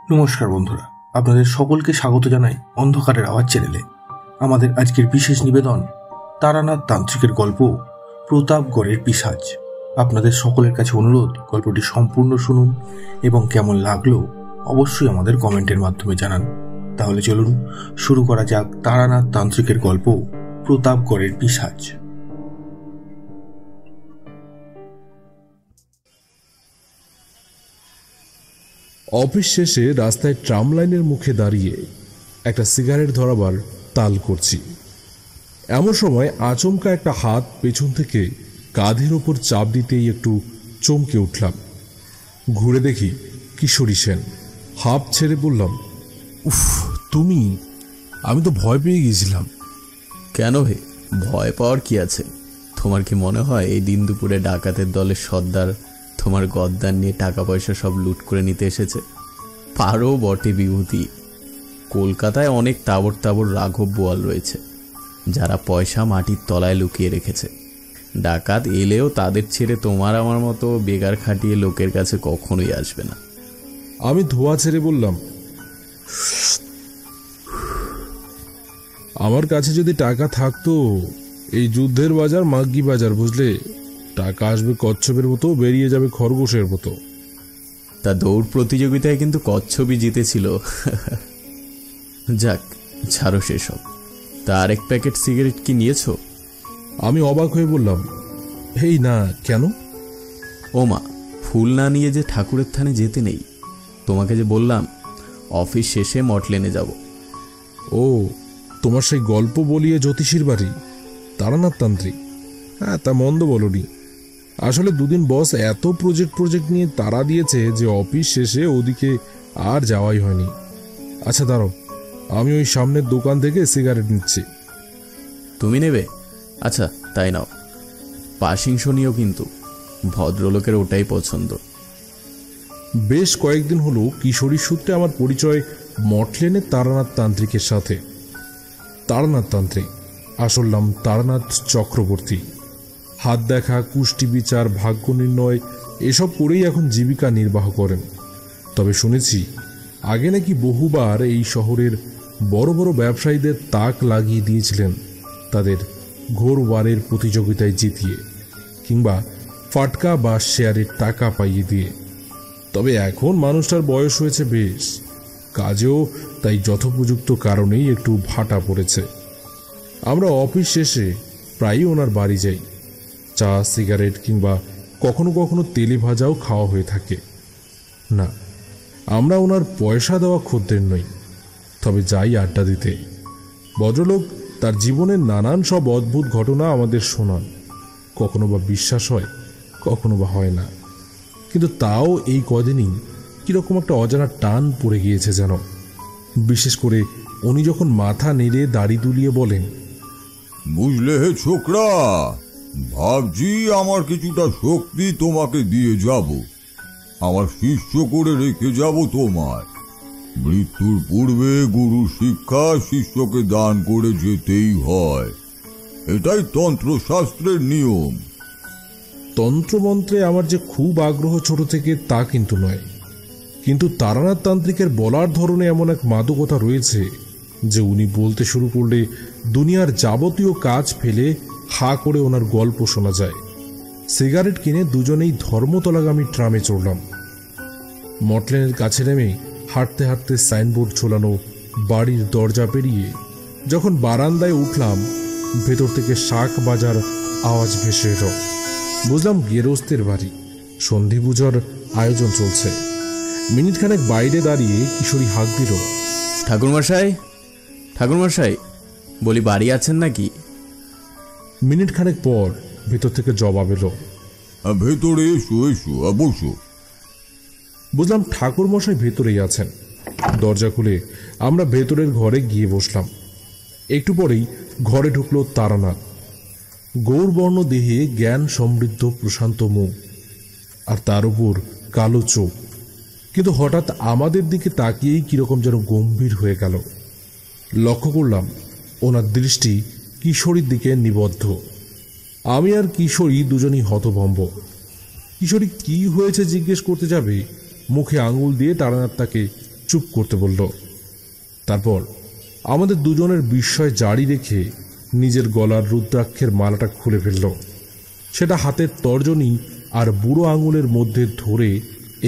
নমস্কার বন্ধুরা, আপনাদের সকলকে স্বাগত জানাই অন্ধকারের আওয়াজ চ্যানেলে। আমাদের আজকের বিশেষ নিবেদন তারানাথ তান্ত্রিকের গল্প প্রতাপগড়ের পিশাচ। আপনাদের সকলের কাছে অনুরোধ, গল্পটি সম্পূর্ণ শুনুন এবং কেমন লাগলো অবশ্যই আমাদের কমেন্টের মাধ্যমে জানান। তাহলে চলুন শুরু করা যাক তারানাথ তান্ত্রিকের গল্প প্রতাপগড়ের পিশাচ। অফিস শেষে রাস্তায় ট্রাম লাইনের মুখে দাঁড়িয়ে একটা সিগারেট ধরাবার তাল করছি। এমন সময় আচমকা একটা হাত পেছন থেকে কাঁধের ওপর চাপ দিতেই একটু চমকে উঠলাম। ঘুরে দেখি কিশোরী সেন। হাঁপ ছেড়ে বললাম, উফ, তুমি! আমি তো ভয় পেয়ে গিয়েছিলাম। কেন হে, ভয় পাওয়ার কি আছে? তোমার কি মনে হয় এই দিন দুপুরে ডাকাতের দলের সর্দার তোমার গদ্দার নিয়ে টাকা পয়সা সব লুট করে নিতে এসেছে? পারো বটে বিভূতি, কলকাতায় অনেক তাবড় তাবড় রাঘব বোয়াল রয়েছে যারা পয়সা মাটির তলায় লুকিয়ে রেখেছে। ডাকাত এলেও তাদের ছেড়ে তোমার আমার মতো বেগার খাটিয়ে লোকের কাছে কখনোই আসবে না। আমি ধোয়া ছেড়ে বললাম, আমার কাছে যদি টাকা থাকতো, এই যুদ্ধের বাজার মাগ্গি বাজার, বুঝলে? টাকা আসবে কচ্ছপের মতো, বেরিয়ে যাবে খরগোশের মতো। তা দৌড় প্রতিযোগিতায় কিন্তু কচ্ছপই জিতেছিল। যাক, ছাড়ো সেসব। তা আরেক প্যাকেট সিগারেট কি নিয়েছ? আমি অবাক হয়ে বললাম, হেই না, কেন? ও মা, ফুল না নিয়ে যে ঠাকুরের থানে যেতে নেই। তোমাকে যে বললাম অফিস শেষে মটলেনে যাব। ও, তোমার সেই গল্প বলিয়ে জ্যোতিষীর বাড়ি, তারানাথ তান্ত্রিক? হ্যাঁ, তা মন্দ বলনি। আসলে দুদিন বস এত প্রজেক্ট নিয়ে তাড়া দিয়েছে যে অফিস শেষে ওদিকে আর যাওয়াই হয়নি। আচ্ছা দাঁড়াও, আমি ওই সামনের দোকান থেকে সিগারেট নিচ্ছি। তুমি নেবে? আচ্ছা তাই নাও। পাশিং শনিও কিন্তু ভদ্রলোকের ওটাই পছন্দ। বেশ কয়েকদিন হলো কিশোরীর সূত্রে আমার পরিচয় মটলেনের তারানাথ তান্ত্রিকের সাথে। তারানাথ তান্ত্রিক, আসল নাম তারানাথ চক্রবর্তী। হাত দেখা, কুষ্টি বিচার, ভাগ্য নির্ণয় এসব করেই এখন জীবিকা নির্বাহ করেন। তবে শুনেছি আগে নাকি বহুবার এই শহরের বড় বড় ব্যবসায়ীদের তাক লাগিয়ে দিয়েছিলেন তাদের ঘোর ওয়ারের প্রতিযোগিতায় জিতিয়ে, কিংবা ফাটকা বা শেয়ারের টাকা পাইয়ে দিয়ে। তবে এখন মানুষটার বয়স হয়েছে বেশ, কাজেও তাই যথোপযুক্ত কারণেই একটু ভাটা পড়েছে। আমরা অফিস শেষে প্রায়ই ওনার বাড়ি যাই। চা, সিগারেট কিংবা কখনো কখনো তেলে ভাজাও খাওয়া হয়ে থাকে। না, আমরা ওনার পয়সা দেওয়া খদ্দের নই, তবে যাই আড্ডা দিতে। ভদ্রলোক তার জীবনের নানান সব অদ্ভুত ঘটনা আমাদের শোনান। কখনো বা বিশ্বাস হয়, কখনো বা হয় না, কিন্তু তাও এই কদিনই কিরকম একটা অজানা টান পড়ে গিয়েছে যেন। বিশেষ করে উনি যখন মাথা নেড়ে দাড়ি দুলিয়ে বলেন, বুঝলে হে ছোকরা, ভাবছি আমার কিছুটা শক্তি তোমাকে দিয়ে যাব, আমার শিষ্য করে রেখে যাব তোমায়। মৃত্যুর পূর্বে গুরু শিক্ষা শিষ্যকে দান করে যেতেই হয়, এটাই তন্ত্রশাস্ত্রের নিয়ম। তন্ত্রমন্ত্রে আমার যে খুব আগ্রহ ছোট থেকে তা কিন্তু নয়, কিন্তু তারানাথ তান্ত্রিকের বলার ধরনে এমন এক মাদকতা রয়েছে যে উনি বলতে শুরু করলে দুনিয়ার যাবতীয় কাজ ফেলে হা করে ওনার গল্প শোনা যায়। সিগারেট কিনে দুজনেই ধর্মতলাগামী ট্রামে চড়লাম। মটলেনের কাছে নেমে হাঁটতে হাঁটতে সাইনবোর্ড ঝোলানো বাড়ির দরজা পেরিয়ে যখন বারান্দায় উঠলাম, ভেতর থেকে শাক বাজার আওয়াজ ভেসে এলো। বুঝলাম গেরস্তের বাড়ি, সন্ধি পুজোর আয়োজন চলছে। মিনিটখানেক বাইরে দাঁড়িয়ে কিশোরী হাঁক দিল, ঠাকুরমশাই, ঠাকুরমশাই, বলি বাড়ি আছেন নাকি? মিনিটখানেক পর ভেতর থেকে জবাব এলো, ভেতরে এসো, এসো, বসো। বুঝলাম ঠাকুরমশাই ভেতরেই আছেন। দরজা খুলে আমরা ভেতরের ঘরে গিয়ে বসলাম। একটু পরেই ঘরে ঢুকলো তারানাথ। গৌরবর্ণ দেহে, জ্ঞান সমৃদ্ধ প্রশান্ত মুখ, আর তার উপর কালো চোখ। কিন্তু হঠাৎ আমাদের দিকে তাকিয়েই কিরকম যেন গম্ভীর হয়ে গেল। লক্ষ্য করলাম ওনার দৃষ্টি কিশোরীর দিকে নিবদ্ধ। আমি আর কিশোরী দুজনই হতভম্ব। কিশোরী কি হয়েছে জিজ্ঞেস করতে যাবে, মুখে আঙুল দিয়ে তারানাথ তাকে চুপ করতে বলল। তারপর আমাদের দুজনের বিস্ময় জারি রেখে নিজের গলার রুদ্রাক্ষের মালাটা খুলে ফেলল। সেটা হাতের তর্জনী আর বুড়ো আঙুলের মধ্যে ধরে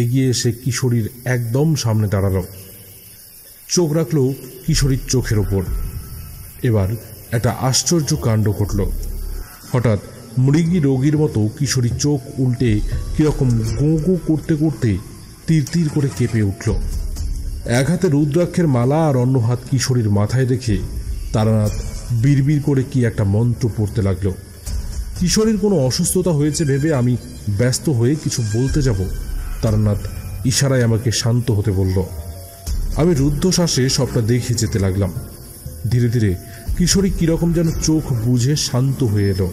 এগিয়ে এসে কিশোরীর একদম সামনে দাঁড়ালো। চোখ রাখল কিশোরীর চোখের ওপর। এবার একটা আশ্চর্য কাণ্ড ঘটল। হঠাৎ মৃগী রোগীর মতো কিশোরীর চোখ উল্টে কিরকম গো গো করতে করতে তীর তীর করে কেঁপে উঠল। এক হাতে রুদ্রাক্ষের মালা আর অন্য হাত কিশোরীর মাথায় রেখে তারানাথ বিড়বিড় করে কি একটা মন্ত্র পড়তে লাগলো। কিশোরীর কোনো অসুস্থতা হয়েছে ভেবে আমি ব্যস্ত হয়ে কিছু বলতে যাব, তারানাথ ইশারায় আমাকে শান্ত হতে বলল। আমি রুদ্ধশ্বাসে সবটা দেখে যেতে লাগলাম। ধীরে ধীরে কিশোরী কিরকম যেন চোখ বুঝে শান্ত হয়ে এলো।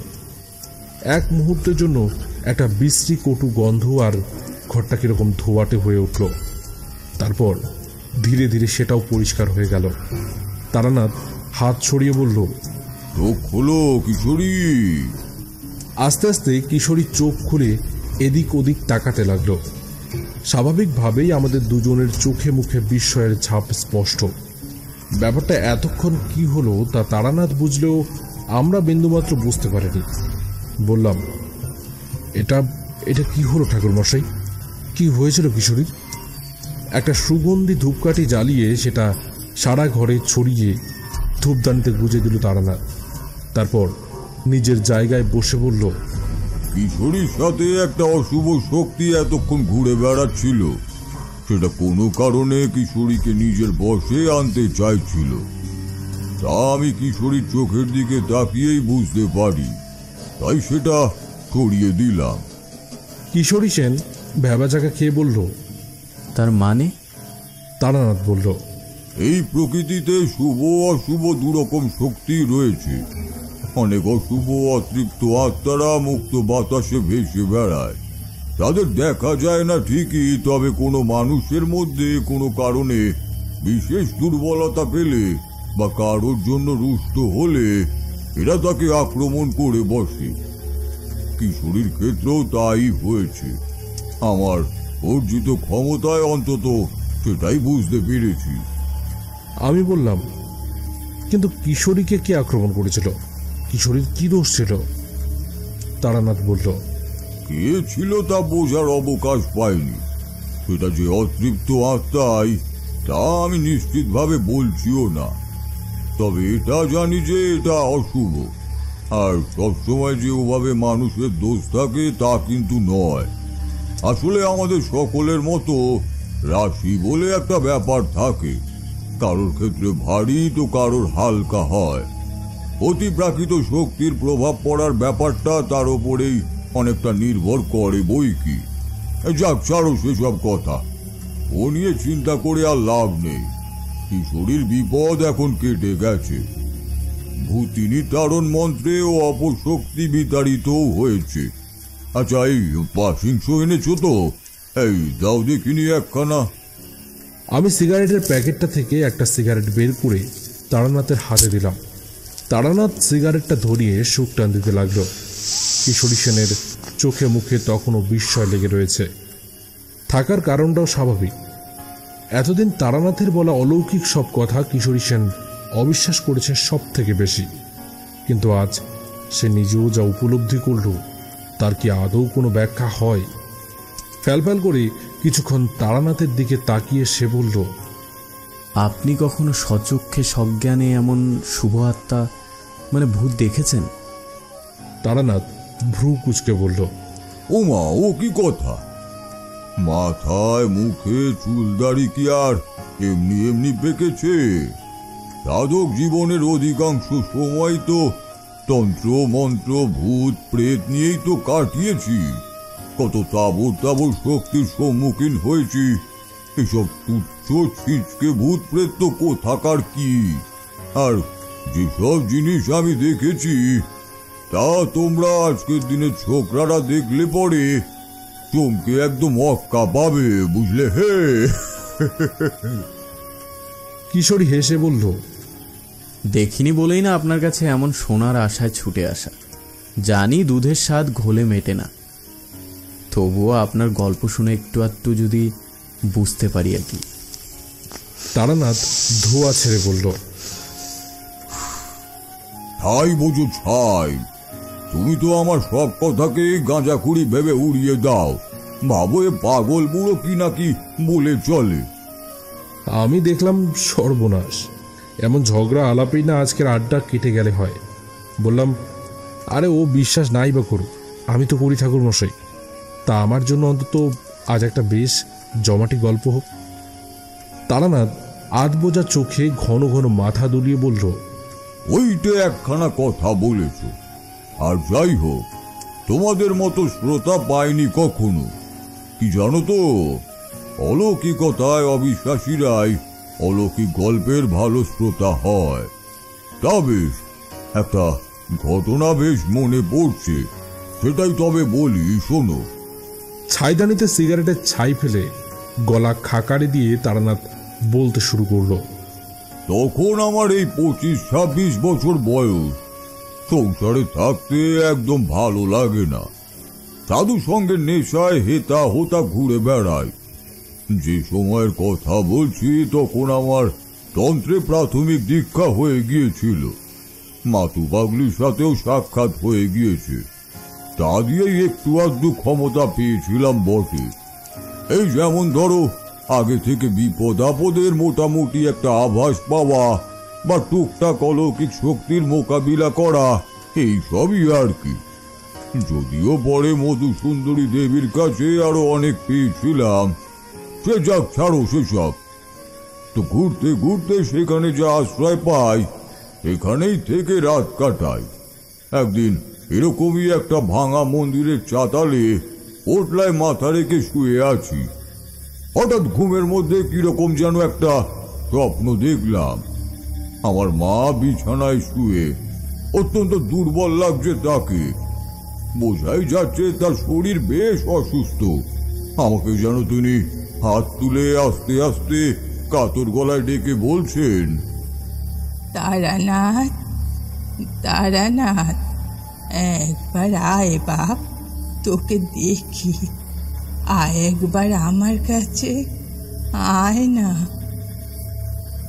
এক মুহূর্তের জন্য একটা বিশ্রী কটু গন্ধ আর ঘরটা কিরকম ধোয়াটে হয়ে উঠল। তারপর ধীরে ধীরে সেটাও পরিষ্কার হয়ে গেল। তারানাথ হাত ছড়িয়ে বলল, চোখ খোলো কিশোরী। আস্তে আস্তে কিশোরী চোখ খুলে এদিক ওদিক তাকাতে লাগলো। স্বাভাবিকভাবেই আমাদের দুজনের চোখে মুখে বিস্ময়ের ছাপ স্পষ্ট। ব্যাপারটা এতক্ষণ কি হলো তা তারানাথ বুঝলেও আমরা বিন্দুমাত্র বুঝতে পারিনি। বললাম, এটা এটা কি হলো ঠাকুরমশাই? কি হয়েছিল কিশোরীর? একটা সুগন্ধি ধূপকাঠি জ্বালিয়ে সেটা সারা ঘরে ছড়িয়ে ধূপদানিতে গুজে দিল তারানাথ। তারপর নিজের জায়গায় বসে বলল, কিশোরীর সাথে একটা অশুভ শক্তি এতক্ষণ ঘুরে বেড়াচ্ছিল। সেটা কোনো কারণে কিশোরীকে নিজের বশে আনতে চাইছিল। তা আমি কিশোরীর চোখের দিকে তাকিয়েই বুঝতে পারি, তাই সেটা সরিয়ে দিলাম। কিশোরী সেন ভ্যাবাচাকা খেয়ে বলল, তার মানে? তারানাথ বলল, এই প্রকৃতিতে শুভ অশুভ দুরকম শক্তি রয়েছে। অনেক অশুভ অতৃপ্ত আত্মারা মুক্ত বাতাসে ভেসে বেড়ায়। তাদের দেখা যায় না ঠিকই, তবে কোনো মানুষের মধ্যে কোনো কারণে বিশেষ দুর্বলতা পেলে বা কারোর জন্য রুষ্ট হলে এরা তাকে আক্রমণ করে বসে। কিশোরীর ক্ষেত্রেও তাই হয়েছে। আমার অর্জিত ক্ষমতায় অন্তত সেটাই বুঝতে পেরেছি। আমি বললাম, কিন্তু কিশোরীকে কে আক্রমণ করেছিল? কিশোরীর কি দোষ ছিল? তারানাথ বলল, কে ছিল তা বোঝার অবকাশ পাইনি। সেটা যে অতৃপ্ত আত্মাই তা আমি নিশ্চিতভাবে বলছিও না। তবে এটা জানি যে এটা অশুভ। আর সবসময় যে ওভাবে মানুষের দোষ থাকে তা কিন্তু নয়। আসলে আমাদের সকলের মতো রাশি বলে একটা ব্যাপার থাকে। কারোর ক্ষেত্রে ভারী তো কারোর হালকা হয়। অতিপ্রাকৃত শক্তির প্রভাব পড়ার ব্যাপারটা তার উপরেই অনেকটা নির্ভর করে বই কি। যাক, ছাড়ো সেসব কথা। ও নিয়ে চিন্তা করে আর লাভ নেই। কিশোরীর বিপদ এখন কেটে গেছে। ভূতিনী তারণ মন্ত্রে ও অপশক্তি বিতাড়িতও হয়েছে। আচ্ছা, এই পাশিংশ এনেছো তো? এই দাও দেখিনি একখানা। আমি সিগারেটের প্যাকেটটা থেকে একটা সিগারেট বের করে তারানাথের হাতে দিলাম। তারানাথ সিগারেটটা ধরিয়ে সুখ টান দিতে লাগলো। কিশোরী সেনের চোখে মুখে তখনও বিস্ময় লেগে রয়েছে। থাকার কারণটাও স্বাভাবিক। এতদিন তারানাথের বলা অলৌকিক সব কথা কিশোরী সেন অবিশ্বাস করেছে সব থেকে বেশি। কিন্তু আজ সে নিজেও যা উপলব্ধি করল তার কি আদৌ কোনো ব্যাখ্যা হয়? ফ্যালফ্যাল করে কিছুক্ষণ তারানাথের দিকে তাকিয়ে সে বলল, আপনি কখনো সচক্ষে সজ্ঞানে এমন শুভ আত্মা মানে ভূত দেখেছেন? তারানাথ ভ্রু কুঁচকে বলল, ওমা, ও কি কথা! মাথায় মুখে চুলদাড়ি কি আর এমনি এমনি পেকেছে? সাধক জীবনের অধিকাংশ সময় তো তন্ত্র মন্ত্র ভূত প্রেত নিয়েই তো কাটিয়েছি। কত তাবর তাবর শক্তির সম্মুখীন হয়েছি। এসব তুচ্ছ ছিচকে ভূত প্রেত তো কোথাকার কি। আর যেসব জিনিস আমি দেখেছি তা তোমরা আজকের দিনে ছোকরারা দেখলে পরে চমকে একদম অক্কা পাবে, বুঝলে? হে কিশোরী হেসে বলল, দেখিনি বলেই না আপনার কাছে এমন সোনার আশায় ছুটে আসা। জানি দুধের স্বাদ ঘোলে মেটে না, তবুও আপনার গল্প শুনে একটু আধটু যদি বুঝতে পারি আর কি। তারানাথ ধোঁয়া ছেড়ে বলল, ছাই বোঝো ছাই, তুমি তো আমার সব কথাকে গাঁজাখুরি ভেবে উড়িয়ে দাও। ভাবো এ পাগল বুড়ো কি নাকি বলে চলে। আমি দেখলাম সর্বনাশ, এমন ঝগড়া আলাপেই না আজকের আড্ডা কেটে গেলে হয়। বললাম, আরে ও বিশ্বাস নাই বা করুক, আমি তো করি ঠাকুর মশাই। তা আমার জন্য অন্তত আজ একটা বেশ জমাটি গল্প হোক। তারানাথ আধ বোঝা চোখে ঘন ঘন মাথা দুলিয়ে বলল, ওইটা একখানা কথা বলেছ। আর যাই হোক, তোমাদের মতো শ্রোতা পাইনি কখনো। কি জানো তো, অলৌকিকতায় অবিশ্বাসীরাই অলৌকিক গল্পের ভালো শ্রোতা হয়। তা বেশ, একটা ঘটনা বেশ মনে পড়ছে, সেটাই তবে বলি, শোনো। ছাইদানিতে সিগারেটের ছাই ফেলে গলা খাকারে দিয়ে তারানাথ বলতে শুরু করলো, তখন আমার এই 25-26 বছর বয়স। সংসারে থাকতে একদম ভালো লাগে না। সাধু সঙ্গে নেশায় হেতা হোতা ঘুরে বেড়ায়। যে সময়ের কথা বলছি তখন আমার তন্ত্রে প্রাথমিক দীক্ষা হয়ে গিয়েছিল। মাতু পাগলির সাথেও সাক্ষাৎ হয়ে গিয়েছে। তা দিয়েই একটু আধটু ক্ষমতা পেয়েছিলাম বটে। এই যেমন ধরো, আগে থেকে বিপদ আপদের মোটামুটি একটা আভাস পাওয়া বা টুকটাক অলৌকিক শক্তির মোকাবিলা করা, এই সবই আর কি। যদিও পরে মধুসুন্দরী দেবীর কাছে আরো অনেক পেয়েছিলাম। সে যাক, ছাড়ো সেসব। তো ঘুরতে ঘুরতে সেখানে যা আশ্রয় পাই সেখানেই থেকে রাত কাটাই। একদিন এরকমই একটা ভাঙা মন্দিরের চাতালে পোটলায় মাথা রেখে শুয়ে আছি। হঠাৎ ঘুমের মধ্যে কিরকম যেন একটা স্বপ্ন দেখলাম। আমার মা বিছানায় শুয়ে, অত্যন্ত দুর্বল লাগছে তাকে। বোঝাই যাচ্ছে তার শরীর বেশ অসুস্থ। আমাকে যেন তিনি হাত তুলে আস্তে আস্তে কাতর গলায় ডেকে বলছেন, তারানাথ, তারানাথ, একবার আয় বাপ, তোকে দেখি। আয় একবার আমার কাছে, আয় না।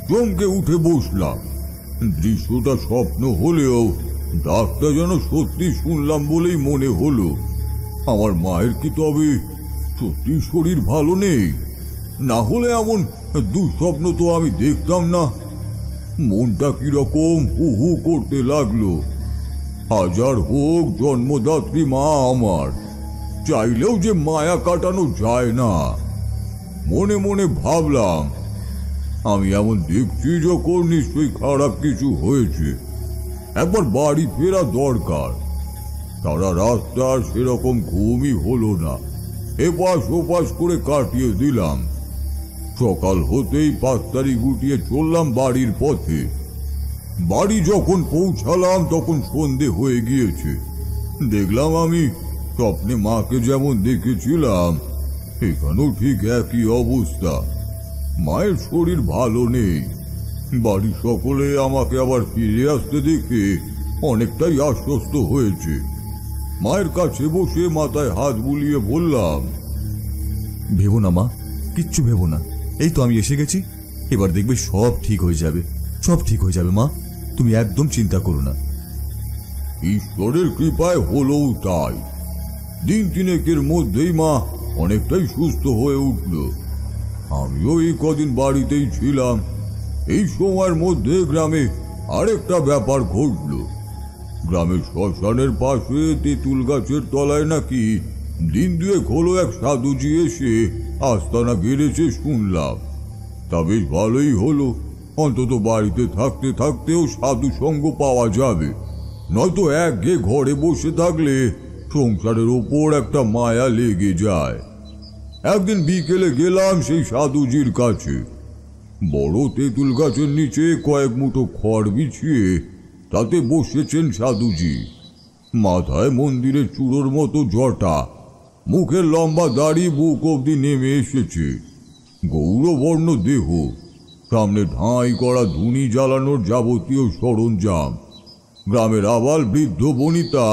চমকে উঠে বসলাম। দৃশ্যটা স্বপ্ন হলেও ডাকটা যেন সত্যি শুনলাম বলেই মনে হলো। আমার মায়ের কি তবে সত্যি শরীর ভালো নেই? না হলে এমন দুঃস্বপ্ন তো আমি দেখতাম না। মনটা কিরকম হু হু করতে লাগলো। হাজার হোক জন্মদাত্রী মা আমার, চাইলেও যে মায়া কাটানো যায় না। মনে মনে ভাবলাম, আমি এমন দেখছি যখন নিশ্চয়ই খারাপ কিছু হয়েছে। একবার বাড়ি ফেরা দরকার। সারা রাস্তা সেরকম ঘুমই হলো না। এপাশ ওপাশ করে কাটিয়ে দিলাম। সকাল হতেই পাঁচতারি গুটিয়ে চললাম বাড়ির পথে। বাড়ি যখন পৌঁছালাম তখন সন্ধে হয়ে গিয়েছে। দেখলাম আমি স্বপ্নে মাকে যেমন দেখেছিলাম এখানেও ঠিক একই অবস্থা। মায়ের শরীর ভালো নেই। বাড়ির সকলে আমাকে আবার ফিরে আসতে দেখে অনেকটাই আশ্বস্ত হয়েছে। মায়ের কাছে বসে মাথায় হাত বুলিয়ে বললাম, ভেবো না মা, কিচ্ছু ভেবো না। এই তো আমি এসে গেছি। এবার দেখবে সব ঠিক হয়ে যাবে, সব ঠিক হয়ে যাবে মা, তুমি একদম চিন্তা করো না। ঈশ্বরের কৃপায় হলোও তাই। দিন তিনেকের মধ্যেই মা অনেকটাই সুস্থ হয়ে উঠল। আমিও এই কদিন বাড়িতেই ছিলাম। এই সময়ের মধ্যে গ্রামে আরেকটা ব্যাপার ঘটল। গ্রামের শ্মশানের পাশে তেঁতুল গাছের তলায় নাকি দিন দুয়েক হলো এক সাধুজি এসে আস্তানা গেড়েছে শুনলাম। তা বেশ ভালোই হলো। অন্তত বাড়িতে থাকতে থাকতেও সাধু সঙ্গ পাওয়া যাবে। নয়তো একঘেয়ে ঘরে বসে থাকলে সংসারের ওপর একটা মায়া লেগে যায়। একদিন বিকেলে গেলাম সেই সাধুজির কাছে। বড় তেঁতুল গাছের নিচে কয়েক মুঠো খড় বিছিয়ে তাতে বসেছেন সাধুজি। মাথায় মন্দিরের চূড়োর মতো জটা, মুখের লম্বা দাড়ি বুক অব্দি নেমে এসেছে, গৌরবর্ণ দেহ, সামনে ঢাই করা ধুনি জ্বালানোর যাবতীয় সরঞ্জাম। গ্রামের আবাল বৃদ্ধ বনিতা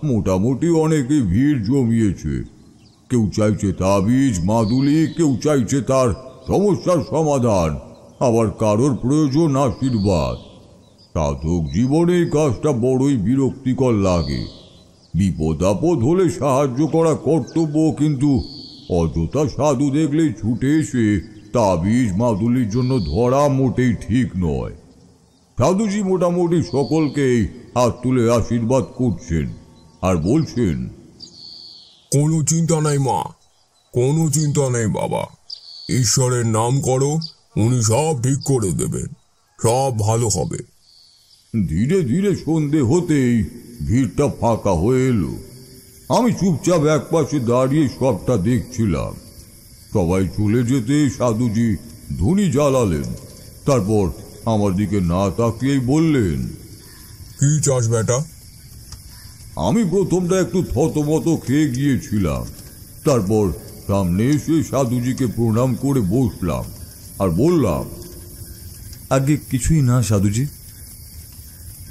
মোটামুটি অনেকে ভিড় জমিয়েছে। কেউ চাইছে তাবিজ মাদুলি, কেউ চাইছে তার সমস্যার সমাধান, আবার কারোর প্রয়োজন আশীর্বাদ। সাধক জীবনে এই কাজটা বড়ই বিরক্তিকর লাগে। বিপদ আপদ হলে সাহায্য করা কর্তব্য, কিন্তু অযথা সাধু দেখলেই ছুটে এসে তাবিজ মাদুলির জন্য ধরা মোটেই ঠিক নয়। সাধুজি মোটামুটি সকলকেই হাত তুলে আশীর্বাদ করছেন আর বলছেন, কোনো চিন্তা নাই মা, কোনো চিন্তা নেই বাবা, ঈশ্বরের নাম করো, উনি সব ঠিক করে দেবেন, সব ভালো হবে। ধীরে ধীরে সন্ধে হতেই ভিড়টা ফাঁকা হয়ে এলো। আমি চুপচাপ একপাশে দাঁড়িয়ে সবটা দেখছিলাম। সবাই চলে যেতে সাধুজি ধুনি জ্বালালেন, তারপর আমার দিকে না তাকিয়েই বললেন, কি চাস বেটা? আমি প্রথমটা একটু থতমত খেয়ে গিয়েছিলাম। তারপর সামনে এসে সাধুজিকে প্রণাম করে বসলাম আর বললাম, আগে কিছুই না সাধুজি।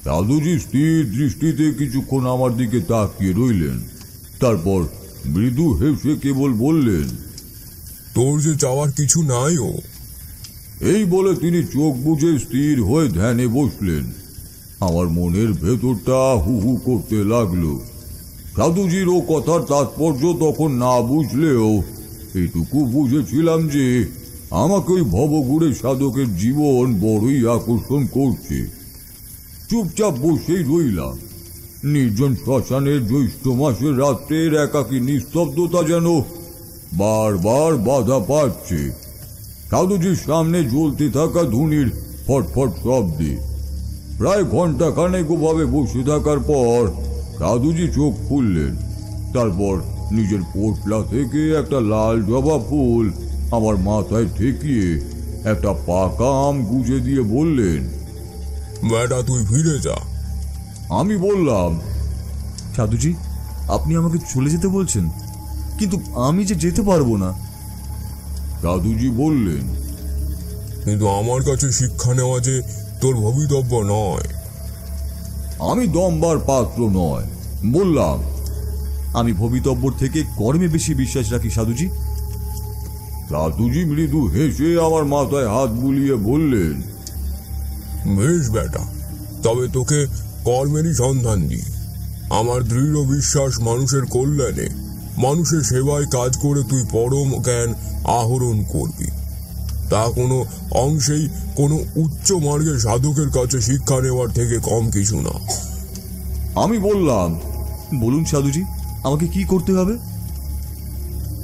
সাধুজি স্থির দৃষ্টিতে কিছুক্ষণ আমার দিকে তাকিয়ে রইলেন, তারপর মৃদু হেসে কেবল বললেন, তোর যে চাওয়ার কিছু নাই। ও এই বলে তিনি চোখ বুজে স্থির হয়ে ধ্যানে বসলেন। আমার মনের ভেতরটা হু হু করতে লাগলো। সাধুজির ও কথার তাৎপর্য তখন না বুঝলেও এটুকু বুঝেছিলাম যে আমাকে ওই ভবঘুরে সাধকের জীবন বড়ই আকর্ষণ করছে। চুপচাপ বসেই রইলাম। নির্জন শ্মশানের জ্যৈষ্ঠ মাসের রাত্রের একাকী নিস্তব্ধতা যেন বারবার বাধা পাচ্ছে। সাধুজির সামনে জ্বলতে থাকা ধুনির ফটফট শব্দে প্রায় ঘন্টা খানেক ওভাবে বসে থাকার পর সাধুজি চোখ খুললেন। তারপর নিজের পোটলা থেকে একটা লাল জবা ফুল আমার মাথায় ঠেকিয়ে একটা পাকা আম গুজে দিয়ে বললেন, বেটা তুই ফিরে যা। আমি বললাম, সাধুজি, আপনি আমাকে চলে যেতে বলছেন, কিন্তু আমি যে যেতে পারবো না। সাধুজি বললেন, কিন্তু আমার কাছে শিক্ষা নেওয়া যে তোর ভবিতব্য নয়। আমি দমবার পাত্র নয়। বললাম, আমি ভবিতব্যর থেকে কর্মে বেশি বিশ্বাস রাখি সাধুজি। সাধুজি মৃদু হেসে আমার মাথায় হাত বুলিয়ে বললেন, বেশ বেটা, তবে তোকে কর্মেরই সন্ধান দিই। আমার দৃঢ় বিশ্বাস মানুষের কল্যাণে, মানুষের সেবায় কাজ করে তুই পরম জ্ঞান আহরণ করবি। তা কোনো অংশেই কোনো উচ্চ মার্গের সাধকের কাছে শিক্ষা নেওয়ার থেকে কম কিছু না। আমি বললাম, বলুন সাধুজি, আমাকে কি করতে হবে?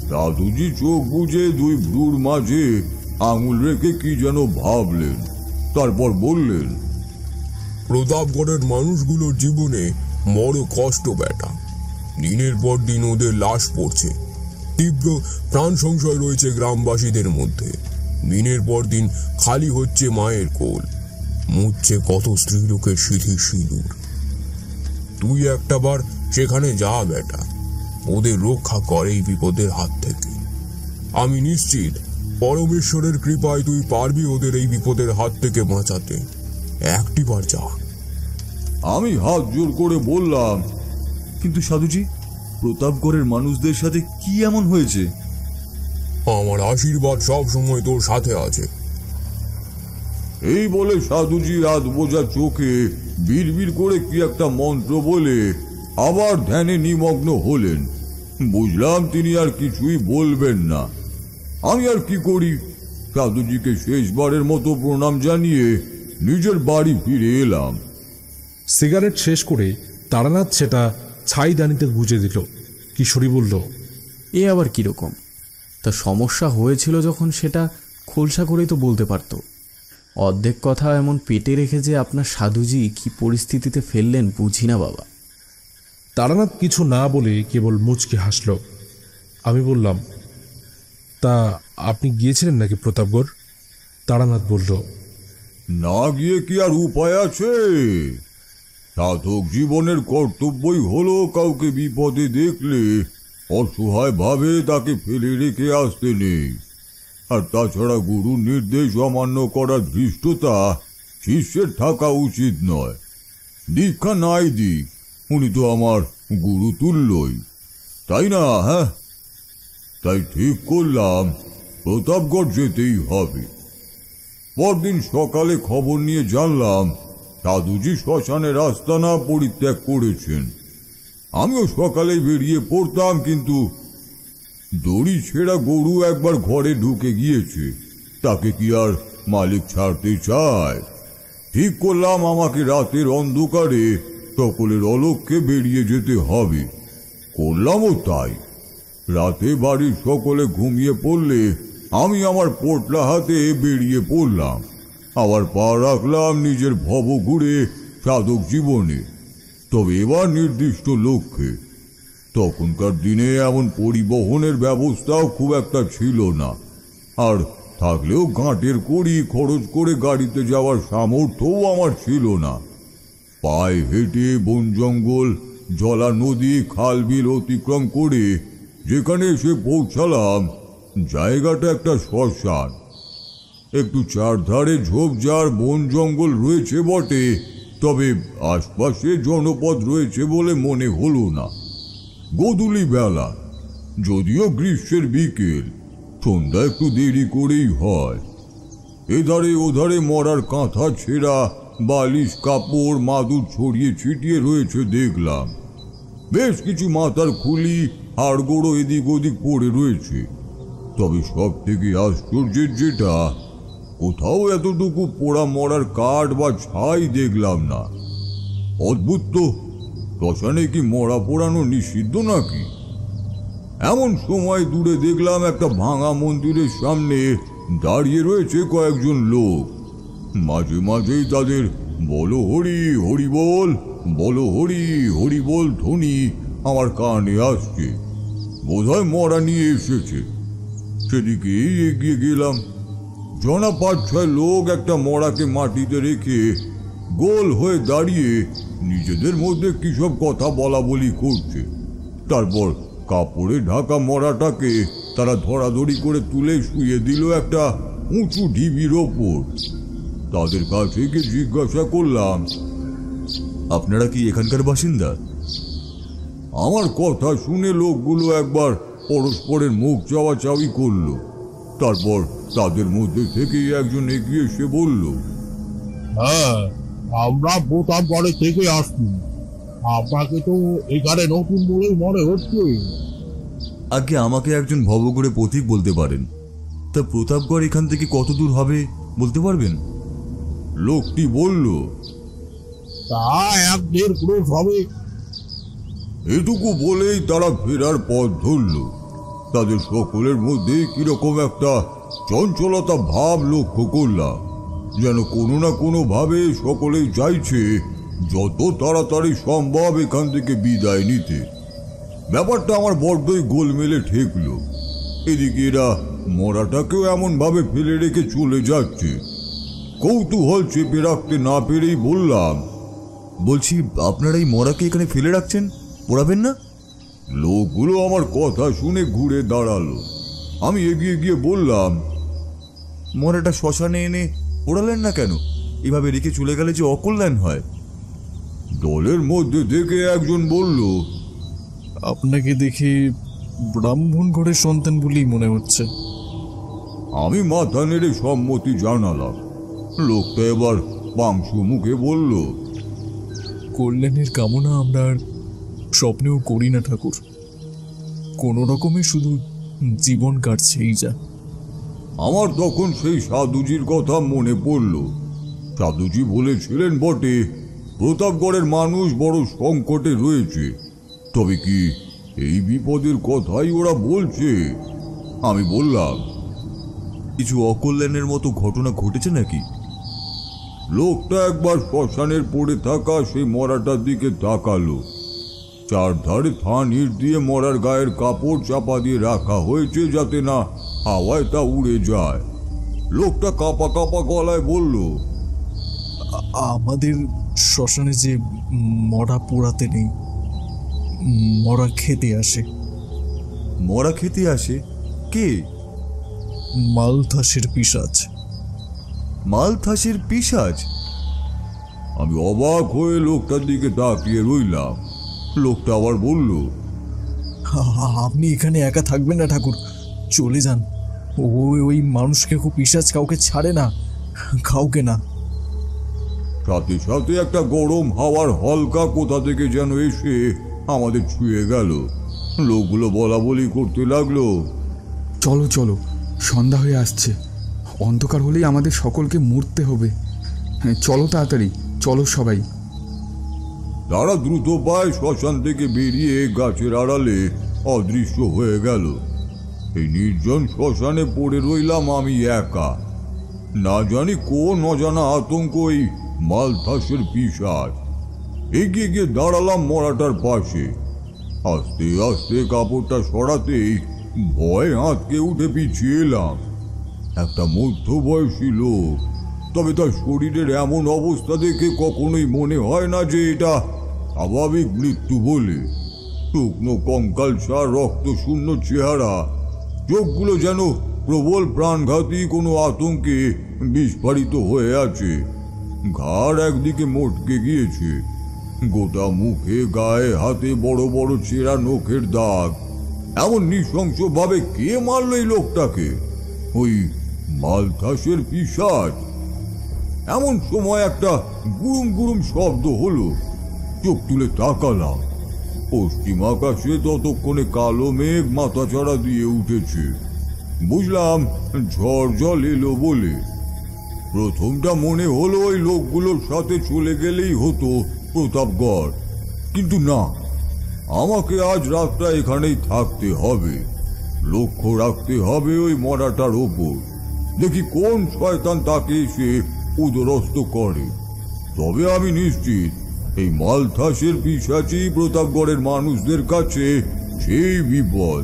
সাধুজি চোখ বুজে দুই ভ্রুর মাঝে আঙুল রেখে কি যেন ভাবলেন, তারপর বললেন, প্রতাপগড়ের মানুষগুলোর জীবনে বড় কষ্ট বেটা। দিনের পর দিন ওদের লাশ পড়ছে, তীব্র প্রাণ সংশয় রয়েছে গ্রামবাসীদের মধ্যে। দিনের পর দিন খালি হচ্ছে মায়ের কোল, মুছছে কত স্ত্রীলোকের সিঁথি সিঁদুর। তুই একটাবার সেখানে যা বেটা, ওদের রক্ষা কর এই বিপদের হাত থেকে। আমি নিশ্চিত পরমেশ্বরের কৃপায় তুই পারবি ওদের এই বিপদের হাত থেকে বাঁচাতে। একটিবার যা। আমি হাত জোর করে বললাম, কিন্তু সাধুজি, প্রতাপগড়ের মানুষদের সাথে কি এমন হয়েছে? আমার আশীর্বাদ সব সময় তোর সাথে আছে। এই বলে সাধুজি রাত বোঝা চোখে বিড়বিড় করে কি একটা মন্ত্র বলে আবার ধ্যানে নিমগ্ন হলেন। বুঝলাম তিনি আর কিছুই বলবেন না। আমি আর কি করি, সাধুজিকে শেষবারের মতো প্রণাম জানিয়ে নিজের বাড়ি ফিরে এলাম। সিগারেট শেষ করে তারানাথ সেটা ছাইদানিতে গুজে দিল। কিশোরী বলল, এ আবার কিরকম? তা সমস্যা হয়েছিল যখন সেটা খোলসা করেই তো বলতে পারত। অর্ধেক কথা এমন পেটে রেখে যে আপনার সাধুজি কি পরিস্থিতিতে ফেললেন বুঝি না বাবা। তারানাথ কিছু না বলে কেবল মুচকি হাসল। আমি বললাম, তা আপনি গিয়েছিলেন নাকি প্রতাপগড়? তারানাথ বলল, না গিয়ে কি আর উপায় আছে? সাধক জীবনের কর্তব্যই হলো কাউকে বিপদে দেখলে অসহায় ভাবে তাকে ফেলে রেখে আসতে নেই। আর তাছাড়া গুরুর নির্দেশ অমান্য করার ধৃষ্টতা শিষ্যের থাকা উচিত নয়। দীক্ষা নাই দিক, উনি তো আমার গুরু তুল্যই, তাই না? হ্যাঁ, তাই ঠিক করলাম প্রতাপগড় যেতেই হবে। পরদিন সকালে খবর নিয়ে জানলাম সাধুজি শ্মশানের আস্তানা পরিত্যাগ করেছেন। আমিও সকালে বেরিয়ে পড়তাম, কিন্তু দড়ি ছেঁড়া গরু একবার ঘরে ঢুকে গিয়েছে, তাকে কি আর মালিক ছাড়তে চায়? ঠিক করলাম আমাকে রাতের অন্ধকারে সকলের অলক্ষ্যে বেরিয়ে যেতে হবে। করলামও তাই। রাতে বাড়ির সকলে ঘুমিয়ে পড়লে আমি আমার পোটলা হাতে বেরিয়ে পড়লাম। আবার পা রাখলাম নিজের ভব ঘুরে সাধক জীবনে, তবে এবার নির্দিষ্ট লক্ষ্যে। তখনকার দিনে এমন পরিবহনের ব্যবস্থাও খুব একটা ছিল না, আর থাকলেও গাঁটের কড়ি খরচ করে গাড়িতে যাওয়ার সামর্থ্যও আমার ছিল না। পায়ে হেঁটে বন জঙ্গল, জলা নদী, খাল বিল অতিক্রম করে যেখানে এসে পৌঁছালাম, জায়গাটা একটা শ্মশান। একটু চারধারে ঝোপঝাড় বন জঙ্গল রয়েছে বটে, তবে আশপাশে জনপদ রয়েছে বলে মনে হলো না। গোধূলি বেলা, যদিও গ্রীষ্মের বিকেল, সন্ধ্যা একটু দেরি করেই হয়। এধারে ওধারে মরার কাঁথা ছেঁড়া, বালিশ, কাপড়, মাদুর ছড়িয়ে ছিটিয়ে রয়েছে দেখলাম। বেশ কিছু মাথার খুলি, হাড়গোড়ো এদিক ওদিক পড়ে রয়েছে। তবে সব থেকে আশ্চর্যের যেটা, কোথাও এতটুকু পোড়া মরার কাঠ বা ছাই দেখলাম না। অদ্ভুত তো, শ্মশানে কি মরা পোড়ানো নিষিদ্ধ নাকি? এমন সময় দূরে দেখলাম একটা ভাঙা মন্দিরের সামনে দাঁড়িয়ে রয়েছে কয়েকজন লোক। মাঝে মাঝেই তাদের বলো হরি হরি বল, বলো হরি হরি বল ধ্বনি আমার কানে আসছে। বোধহয় মরা নিয়ে এসেছে। সেদিকেই এগিয়ে গেলাম। জনা ৫-৬ লোক একটা মরাকে মাটিতে রেখে গোল হয়ে দাঁড়িয়ে নিজেদের মধ্যে কি সব কথা বলা বলি করছে। তারপর কাপড়ে ঢাকা মরাটাকে তারা ধরাধরি করে তুলে শুয়ে দিল একটা উঁচু ঢিবির ওপর। তাদের কাছে গিয়ে জিজ্ঞাসা করলাম, আপনারা কি এখানকার বাসিন্দা? আমার কথা শুনে লোকগুলো একবার পরস্পরের মুখ চাওয়াচাওয়ি করলো। তারপর তাদের মধ্যে থেকেই একজন এগিয়ে এসে বলল, হ্যাঁ, আমরা প্রতাপগড়ে থেকে আসছি। আপনাকে তো এখানে নতুন বলেই মনে হচ্ছে। আগে আমাকে একজন ভবঘুরে পথিক বলতে পারেন। তা প্রতাপগড় এখান থেকে কত দূর হবে বলতে পারবেন? লোকটি বলল, তা ১-১.৫ ক্রোশ হবে। এটুকু বলেই তারা ফেরার পথ ধরল। তাদের সকলের মধ্যে কিরকম একটা চঞ্চলতা ভাব লক্ষ্য করলাম, যেন কোনো না কোনো ভাবে সকলেই চাইছে যত তাড়াতাড়ি সম্ভব এখান থেকে বিদায় নিতে। ব্যাপারটা আমার বড্ডই গোলমেলে ঠেকল। এদিকে এরা মরাটাকেও এমন ভাবে ফেলে রেখে চলে যাচ্ছে। কৌতূহল চেপে রাখতে না পেরেই বললাম, বলছি আপনারা এই মরাকে এখানে ফেলে রাখছেন, পোড়াবেন না? লোকগুলো আমার কথা শুনে ঘুরে দাঁড়ালো। আমি এগিয়ে গিয়ে বললাম, মরাটা শ্মশানে এনে পোড়ালেন না কেন? এভাবে রেখে চলে গেলে যে অকল্যাণ হয়। দলের মধ্যে থেকে একজন বলল, আপনাকে দেখে ব্রাহ্মণ ঘরের সন্তান বলেই মনে হচ্ছে। আমি মাথা নেড়ে সম্মতি জানালাম। লোকটা এবার পাংশু মুখে বলল, কল্যাণের কামনা আমরা আর স্বপ্নেও করি না ঠাকুর। কোনো রকমে শুধু জীবন কাটছে এই যা। আমার তখন সেই সাধুজির কথা মনে পড়ল। সাধুজি বলেছিলেন বটে, প্রতাপগড়ের মানুষ বড় সংকটে রয়েছে। তবে কি এই বিপদের কথাই ওরা বলছে? আমি বললাম, কিছু অকল্যাণের মতো ঘটনা ঘটেছে নাকি? লোকটা একবার শ্মশানের পড়ে থাকা সেই মরাটার দিকে তাকালো। চারধারে থান ইট দিয়ে মরার গায়ের কাপড় চাপা দিয়ে রাখা হয়েছে যাতে না হাওয়ায় তা উড়ে যায়। লোকটা কাঁপা কাঁপা গলায় বলল, আমাদের শ্মশানে যে মরা পোড়াতে নেই, মরা খেতে আসে। মরা খেতে আসে? কে? মালথাসের পিশাচ। মালথাসের পিশাচ? আমি অবাক হয়ে লোকটার দিকে তাকিয়ে রইলাম। লোকটা আবার বলল, আপনি এখানে একা থাকবেন না ঠাকুর, চলে যান। ওই মানুষকে খুব পিশাচ কাউকে ছাড়ে না। কাউকে না। সাথে সাথে একটা গরম হাওয়ার হলকা কোথা থেকে যেন এসে আমাদের ছুঁয়ে গেল। লোকগুলো বলা বলি করতে লাগলো, চলো চলো, সন্ধ্যা হয়ে আসছে, অন্ধকার হলেই আমাদের সকলকে মরতে হবে। হ্যাঁ চলো তাড়াতাড়ি, চলো সবাই। তারা দ্রুত পায়ে শ্মশান থেকে বেরিয়ে গাছের আড়ালে অদৃশ্য হয়ে গেল। এই নির্জন শ্মশানে পড়ে রইলাম আমি একা। না জানি কোন অজানা আতঙ্ক এই মালথাসের পিশাচ। এগিয়ে গিয়ে দাঁড়ালাম মরাটার পাশে। আস্তে আস্তে কাপড়টা সরাতেই ভয়ে আঁতকে উঠে পিছিয়ে এলাম। একটা মধ্যবয়সী লোক, তবে তার শরীরের এমন অবস্থা দেখে কখনোই মনে হয় না যে এটা স্বাভাবিক মৃত্যু বলে। শুকনো কঙ্কালসার রক্ত শূন্য চেহারা, চোখগুলো যেন প্রবল প্রাণঘাতী কোনো আতঙ্কে বিস্ফারিত হয়ে আছে। ঘাড় একদিকে মটকে গিয়েছে, গোটা মুখে গায়ে হাতে বড় বড় চেরা নখের দাগ। এমন নৃশংসভাবে কে মারল এই লোকটাকে? ওই মালথাসের পিশাচ। এমন সময় একটা গুরুম গুরুম শব্দ হলো। চোখ তুলে তাকালাম, পশ্চিম আকাশে ততক্ষণে কালো মেঘ মাথাচাড়া দিয়ে উঠেছে। বুঝলাম ঝড় জল এলো বলে। প্রথমটা মনে হলো ওই লোকগুলোর সাথে চলে গেলেই হতো প্রতাপগড়, কিন্তু না, আমাকে আজ রাতটা এখানেই থাকতে হবে। লক্ষ্য রাখতে হবে ওই মরাটার ওপর। দেখি কোন শয়তান তাকে এসে উদরস্ত করে। তবে আমি নিশ্চিত এই মালথাসের পিশাচি প্রতাপগড়ের মানুষদের কাছে সেই বিপদ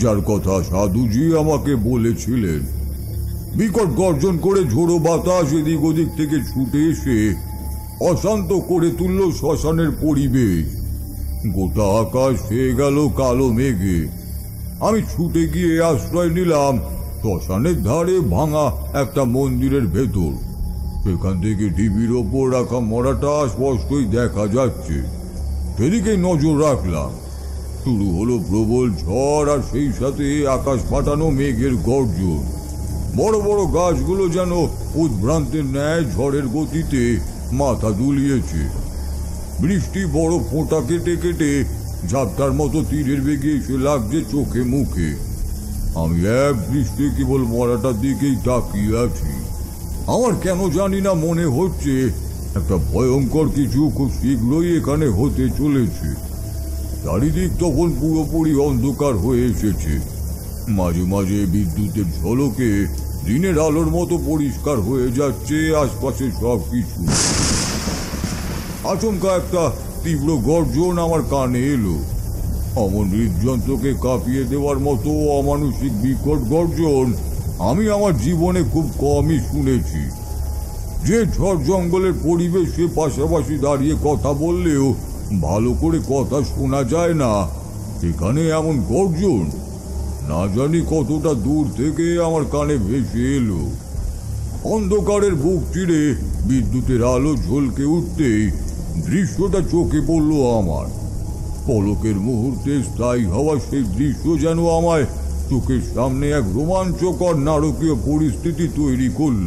যার কথা সাধুজি আমাকে বলেছিলেন। বিকট গর্জন করে ঝোড়ো বাতাস এদিক ওদিক থেকে ছুটে এসে অশান্ত করে তুলল শ্মশানের পরিবেশ। গোটা আকাশ হয়ে গেল কালো মেঘে। আমি ছুটে গিয়ে আশ্রয় নিলাম শ্মশানের ধারে ভাঙা একটা মন্দিরের ভেতর। সেখান থেকে ঢিবির ওপর রাখা মরাটা স্পষ্টই দেখা যাচ্ছে। সেদিকেই নজর রাখলাম। শুরু হলো প্রবল ঝড়, আর সেই সাথে আকাশ ফাটানো মেঘের গর্জন। বড় বড় গাছগুলো যেন উদ্ভ্রান্তের ন্যায় ঝড়ের গতিতে মাথা দুলিয়েছে। বৃষ্টি বড় ফোঁটা কেটে কেটে ঝাপটার মতো তীরের বেগে এসে লাগছে চোখে মুখে। আমি এক দৃষ্টে কেবল মরাটার দিকেই তাকিয়ে আছি। আমার কেন জানি না মনে হচ্ছে একটা ভয়ঙ্কর কিছু খুব শীঘ্রই এখানে হতে চলেছে। চারিদিক তখন পুরোপুরি অন্ধকার হয়ে এসেছে। মাঝে মাঝে বিদ্যুতের ঝলকে দিনের আলোর মতো পরিষ্কার হয়ে যাচ্ছে আশপাশের সব কিছু। আচমকা একটা তীব্র গর্জন আমার কানে এলো। অমন হৃদযন্ত্রকে কাঁপিয়ে দেওয়ার মতো অমানুষিক বিকট গর্জন আমি আমার জীবনে খুব কমই শুনেছি। যে ঝড় জঙ্গলের পরিবেশে পাশাপাশি দাঁড়িয়ে কথা বললেও ভালো করে কথা শোনা যায় না, সেখানে এমন গর্জন না জানি কতটা দূর থেকে আমার কানে ভেসে এলো। অন্ধকারের বুক চিরে বিদ্যুতের আলো ঝলকে উঠতেই দৃশ্যটা চোখে পড়ল আমার। পলকের মুহূর্তে স্থায়ী হওয়া সেই দৃশ্য যেন আমায় চোখের সামনে এক রোমাঞ্চকর নারকীয় পরিস্থিতি তৈরি করল।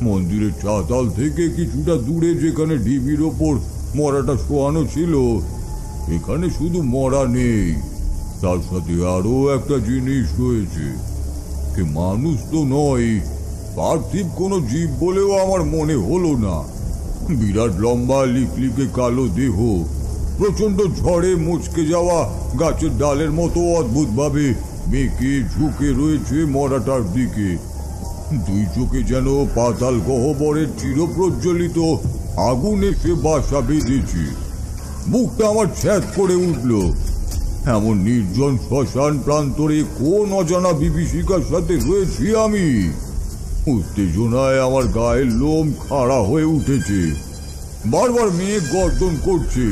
মন্দিরের চাতাল থেকে কিছুটা দূরে যেখানে ঢিবির ওপর মরাটা শোয়ানো ছিল, এখানে শুধু মরা নেই, তার সাথে আরো একটা জিনিস রয়েছে। সে মানুষ তো নয়, পার্থিব কোনো জীব বলেও আমার মনে হলো না। বিরাট লম্বা লিকলিকে কালো দেহ, প্রচন্ড ঝড়ে মুচকে যাওয়া গাছের ডালের মতো অদ্ভুতভাবে বেঁকে ঝুঁকে রয়েছে মরাটার দিকে। দুই চোখে যেন পাতাল গহ্বরের চিরপ্রজ্বলিত আগুন এসে বাসা বেঁধেছে। বুকটা আমার ছ্যাদ করে উঠল। এমন নির্জন শ্মশান প্রান্তরে কোন অজানা বিভীষিকার সাথে রয়েছি আমি? উত্তেজনায় আমার গায়ের লোম খাড়া হয়ে উঠেছে। বারবার মেঘ গর্জন করছে,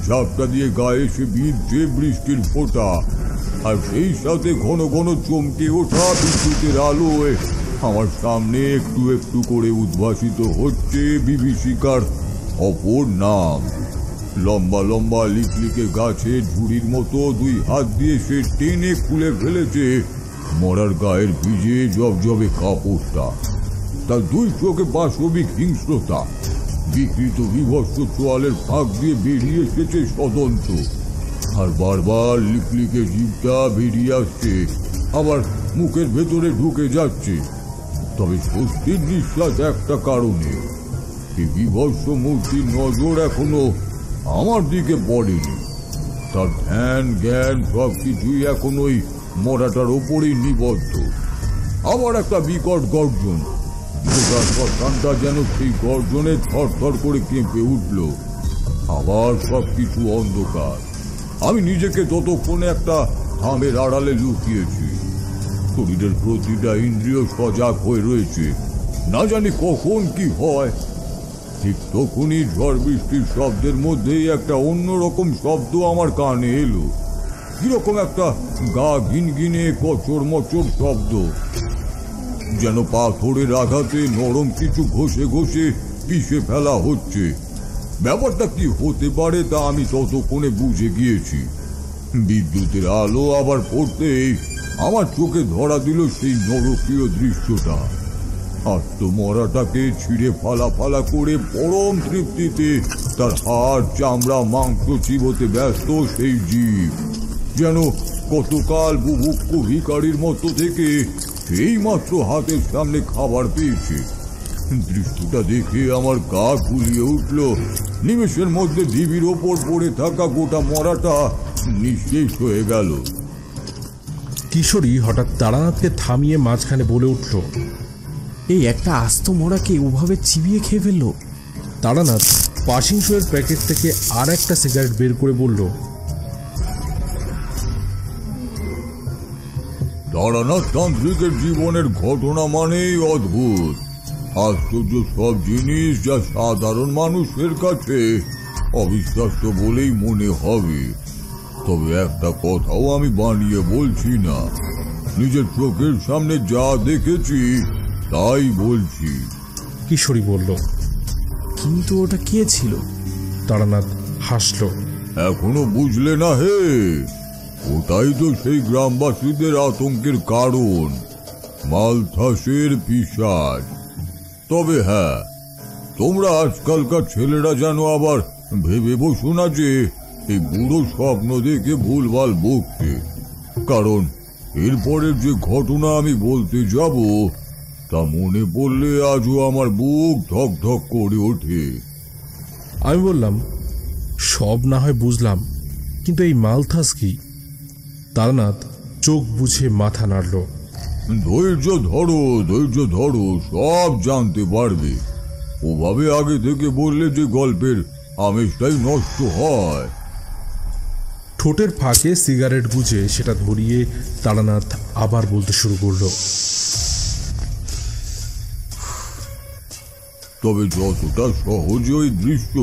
ঝাপটা দিয়ে গায়ে এসে বিঁধছে বৃষ্টির ফোঁটা, আর সেই সাথে ঘন ঘন চমকে ওঠা বিদ্যুতের আলোয় আমার সামনে একটু একটু করে উদ্ভাসিত হচ্ছে বিভীষিকার অপর নাম। লম্বা লম্বা লিকলিকে গাছের ঝুড়ির মতো দুই হাত দিয়ে সে টেনে খুলে ফেলেছে মরার গায়ের ভিজে জবজবে কাপড়টা। তার দুই চোখে পাশবিক হিংস্রতা, বিকৃত বিভৎস চোয়ালের ফাঁক দিয়ে বেরিয়ে এসেছে সদন্ত, আর বারবার লিকলিকে জিভটা বেরিয়ে আসছে, আবার মুখের ভেতরে ঢুকে যাচ্ছে। তবে স্বস্তির নিঃশ্বাস একটা কারণে, এই বিভৎস মূর্তির নজর এখনো আমার দিকে পড়েনি। তার ধ্যান জ্ঞান সবকিছুই এখন ওই মরাটার ওপরেই নিবদ্ধ। আবার একটা বিকট গর্জন, শ্মশানটা যেন সেই গর্জনে থরথর করে কেঁপে উঠল। আবার সবকিছু অন্ধকার। আমি নিজেকে ততক্ষণে একটা থামের আড়ালে লুকিয়েছি। শরীরের প্রতিটা ইন্দ্রিয় সজাগ হয়ে রয়েছে, না জানি কখন কি হয়। ঠিক তখনই ঝড় বৃষ্টির শব্দের মধ্যেই একটা অন্যরকম শব্দ আমার কানে এলো। কিরকম একটা গা গিনগিনে কচর মচর শব্দ, যেন পাথরের আঘাতে নরম কিছু ঘষে ঘষে পিষে ফেলা হচ্ছে। ব্যাপারটা কি হতে পারে তা আমি ততক্ষণে বুঝে গিয়েছি। বিদ্যুতের আলো আবার পড়তেই আমার চোখে ধরা দিল সেই নরকীয় দৃশ্যটা। আত্মমরাটাকে ছিঁড়ে ফালা ফালা করে পরম তৃপ্তিতে তার হাড় চামড়া মাংস চিবোতে ব্যস্ত সেই জীব, যেন কতকাল বুভুক্ষ ভিখারির মতো থেকে এই মাত্র হাতের সামনে খাবার পেয়েছে। দৃশ্যটা দেখে আমার গা ফুলিয়ে উঠল। নিমেষের মধ্যে ঢিবির ওপর পড়ে থাকা গোটা মরাটা নিঃশেষ হয়ে গেল। কিশোরী হঠাৎ তারানাথকে থামিয়ে মাঝখানে বলে উঠল, এই একটা আস্ত মরাকে ওভাবে চিবিয়ে খেয়ে ফেললো। তারানাথ পাসিং শোয়ের প্যাকেট থেকে আর একটা সিগারেট বের করে বলল, তারানাথ তান্ত্রিকের জীবনের ঘটনা মানেই অদ্ভুত, আশ্চর্য সব জিনিস যা সাধারণ মানুষের কাছে অবিশ্বাস্য বলেই মনে হবে। তবে একটা কথাও আমি বানিয়ে বলছি না, নিজের চোখের সামনে যা দেখেছি তাই বলছি। কিশোরী বলল, কিন্তু ওটা কে ছিল? তারানাথ হাসল, এখনো বুঝলে না হে? ওটাই তো সেই গ্রামবাসীদের আতঙ্কের কারণ, মালথাসের পিশাচ। তবে হ্যাঁ, তোমরা আজকালকার ছেলেরা যেন আবার ভেবে বসো না যে এই বুড়ো স্বপ্ন দেখে ভুলভাল বকছে, কারণ এরপরের যে ঘটনা আমি বলতে যাব তা মনে পড়লে আজও আমার বুক ধক ধক করে ওঠে। আমি বললাম, সব না হয় বুঝলাম, কিন্তু এই মালথাস কি? তারানাথ চোখ বুঝে মাথা নাড়ল। ধৈর্য ধরো, সব জানতে পারবে। ওভাবে আগে থেকে বললে যে গল্পের আমেজটাই নষ্ট হয়। ঠোঁটের ফাঁকে সিগারেট গুজে সেটা ধরিয়ে তারানাথ আবার বলতে শুরু করল, তবে যতটা সহজে ওই দৃশ্য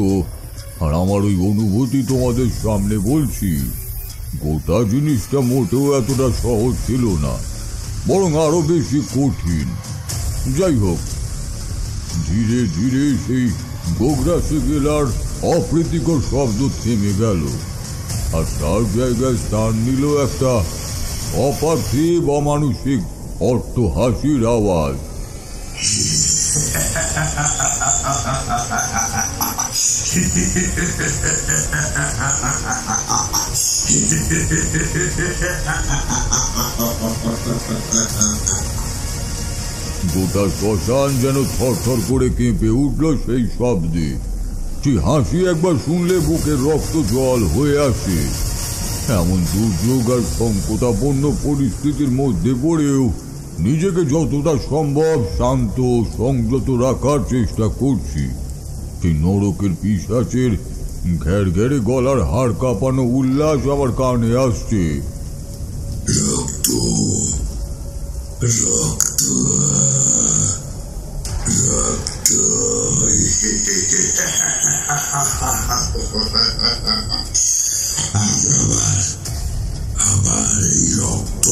আর আমার ওই অনুভূতি তোমাদের সামনে বলছি, গোটা জিনিসটা মোটেও এতটা সহজ ছিল না, বরং আরো বেশি কঠিন। যাই হোক, ধীরে ধীরে সেই গোগ্রাসে গেলার অপ্রীতিকর শব্দ থেমে গেল, আর তার জায়গায় স্থান নিল একটা অপার্থিব অমানুষিক অট্টহাসির আওয়াজ। গোটা শ্মশান যেন থরথর করে কেঁপে উঠল সেই শব্দে। সেই হাসি একবার শুনলে বুকের রক্ত জল হয়ে আসে। এমন দুর্যোগ আর সংকটাপন্ন পরিস্থিতির মধ্যে পড়েও নিজেকে যতটা সম্ভব শান্ত সংযত রাখার চেষ্টা করছি। সেই নরকের পিশাচের ঘের ঘেরে গলার হাড় কাঁপানো উল্লাস আমার কানে আসছে। রক্ত রক্ত রক্ত আবার এই রক্ত,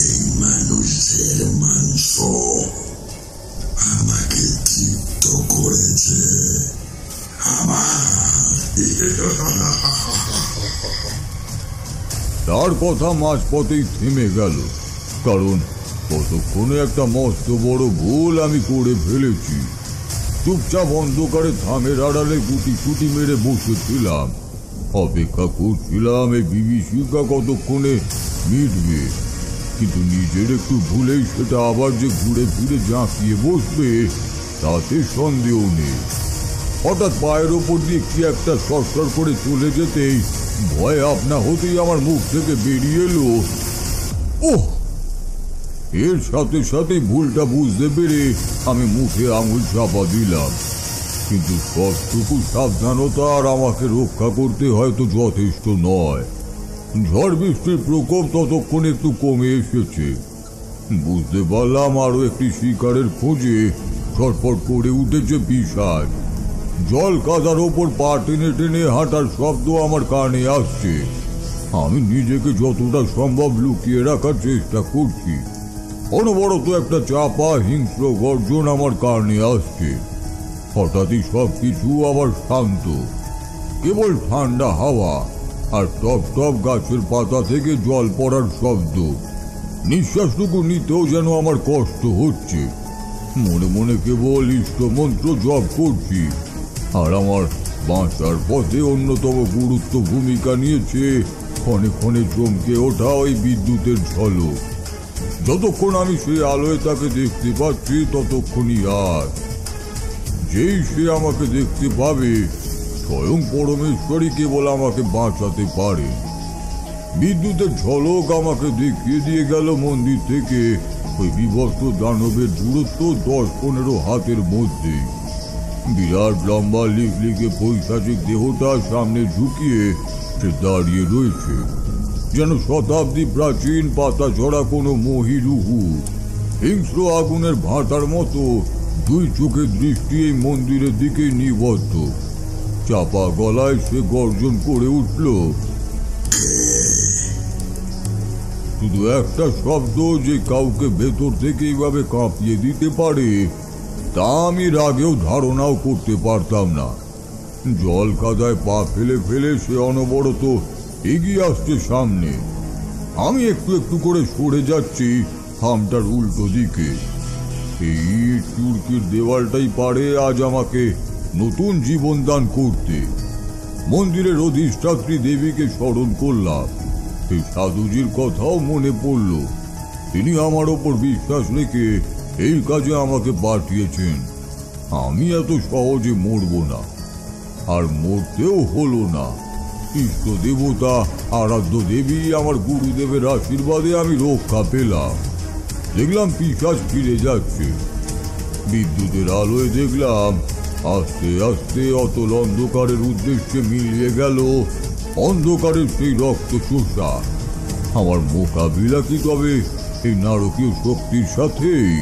এই মানুষের মাংস আমাকে তৃপ্ত করেছে। তার কথা মাঝপথেই থেমে গেল, কারণ ততক্ষণে একটা মস্ত বড় ভুল আমি করে ফেলেছি। চুপচাপ অন্ধকারে থামের আড়ালে গুটি ছুটি মেরে বসেছিলাম, অপেক্ষা করছিলাম এই বিভীষিকা কতক্ষণে মিটবে। কিন্তু নিজের একটু ভুলেই সেটা আবার যে ঘুরে ফিরে ঝাঁকিয়ে বসবে তাতে সন্দেহ নেই। হঠাৎ পায়ের ওপর দিয়ে কি একটা সরসর করে চলে যেতেই ভয়ে আপনা হতেই আমার মুখ থেকে বেরিয়ে এলো, ওহ! এর সাথে সাথে ভুলটা বুঝতে পেরে আমি মুখে আঙুল চাপা দিলাম। কিন্তু সবটুকু সাবধানতা আর আমাকে রক্ষা করতে হয়তো যথেষ্ট নয়। ঝড় বৃষ্টির প্রকোপ ততক্ষণ একটু কমে এসেছে। বুঝতে পারলাম আরো একটি শিকারের খোঁজে ছটফট করে উঠেছে পিশাচ। জল কাদার ওপর পা টেনে টেনে হাঁটার শব্দ আমার কানে আসছে। আমি নিজেকে যতটা সম্ভব লুকিয়ে রাখার চেষ্টা করছি। অনবরত একটা চাপা হিংস্র গর্জন আমার কানে আসছে। হঠাৎই সবকিছু আবার শান্ত, কেবল ঠান্ডা হাওয়া আর টপ টপ গাছের পাতা থেকে জল পড়ার শব্দ। নিঃশ্বাসটুকু নিতেও যেন আমার কষ্ট হচ্ছে। মনে মনে কেবল ইষ্টমন্ত্র জপ করছি। আর আমার বাঁচার পথে অন্যতম গুরুত্ব ভূমিকা নিয়েছে ক্ষণে ক্ষণে চমকে ওঠা ওই বিদ্যুতের ঝলক। যতক্ষণ আমি সেই আলোয় তাকে দেখতে পাচ্ছি ততক্ষণই আর। যেই সে আমাকে দেখতে পাবে স্বয়ং পরমেশ্বরই কেবল আমাকে বাঁচাতে পারে। বিদ্যুতের ঝলক আমাকে দেখিয়ে দিয়ে গেল মন্দির থেকে ওই বিভক্ত দানবের দূরত্ব 10-15 হাতের মধ্যে। বিরাট লম্বা লিকলিকে পৈশাচিক দেহটা সামনে ঝুঁকিয়ে সে দাঁড়িয়ে রয়েছে, যেন শতাব্দী প্রাচীন পাতা ঝরা কোনো মহিরুহু। হিংস্র আগুনের ভাটার মতো দুই চোখের দৃষ্টি এই মন্দিরের দিকে নিবদ্ধ। চাপা গলায় সে গর্জন করে উঠল, শুধু একটা শব্দ যে কাউকে ভেতর থেকে এইভাবে কাঁপিয়ে দিতে পারে তা আমি রাগেও ধারণাও করতে পারতাম না। জল কাদায় পা ফেলে ফেলে সে অনবরত এগিয়ে আসছে সামনে। আমি একটু একটু করে সরে যাচ্ছি হামটার উল্টো দিকে। এই চুরকির দেওয়ালটাই পারে আজ আমাকে নতুন জীবন দান করতে। মন্দিরের অধিষ্ঠাত্রী দেবীকে স্মরণ করলাম। সেই সাধুজির কথাও মনে পড়ল। তিনি আমার ওপর বিশ্বাস রেখে এই কাজে আমাকে পাঠিয়েছেন। আমি এত সহজে মরব না, আর মরতেও হলো না। ইষ্ট দেবতা আরাধ্য দেবী আমার গুরুদেবের আশীর্বাদে আমি রক্ষা পেলাম। দেখলাম পিশাচ ফিরে যাচ্ছে। বিদ্যুতের আলোয় দেখলাম আস্তে আস্তে অতল অন্ধকারের উদ্দেশ্যে মিলিয়ে গেল অন্ধকারের সেই রক্ত চোষা। আমার মোকাবিলা কি তবে এই নারকীয় শক্তির সাথেই?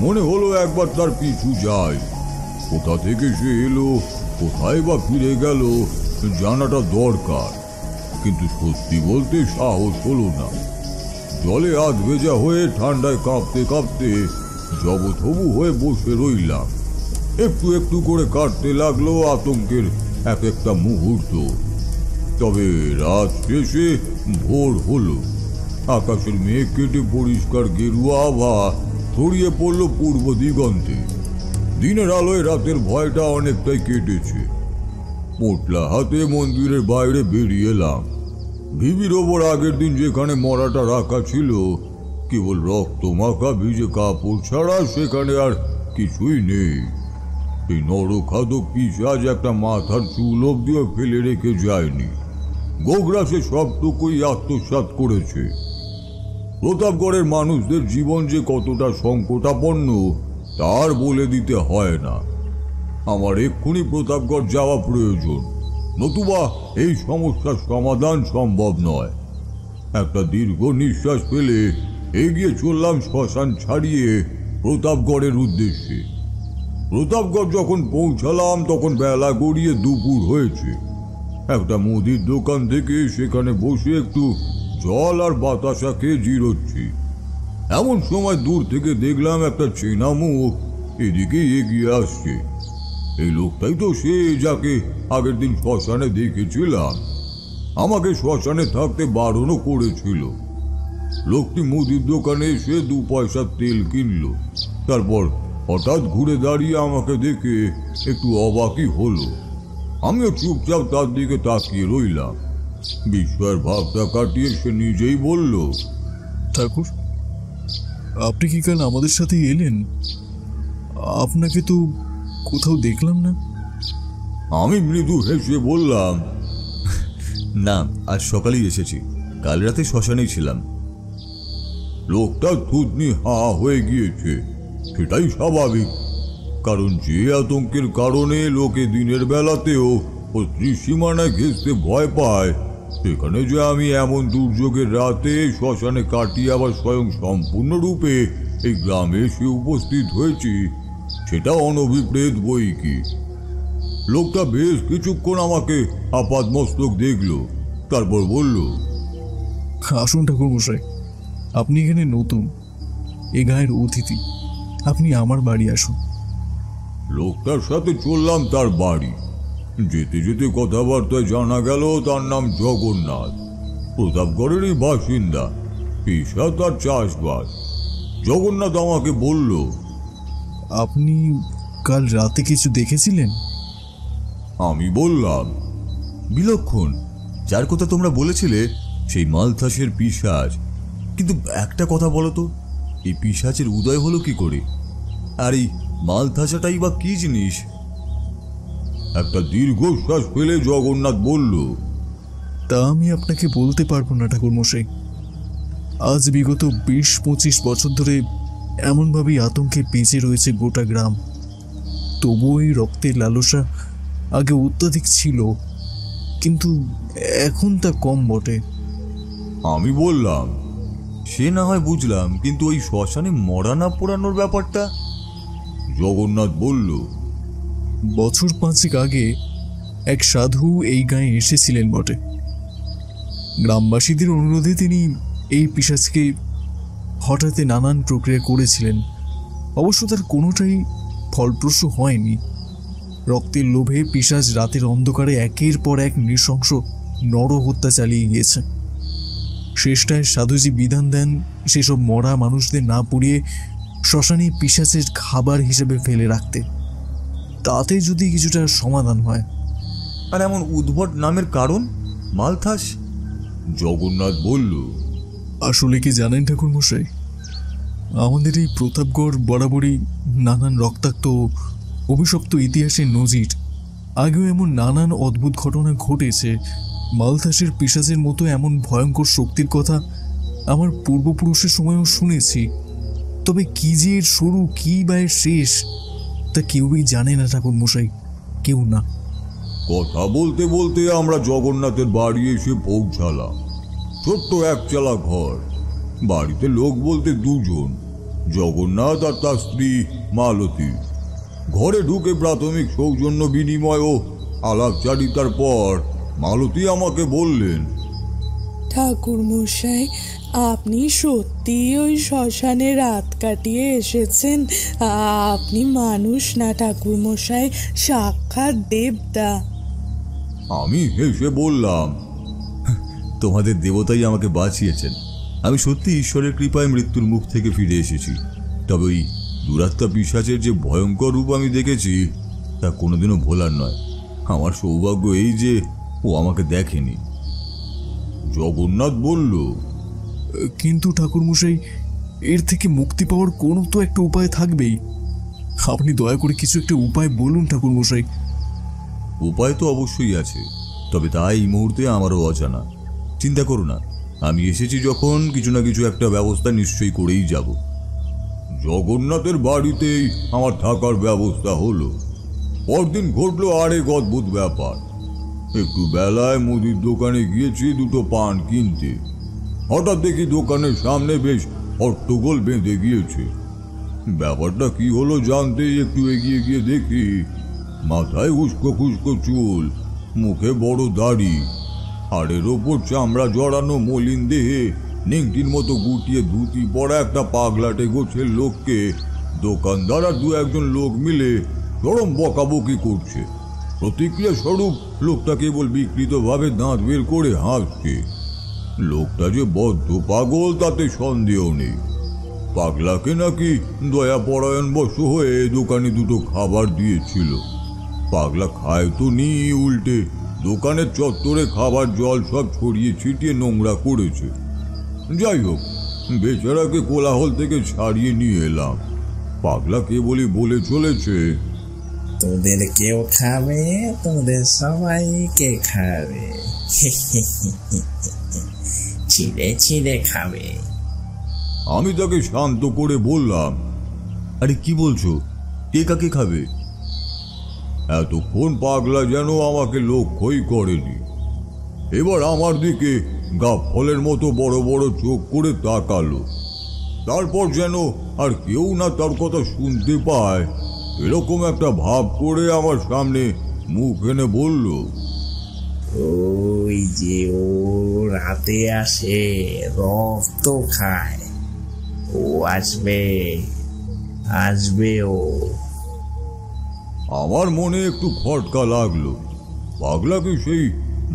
মনে হলো একবার তার পিছু যায়। কোথা থেকে সে এলো, কোথায় বা ফিরে গেল জানাটা দরকার। কিন্তু সত্যি বলতে সাহস হলো না। জলে হাত ভেজা হয়ে ঠান্ডায় কাঁপতে কাঁপতে জবথবু হয়ে বসে রইলাম। একটু একটু করে কাটতে লাগলো আতঙ্কের এক একটা মুহূর্ত। তবে রাত শেষে ভোর হলো। আকাশের মেঘ কেটে পরিষ্কার গেরুয়া আভা ছড়িয়ে পড়ল পূর্ব দিগন্তে। দিনের আলোয় রাতের ভয়টা অনেকটাই কেটেছে। পোটলা হাতে মন্দিরের বাইরে বেরিয়ে এলাম। ভিবির ওপর আগের দিন যেখানে মরাটা রাখা ছিল, কেবল রক্ত মাখা ভিজে কাপড় ছাড়া সেখানে আর কিছুই নেই। এই নরখাদক পিশাচ একটা মাথার চুল অব্দিও ফেলে রেখে যায়নি। গোগ্রাসে সবটুকুই আত্মসাৎ করেছে। প্রতাপগড়ের মানুষদের জীবন যে কতটা সংকটাপন্ন তার বলে দিতে হয় না। আমার এক্ষুনি প্রতাপগড় যাওয়া প্রয়োজন, নতুবা এই সমস্যার সমাধান সম্ভব নয়। একটা দীর্ঘ নিঃশ্বাস ফেলে এগিয়ে চললাম শ্মশান ছাড়িয়ে প্রতাপগড়ের উদ্দেশ্যে। প্রতাপগড় যখন পৌঁছালাম তখন বেলা গড়িয়ে দুপুর হয়েছে। একটা মুদির দোকান থেকে সেখানে বসে একটু জল আর বাতাসা খেয়ে জিরোচ্ছি। এমন সময় দূর থেকে দেখলাম একটা চেনা মুখ এদিকে এগিয়ে আসছে। এই লোকটাই তো সে যাকে আগের দিন শ্মশানে দেখেছিলাম। আমাকে শ্মশানে থাকতে বারণও করেছিল। লোকটি মুদির দোকানে এসে 2 পয়সা তেল কিনলো, তারপর হঠাৎ ঘুরে দাঁড়িয়ে আমাকে দেখে একটু অবাকই হলো। আমিও চুপচাপ তার দিকে তাকিয়ে রইলাম। বিস্ময়ের ভাবটা কাটিয়ে সে নিজেই বলল, ঠাকুর, আপনি কি কাল আমাদের সাথে এলেন? আপনাকে তো কোথাও দেখলাম না। আমি মৃদু হেসে বললাম, না, আজ সকালেই এসেছি, কাল রাতে শ্মশানেই ছিলাম। লোকটা থুতনি হা হয়ে গিয়েছে। সেটাই স্বাভাবিক, কারণ যে আতঙ্কের কারণে লোকে দিনের বেলাতেও ও ত্রিসীমানায় ঘেঁষতে ভয় পায়, সেখানে যে আমি এমন দুর্যোগের রাতে শ্মশানে কাটিয়ে আবার স্বয়ং সম্পূর্ণরূপে এই গ্রামে এসে উপস্থিত হয়েছি, সেটা অনভিপ্রেত বই কি। লোকটা বেশ কিছুক্ষণ আমাকে আপাদমস্তক দেখলো, তারপর বলল, আসুন ঠাকুর মশাই, আপনি এখানে নতুন, এ গায়ের অতিথি, আপনি আমার বাড়ি আসুন। লোকটার সাথে চললাম তার বাড়ি। যেতে যেতে কথাবার্তায় জানা গেল তার নাম জগন্নাথ, প্রতাপগড়েরই বাসিন্দা, পেশা তার চাষবাস। জগন্নাথ আমাকে বলল, আপনি কাল রাতে কিছু দেখেছিলেন? আমি বললাম, বিলক্ষণ, যার কথা তোমরা বলেছিলে, সেই মালথাসের পিশাচ। কিন্তু একটা কথা বলো তো, এই পিশাচের উদয় হলো কি করে? আর এই মালথাসাটাই বা কি জিনিস? একটা দীর্ঘশ্বাস ফেলে জগন্নাথ বলল, তা আমি আপনাকে বলতে পারবো না ঠাকুর মশাই। আজ বিগত 20-25 বছর ধরে এমনভাবেই আতঙ্কে বেঁচে রয়েছে গোটা গ্রাম। তবুও এই রক্তের লালসা আগে অত্যাধিক ছিল, কিন্তু এখন তা কম বটে। আমি বললাম, সে না হয় বুঝলাম, কিন্তু ওই শ্মশানে মরা না পোড়ানোর ব্যাপারটা? জগন্নাথ বলল, বছর 5 আগে এক সাধু এই গাঁয়ে এসেছিলেন বটে। গ্রামবাসীদের অনুরোধে তিনি এই পিশাচকে হঠাৎ নানান প্রক্রিয়া করেছিলেন। অবশ্য তার কোনোটাই ফলপ্রসূ হয়নি। রক্তের লোভে পিশাচ রাতের অন্ধকারে একের পর এক নৃশংস নরহত্যা চালিয়ে গিয়েছে। শেষটায় সাধুজি বিধান দেন সেসব মরা মানুষদের না পুড়িয়ে শ্মশানে পিশাচের খাবার হিসেবে ফেলে রাখতে, তাতে যদি কিছুটা সমাধান হয়। আর এমন উদ্ভট নামের কারণ মালথাস? জগন্নাথ বলল, আসলে কি জানেন ঠাকুর মশাই, আমাদের এই প্রতাপগড় বরাবরই নানান রক্তাক্ত অভিশপ্ত ইতিহাসের নজির। আগেও এমন নানান অদ্ভুত ঘটনা ঘটেছে। মালথাসের পিশাচের মতো এমন ভয়ঙ্কর শক্তির কথা আমার পূর্বপুরুষের সময়ও শুনেছি, তবে কি যে এর শুরু, কি বা এর শেষ, তা কেউই জানে না ঠাকুর মশাই, কেউ না। কথা বলতে বলতে আমরা জগন্নাথের বাড়ি এসে পৌঁছালাম। ছোট্ট একচালা ঘর, বাড়িতে লোক বলতে 2 জন, জগন্নাথ আর তার স্ত্রী মালতী। ঘরে ঢুকে প্রাথমিক সৌজন্য বিনিময় ও আলাপচারিতার পর মালতী আমাকে বললেন, ঠাকুর মশাই, আপনি সত্যি ওই শ্মশানে রাত কাটিয়ে এসেছেন? আপনি মানুষ না ঠাকুর মশাই, সাক্ষাৎ দেবতা। আমি হেসে বললাম, তোমাদের দেবতাই আমাকে বাঁচিয়েছেন। আমি সত্যি ঈশ্বরের কৃপায় মৃত্যুর মুখ থেকে ফিরে এসেছি। তবে ওই দুরাত্মা পিশাচের যে ভয়ঙ্কর রূপ আমি দেখেছি, তা কোনোদিনও ভোলার নয়। আমার সৌভাগ্য এই যে ও আমাকে দেখেনি। জগন্নাথ বলল, কিন্তু ঠাকুর মশাই, এর থেকে মুক্তি পাওয়ার কোনো তো একটা উপায় থাকবেই। আপনি দয়া করে কিছু একটা উপায় বলুন ঠাকুর মশাই। উপায় তো অবশ্যই আছে, তবে তা এই মুহূর্তে আমারও অজানা। চিন্তা করো না, আমি এসেছি যখন কিছু না কিছু একটা ব্যবস্থা নিশ্চয়ই করেই যাব। জগন্নাথের বাড়িতেই আমার থাকার ব্যবস্থা হলো। পরদিন ঘটলো আরেক অদ্ভুত ব্যাপার। একটু বেলায় মুদির দোকানে গিয়েছি 2টো পান কিনতে। হঠাৎ দেখি দোকানের সামনে বেশ হট্টগোল বেঁধে গিয়েছে। ব্যাপারটা কি হলো জানতেই একটু এগিয়ে গিয়ে দেখি, মাথায় উস্কো খুস্কো চুল, মুখে বড় দাড়ি, হাড়ের ওপর চামড়া জড়ানো মলিন দেহে নেংটির মতো গুটিয়ে ধুতি পরা একটা পাগলাটে গোছের লোককে দোকানদার আর 2-1 লোক মিলে চরম বকাবকি করছে। প্রতিক্রিয়া স্বরূপ লোকটা কেবল বিকৃতভাবে দাঁত বের করে হাসছে। লোকটা যে বদ্ধ পাগল তাতে সন্দেহ নেই। পাগলাকে নাকি দয়াপরায়ণ বশ হয়ে দোকানে দুটো খাবার দিয়েছিল। পাগলা খায় তো নি, উল্টে দোকানের চত্বরে খাবার জল সব ছড়িয়ে ছিটিয়ে নোংরা করেছে। যাই হোক, বেচারাকে কোলাহল থেকে ছাড়িয়ে নিয়ে এলাম। পাগলা কেবলই বলে চলেছে, তোদের কেউ খাবে, তোদের সবাইকে খাবে, ছিঁড়ে ছিঁড়ে খাবে। আমি তাকে শান্ত করে বললাম, আরে কি বলছো, কে কাকে খাবে? এতক্ষণ পাগলা যেন আমাকে লক্ষ্যই করেনি। এবার আমার দিকে গাফলের মতো বড় বড় চোখ করে তাকালো। তারপর যেন আর কেউ না তার কথা শুনতে পায় এরকম একটা ভাব করে আমার সামনে মুখ এনে বলল, ওই যে ও রাতে আসে, রক্ত খায়, ও আসবে, আসবে ও। আমার মনে একটু খটকা লাগলো। পাগলা কি সেই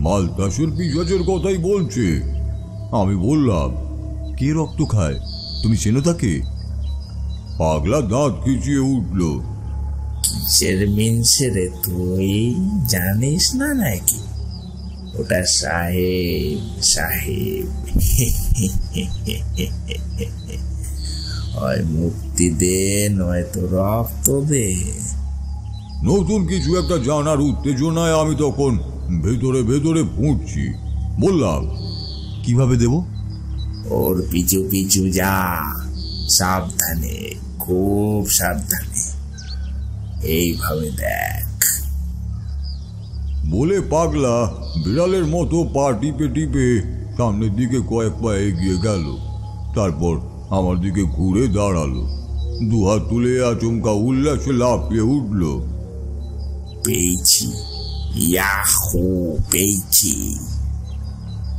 মালতাসের পিশাচের কথাই বলছে? আমি বললাম, কে রক্ত খায়, তুমি চেনো তাকে? পাগলা দাঁত খিচিয়ে উঠল, কিসের মিনসে রে তুই, জানিস না নাকি? ওটা সাহেব, সাহেব। হয় মুক্তি দে, নয়তো রক্ত দে। নতুন কিছু একটা জানার উত্তেজনায় আমি তখন ভেতরে ভেতরে ফুঁটছি। বললাম, কিভাবে দেব? ওর পিছু পিছু যা, সাবধানে, খুব সাবধানে, এইভাবে দেখ। বলে পাগলা বিড়ালের মতো পা টিপে টিপে সামনের দিকে কয়েক পা এগিয়ে গেল। তারপর আমার দিকে ঘুরে দাঁড়ালো, দুহাত তুলে আচমকা উল্লাসে লাফিয়ে উঠল, পেয়েছি, ইয়াহু, পেয়েছি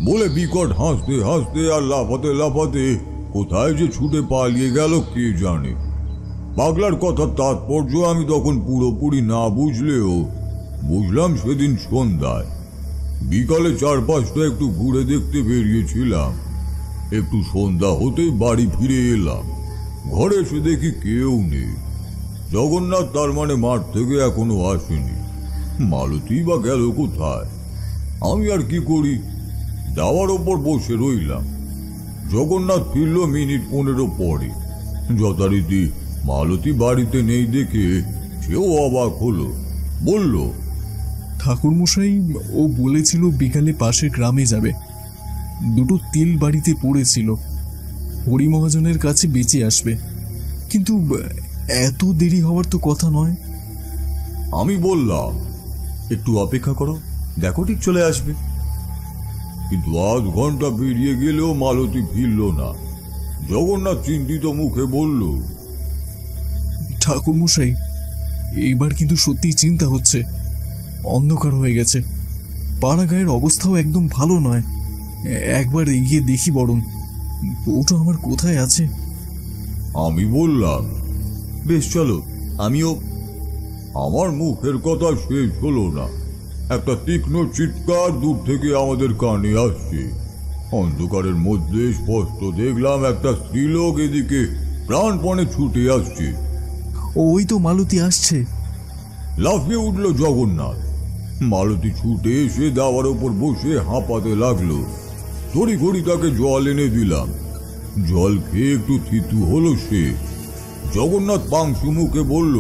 বলে বিকট হাসতে হাসতে আর লাফাতে লাফাতে কোথায় যে ছুটে পালিয়ে গেল কে জানে। পাগলার কথার তাৎপর্য আমি তখন পুরোপুরি না বুঝলেও বুঝলাম সেদিন সন্ধ্যায়। বিকালে চারপাশটা একটু ঘুরে দেখতে বেরিয়েছিলাম। একটু সন্ধ্যা হতেই বাড়ি ফিরে এলাম। ঘরে এসে দেখি কেউ নেই। জগন্নাথ তার মানে মাঠ থেকে এখনো আসেনি। মালতী বা গেল কোথায়? আমি আর কি করি, দাওয়ার ওপর বসে রইলাম। জগন্নাথ ফিরল মিনিট 15 পরে। যথারীতি মালতী বাড়িতে নেই দেখে সেও অবাক হলো। বলল, ঠাকুরমশাই ও বলেছিল বিকালে পাশের গ্রামে যাবে, দুটো তিল বাড়িতে পড়েছিল, হরি মহাজনের কাছে বেঁচে আসবে, কিন্তু এত দেরি হওয়ার তো কথা নয়। আমি বললাম, একটু অপেক্ষা করো, দেখো ঠিক চলে আসবে। কিন্তু আধ ঘন্টা পেরিয়ে গেলেও মালতী ফিরল না। জগন্নাথ চিন্তিত মুখে বলল, ঠাকুরমশাই, এইবার কিন্তু সত্যি চিন্তা হচ্ছে। অন্ধকার হয়ে গেছে, পাড়া গায়ের অবস্থাও একদম ভালো নয়। একবার এগিয়ে দেখি বরং, ওটা আমার কোথায় আছে। আমি বললাম, বেশ চলো, আমিও। আমার মুখের কথা শেষ হলো না, একটা তীক্ষ্ণ চিৎকার দূর থেকে আমাদের কানে আসছে। অন্ধকারের মধ্যে স্পষ্ট দেখলাম একটা স্ত্রীলোক এদিকে প্রাণপণে ছুটে আসছে। ওই তো মালতী আসছে। লাফিয়ে উঠল জগন্নাথ। মালতী ছুটে এসে দাওয়ার ওপর বসে হাঁপাতে লাগলো। তড়িঘড়ি তাকে জল এনে দিলাম। জল খেয়ে একটু থিতু হলো সে। জগন্নাথ পাংশু মুখে বলল,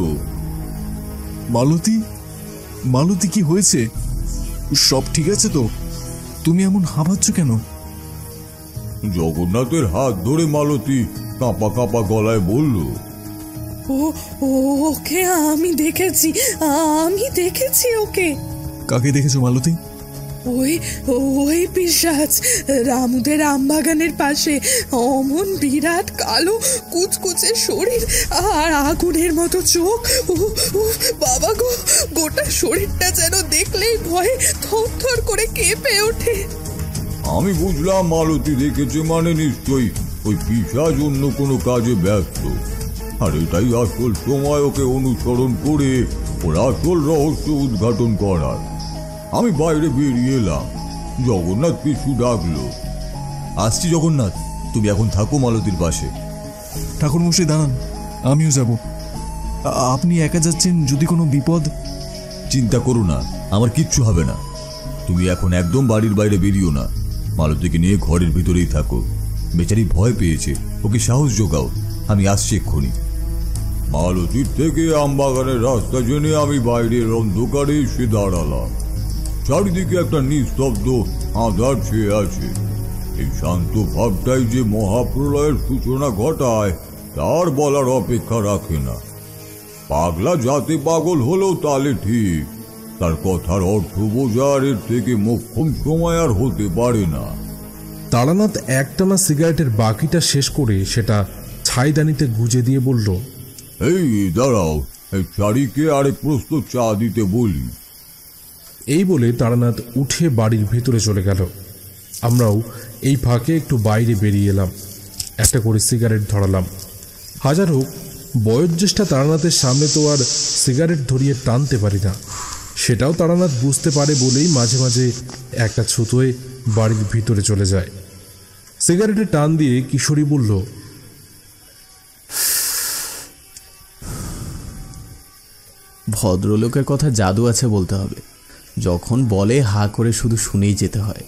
মালতী, মালতী, কি হয়েছে? সব ঠিক আছে তো? তুমি এমন হাঁপাচ্ছ কেন? জগন্নাথের হাত ধরে মালতী কাঁপা কাঁপা গলায় বলল, ওকে আমি দেখেছি ওকে। কাকে দেখেছো মালতী? ওই পিশাচ, রামুদের আমবাগানের পাশে, অমন বিরাট কালো কুচকুচে শরীর আর আগুনের মতো চোখ। বাবা গো, গোটা শরীরটা যেন দেখলেই ভয়ে থরথর করে কেঁপে ওঠে। আমি বুঝলাম মালতী দেখেছে মানে নিশ্চয়ই ওই পিশাচ অন্য কোনো কাজে ব্যস্ত, আর এটাই আসল সময় ওকে অনুসরণ করে ওর আসল রহস্য উদ্ঘাটন করার। আমি বাইরে বেরিয়ে এলাম। জগন্নাথ পিছু ডাকলো, আসছি জগন্নাথ, তুমি এখন থাকো মালতীর পাশে। ঠাকুরমশাই দাঁড়ান, আমিও যাব। আপনি একা যাচ্ছেন, যদি কোনো বিপদ। চিন্তা করো না, আমার কিচ্ছু হবে না। তুমি এখন একদম বাড়ির বাইরে বেরিও না, মালতীকে নিয়ে ঘরের ভিতরেই থাকো। বেচারি ভয় পেয়েছে, ওকে সাহস জোগাও। আমি আসছি এক্ষুনি। মালতীর থেকে আমবাগানের রাস্তা জেনে আমি বাইরের অন্ধকারে এসে দাঁড়ালাম। চারিদিকে একটা নিস্তব্ধ আঁধার ছেয়ে আছে। এই শান্ত ভাবটাই যে মহাপ্রলয়ের সূচনা ঘটায় তার বলার অপেক্ষা রাখে না। পাগলা জাতে পাগল হলেও তালে ঠিক, তার কথার অর্থ বোঝার এর থেকে মোক্ষম সময় আর হতে পারে না। তারানাথ একটানা সিগারেটের বাকিটা শেষ করে সেটা ছাইদানিতে গুজে দিয়ে বলল, এই দাঁড়াও, এই চারিকে আরেক প্রস্ত চা দিতে বলি। এই বলে তারানাথ উঠে বাড়ির ভেতরে চলে গেল। আমরাও এই ফাঁকে একটু বাইরে বেরিয়ে এলাম। একটা করে সিগারেট ধরালাম। হাজার হোক, বয়োজ্যেষ্ঠা তারানাথের সামনে তো আর সিগারেট ধরিয়ে টানতে পারি না। সেটাও তারানাথ বুঝতে পারে বলেই মাঝে মাঝে একটা ছুতোয় বাড়ির ভিতরে চলে যায়। সিগারেটে টান দিয়ে কিশোরী বলল, ভদ্রলোকের কথা জাদু আছে বলতে হবে, যখন বলে হা করে শুধু শুনেই যেতে হয়।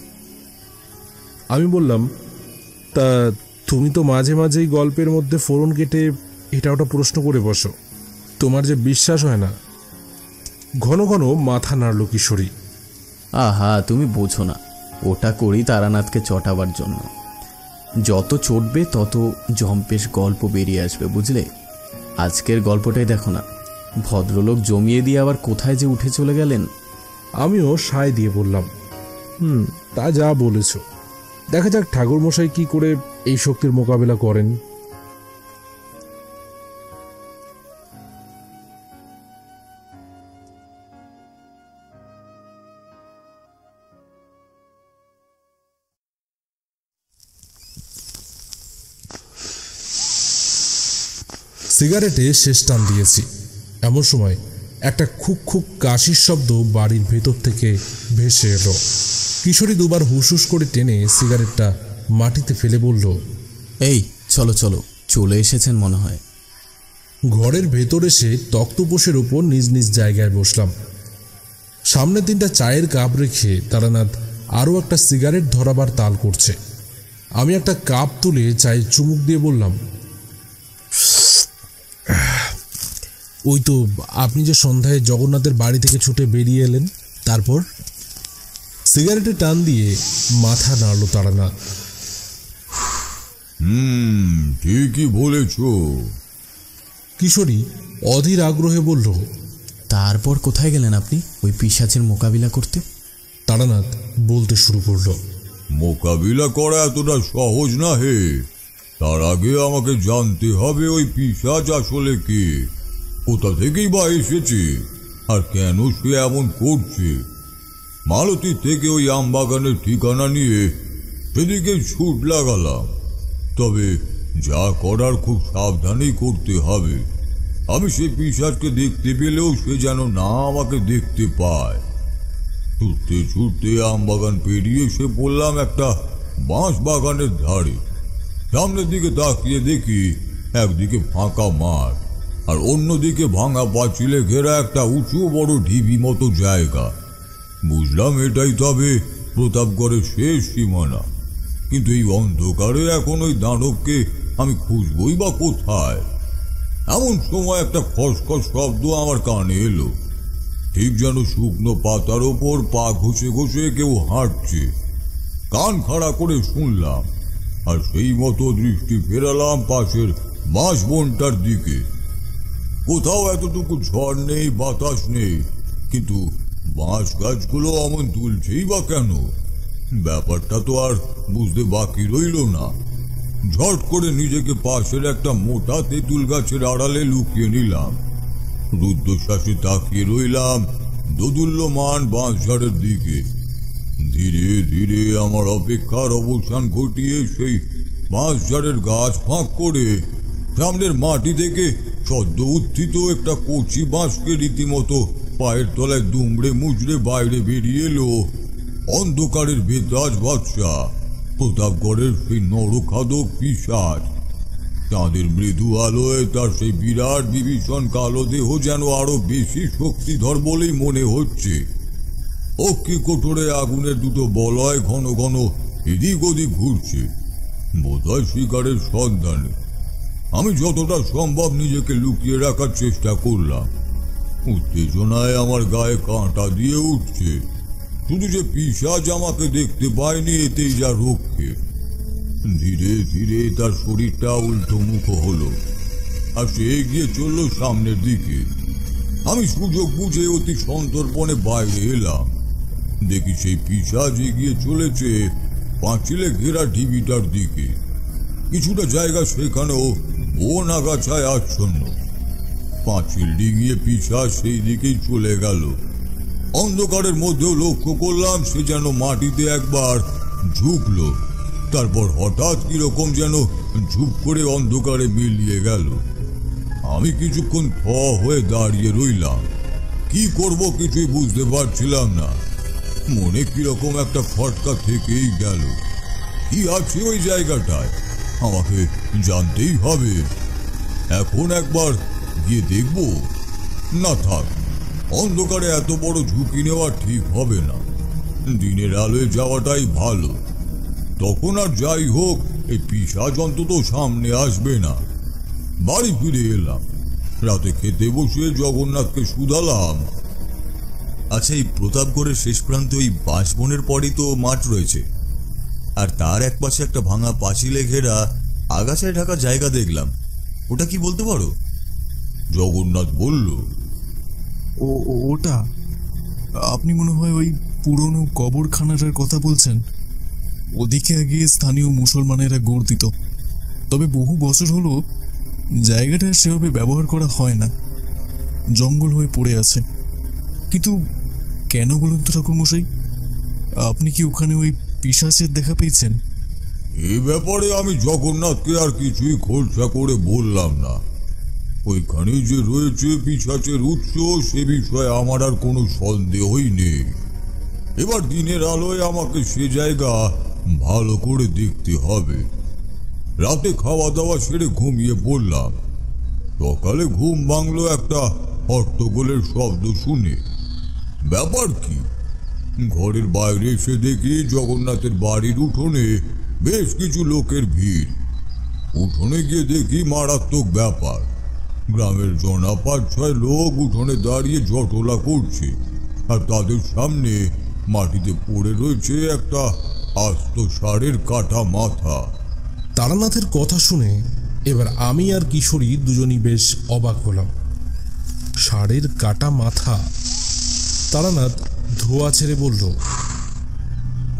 আমি বললাম, তা তুমি তো মাঝে মাঝেই গল্পের মধ্যে ফোড়ন কেটে এটা ওটা প্রশ্ন করে বসো, তোমার যে বিশ্বাস হয় না। ঘন ঘন মাথা নাড়ল কিশোরী। আহা, তুমি বোঝো না, ওটা করি তারানাথকে চটাবার জন্য। যত চটবে তত জম্পেশ গল্প বেরিয়ে আসবে, বুঝলে? আজকের গল্পটাই দেখো না, ভদ্রলোক জমিয়ে দিয়ে আবার কোথায় যে উঠে চলে গেলেন। আমিও সায় দিয়ে বললাম, তা যা বলেছ। দেখা যাক ঠাকুরমশাই কি করে এই শক্তির মোকাবেলা করেন। সিগারেটে শেষ টান দিয়েছি, এমন সময় একটা খুক খুক কাশির শব্দ বাড়ির ভেতর থেকে ভেসে এলো। কিশোরী দুবার হুসহুস করে টেনে সিগারেটটা মাটিতে ফেলে বলল, এই চলো চলো, চলে এসেছেন মনে হয়। ঘরের ভেতর এসে তক্তপোষের উপর নিজ নিজ জায়গায় বসলাম। সামনে 3টা চায়ের কাপ রেখে তারানাথ আরও একটা সিগারেট ধরাবার তাল করছে। আমি একটা কাপ তুলে চায়ের চুমুক দিয়ে বললাম, ওই তো আপনি যে সন্ধ্যায় জগন্নাথের বাড়ি থেকে ছুটে বেরিয়ে এলেন, তারপর? সিগারেটে টান দিয়ে মাথা নাড়ল তারানাথ। ঠিকই বলেছ। কিশোরী অধীর আগ্রহে বলল, তারপর কোথায় গেলেন আপনি ওই পিশাচের মোকাবিলা করতে? তারানাথ বলতে শুরু করল, মোকাবিলা করা এতটা সহজ না হে। তার আগে আমাকে জানতে হবে ওই পিশাচ আসলে কে, কোথা থেকেই বা এসেছে, আর কেন সে এমন করছে। মালতী থেকে ওই আমবাগানের ঠিকানা নিয়ে সেদিকে ছুট লাগালাম। তবে যা করার খুব সাবধানেই করতে হবে। আমি সেই পিশাচকে দেখতে পেলেও সে যেন না আমাকে দেখতে পায়। ছুটতে ছুটতে আমবাগান পেরিয়ে এসে পড়লাম একটা বাঁশ বাগানের ধারে। সামনের দিকে তাকিয়ে দেখি একদিকে ফাঁকা মাঠ, আর অন্যদিকে ভাঙা পাঁচিলে ঘেরা একটা উঁচু বড় ঢিবি মতো জায়গা। বুঝলাম এটাই তবে প্রতাপগড়ের শেষ সীমানা। কিন্তু এই অন্ধকারে এখন ওই দানবকে আমি খুঁজবই বা কোথায়? এমন সময় একটা খসখস শব্দ আমার কানে এলো। ঠিক যেন শুকনো পাতার ওপর পা ঘষে ঘষে কেউ হাঁটছে। কান খাড়া করে শুনলাম, আর সেই মতো দৃষ্টি ফেরালাম পাশের বাঁশ বনটার দিকে। কোথাও এতটুকু ঝড় নেই, বাতাস নেই, কিন্তু বাঁশ গাছগুলো অমন তুলছেই বা কেন? ব্যাপারটা তো আর বুঝতে বাকি রইল না। ঝট করে নিজেকে পাশের একটা মোটা তেঁতুল গাছের আড়ালে লুকিয়ে নিলাম। রুদ্ধশ্বাসে তাকিয়ে রইলাম দোদুল্যমান বাঁশঝাড়ের দিকে। ধীরে ধীরে আমার অপেক্ষার অবসান ঘটিয়ে সেই বাঁশঝাড়ের গাছ ফাঁক করে সামনের মাটি থেকে সদ্য উত্থিত একটা কচি বাঁশকে রীতিমতো পায়ের তলায় দুমড়ে মুচড়ে বাইরে বেরিয়ে এলো অন্ধকারের বেতাজ বাদশা। প্রতাপগড়ের সেই নরখাদক পিশাচ। তাদের মৃদু আলোয় তার সেই বিরাট বিভীষণ কালো দেহ যেন আরো বেশি শক্তিধর বলেই মনে হচ্ছে। অক্ষি কোটরে আগুনের দুটো বলয় ঘন ঘন এদিক ওদিক ঘুরছে, বোধহয় শিকারের সন্ধানে। আমি যতটা সম্ভব নিজেকে লুকিয়ে রাখার চেষ্টা করলাম। উত্তেজনায় আমার গায়ে কাঁটা দিয়ে উঠছে। শুধু যে পিশাচ আমাকে দেখতে পায়নি এতেই যা রক্ষে। ধীরে ধীরে তার শরীরটা উল্টোমুখ হলো আর সে এগিয়ে চলল সামনের দিকে। আমি সুযোগ বুঝে অতি সন্তর্পণে বাইরে এলাম। দেখি সেই পিশাচ এগিয়ে চলেছে পাঁচিলে ঘেরা ঢিবিটার দিকে। কিছুটা জায়গা সেখানেও বন আগাছায় আচ্ছন্ন। পাঁচিল ডিঙিয়ে পিশাচ সেই দিকেই চলে গেল। অন্ধকারের মধ্যেও লক্ষ্য করলাম সে যেন মাটিতে একবার ঝুঁকলো, তারপর হঠাৎ কিরকম যেন ঝুপ করে অন্ধকারে মিলিয়ে গেল। আমি কিছুক্ষণ থ হয়ে দাঁড়িয়ে রইলাম। কি করব কিছুই বুঝতে পারছিলাম না। মনে কিরকম একটা খটকা থেকেই গেল। কি আছে ওই জায়গাটায় আমাকে জানতেই হবে। এখন একবার গিয়ে দেখব? না থাক, অন্ধকারে এত বড় ঝুঁকি নেওয়া ঠিক হবে না। দিনের আলোয় যাওয়াটাই ভালো। তখন আর যাই হোক, এই পিশাচ অন্তত সামনে আসবে না। বাড়ি ফিরে এলাম। রাতে খেতে বসে জগন্নাথকে শুধালাম, আচ্ছা, এই প্রতাপগড়ের শেষ প্রান্তে ওই বাঁশবনের পরই তো মাঠ রয়েছে, আর তার এক পাশে একটা ভাঙা পাঁচিলে ঘেরা আগাছায় ঢাকা জায়গা দেখলাম, ওটা কি বলতে পারো? জগন্নাথ বলল, ওটা আপনি মনে হয় ওই পুরনো কবরখানাটার কথা বলছেন। ওদিকে গিয়ে স্থানীয় মুসলমানেরা গড় দিত, তবে বহু বছর হলো জায়গাটা সেভাবে ব্যবহার করা হয় না, জঙ্গল হয়ে পড়ে আছে। কিন্তু কেন বলুন তো ঠাকুরমশাই, আপনি কি ওখানে ওই পিশাচের দেখা পেয়েছেন? এ ব্যাপারে আমি জগন্নাথকে আর কিছুই খোলসা করে বললাম না। ওইখানে যে রয়েছে পিশাচের উৎস, সে বিষয়ে আমার আর কোনো সন্দেহই নেই। এবার দিনের আলোয় আমাকে সে জায়গা ভালো করে দেখতে হবে। রাতে খাওয়া দাওয়া সেরে ঘুমিয়ে পড়লাম। সকালে ঘুম ভাঙলো একটা হট্টগোলের শব্দ শুনে। ব্যাপার কি? ঘরের বাইরে এসে দেখি জগন্নাথের বাড়ির উঠোনে বেশ কিছু লোকের ভিড়। উঠোনে গিয়ে দেখি মারাত্মক ব্যাপার। গ্রামের জনা ৫-৬ লোক উঠোনে দাঁড়িয়ে জটলা করছে, আর তাদের সামনে মাটিতে পড়ে রয়েছে একটা আস্ত ষাঁড়ের কাটা মাথা। তারানাথের কথা শুনে এবার আমি আর কিশোরী দুজনই বেশ অবাক হলাম। ষাঁড়ের কাটা মাথা? তারানাথ ধোয়া ছেড়ে বলল,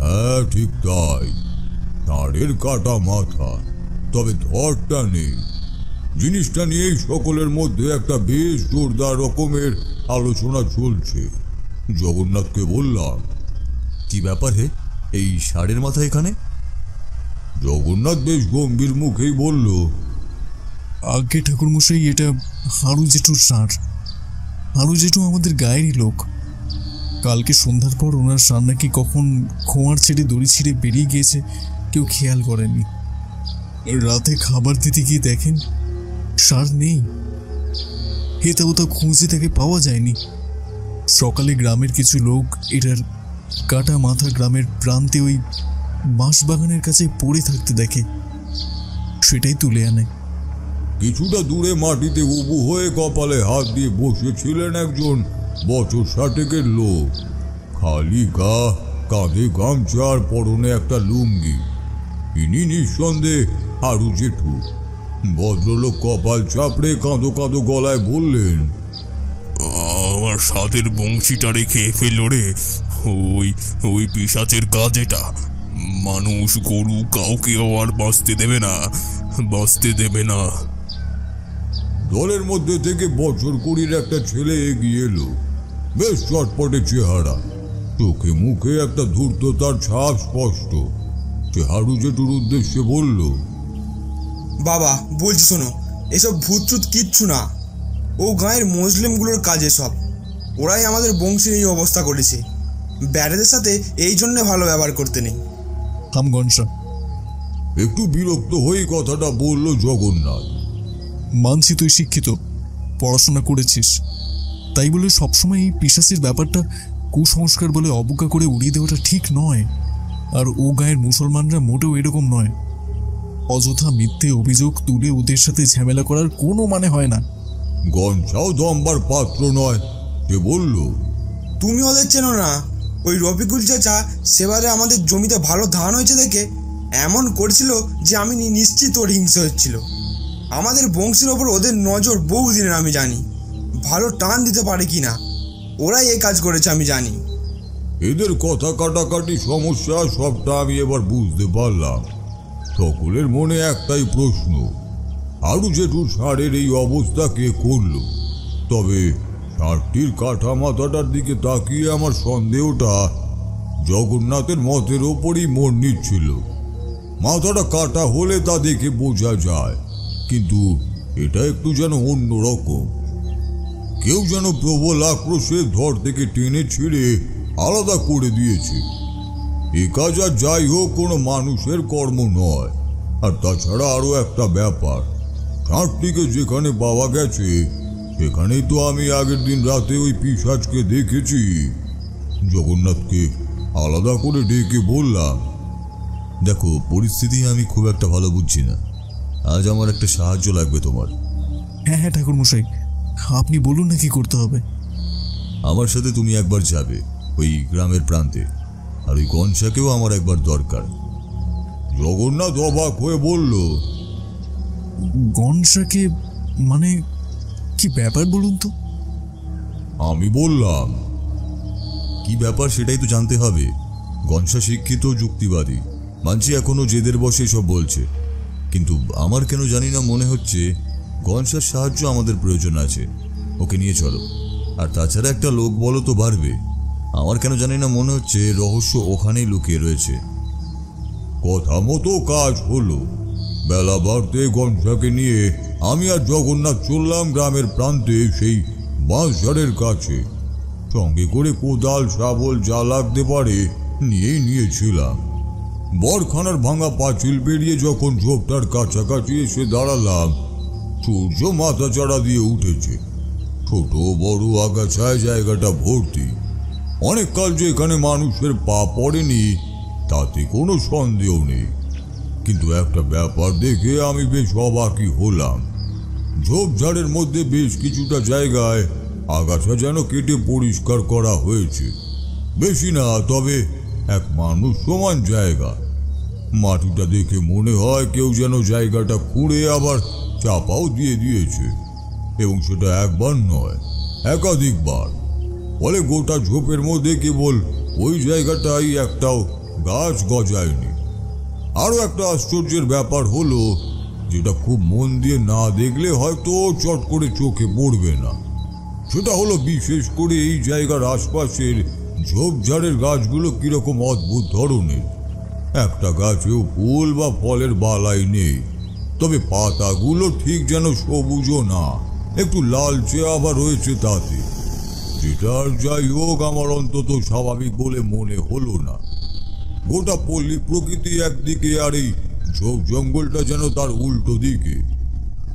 হ্যাঁ ঠিক তাই, ষাঁড়ের কাটা মাথা, তবে ধরটা নেই। জিনিসটা নিয়েই সকলের মধ্যে একটা বেশ জোরদার রকমের আলোচনা চলছে। জগন্নাথকে বললাম, কি ব্যাপার হে, এই ষাঁড়ের মাথা এখানে? জগন্নাথ বেশ গম্ভীর মুখেই বলল, আগে ঠাকুরমশাই, এটা হারু জেঠুর ষাঁড়। হারু জেঠু আমাদের গায়েরই লোক। কালকে সন্ধ্যার পর ওনার ষাঁড় নাকি কখন খোঁয়ার ছেড়ে দড়ি ছিঁড়ে বেরিয়ে গিয়েছে, কেউ খেয়াল করেনি। রাতে খাবার দিতে গিয়ে দেখেন ষাঁড় নেই। হেতা ওতা খুঁজে তাকে পাওয়া যায়নি। সকালে গ্রামের কিছু লোক এটার কাটা মাথা গ্রামের প্রান্তে ওই বাঁশবাগানের কাছে পড়ে থাকতে দেখে, সেটাই তুলে আনে। কিছুটা দূরে মাটিতে উবু হয়ে কপালে হাত দিয়ে বসেছিলেন একজন বছর ৬০-এর লোক। খালি গা, কাঁধে গামছা আর পরনে একটা লুঙ্গি। ইনি নিঃসন্দেহে হারু জেঠু। ভদ্রলোক কপাল চাপড়ে কাঁদো কাঁদো গলায় বললেন, আমার সাথের বংশীটা রেখে ফেললো রে ওই পিশাচের কাজ এটা। মানুষ, গরু, কাউকে আর বাঁচতে দেবে না। দলের মধ্যে থেকে বছর ২০-এর একটা ছেলে এগিয়ে এলো। বেশ চটপটে চেহারা, চোখে মুখে একটা ধূর্ততার ছাপ স্পষ্ট। সে হারু জেঠুর উদ্দেশ্যে বলল, বাবা বলছি শোনো, এসব ভূতচুত কিচ্ছু না। ও গাঁয়ের মুসলিমগুলোর কাজ এসব। ওরাই আমাদের বংশের এই অবস্থা করেছে। ব্যারেদের সাথে এই জন্যে ভালো ব্যবহার করতে নেই। হাম গনসা, একটু বিরক্ত হয়ে কথাটা বলল জগন্নাথ। মানছি তুই শিক্ষিত, পড়াশোনা করেছিস, তাই বলে সবসময় এই পিশাচের ব্যাপারটা কুসংস্কার বলে অবজ্ঞা করে উড়িয়ে দেওয়াটা ঠিক নয়। আর ও গায়ের মুসলমানরা মোটেও এরকম নয়। অযথা মিথ্যে অভিযোগ তুলে ওদের সাথে ঝামেলা করার কোনো মানে হয় না। গঞ্জাও দমবার পাত্র নয়, সে বলল। তুমি ওদের চেনো না। ওই রফিকুল চাচা সেবারে আমাদের জমিতে ভালো ধান হয়েছে দেখে এমন করছিল যে আমি নিশ্চিত ওর হিংসা হচ্ছিল। আমাদের বংশের ওপর ওদের নজর বহুদিনের আমি জানি। ভালো টান দিতে পারে কি না, ওরাই এই কাজ করেছে আমি জানি। এদের কথা কাটাকাটি সমস্যা সবটা আমি এবার বুঝতে পারলাম। সকলের মনে একটাই প্রশ্ন, আরু জেঠুর ষাঁড়ের এই অবস্থা কে করল? তবে ষাঁড়টির কাঠা মাথাটার দিকে তাকিয়ে আমার সন্দেহটা জগন্নাথের মতের ওপরই মোড় নিচ্ছিল। মাথাটা কাটা হলে তা দেখে বোঝা যায়, কিন্তু এটা একটু যেন অন্যরকম। কেউ যেন প্রবল আক্রোশে ধর থেকে টেনে ছিঁড়ে আলাদা করে দিয়েছে। এ কাজ আর যাই হোক কোনো মানুষের কর্ম নয়। আর তাছাড়া আরো একটা ব্যাপার, ষাঁড়টিকে যেখানে পাওয়া গেছে সেখানেই তো আমি আগের দিন রাতে ওই পিশাচকে দেখেছি। জগন্নাথকে আলাদা করে ডেকে বললাম, দেখো, পরিস্থিতি আমি খুব একটা ভালো বুঝছি না। আজ আমার একটা সাহায্য লাগবে তোমার। হ্যাঁ হ্যাঁ ঠাকুর মশাই, আপনি বলুন না কি করতে হবে। আমার সাথে তুমি একবার যাবে ওই গ্রামের প্রান্তে, আর ওই গনসাকেও আমার একবার দরকার। জগন্নাথ অবাক হয়ে বলল, গনসাকে মানে কি ব্যাপার বলুন তো? আমি বললাম, কি ব্যাপার সেটাই তো জানতে হবে। গনসা শিক্ষিত, যুক্তিবাদী, মানছি এখনো জেদের বসে সব বলছে, কিন্তু আমার কেন জানি না মনে হচ্ছে গনসার সাহায্য আমাদের প্রয়োজন আছে। ওকে নিয়ে চলো। আর তাছাড়া একটা লোক বলো তো বাড়বে। আমার কেন জানি না মনে হচ্ছে রহস্য ওখানেই লুকিয়ে রয়েছে। কথা মতো কাজ হলো। বেলা বাড়তে গনসাকে নিয়ে আমি আর জগন্নাথ চললাম গ্রামের প্রান্তে সেই বাঁশঝাড়ের কাছে। সঙ্গে করে কোদাল, শাবল যা লাগতে পারে নিয়েছিলাম। বরখানার ভাঙা পাঁচিল পেরিয়ে যখন ঝোপটার কাছাকাছি এসে দাঁড়ালাম, সূর্য মাথা চাড়া দিয়ে উঠেছে। ছোট বড় আগাছায় জায়গাটা ভর্তি। অনেক কাল যে এখানে মানুষের পা পড়েনি তাতে কোনো সন্দেহ নেই, কিন্তু একটা ব্যাপার দেখে আমি বেশ অবাকই হলাম। ঝোপঝাড়ের মধ্যে বেশ কিছুটা জায়গায় আগাছা যেন কেটে পরিষ্কার করা হয়েছে। বেশি না, তবে এক মানুষ সমান জায়গা। মাটিটা দেখে মনে হয় কেউ যেন জায়গাটা খুঁড়ে আবার চাপাও দিয়েছে, এবং সেটা একবার নয়, একাধিকবার। ফলে গোটা ঝোপের মধ্যে কেবল ওই জায়গাটাই একটাও গাছ গজায়নি। আরো একটা আশ্চর্যের ব্যাপার হলো, যেটা খুব মন দিয়ে না দেখলে হয়তো চট করে চোখে পড়বে না, সেটা হলো বিশেষ করে এই জায়গার আশপাশের ঝোপঝাড়ের গাছগুলো কিরকম অদ্ভুত ধরনের। একটা গাছেও ফুল বা ফলের বালাই নেই, তবে পাতাগুলো ঠিক যেন সবুজও না, একটু লালচে আবার রয়েছে তাতে। যেটার যাই হোক আমার অন্তত স্বাভাবিক বলে মনে হলো না। গোটা পল্লী প্রকৃতি একদিকে, আর এই ঝোপ জঙ্গলটা যেন তার উল্টো দিকে।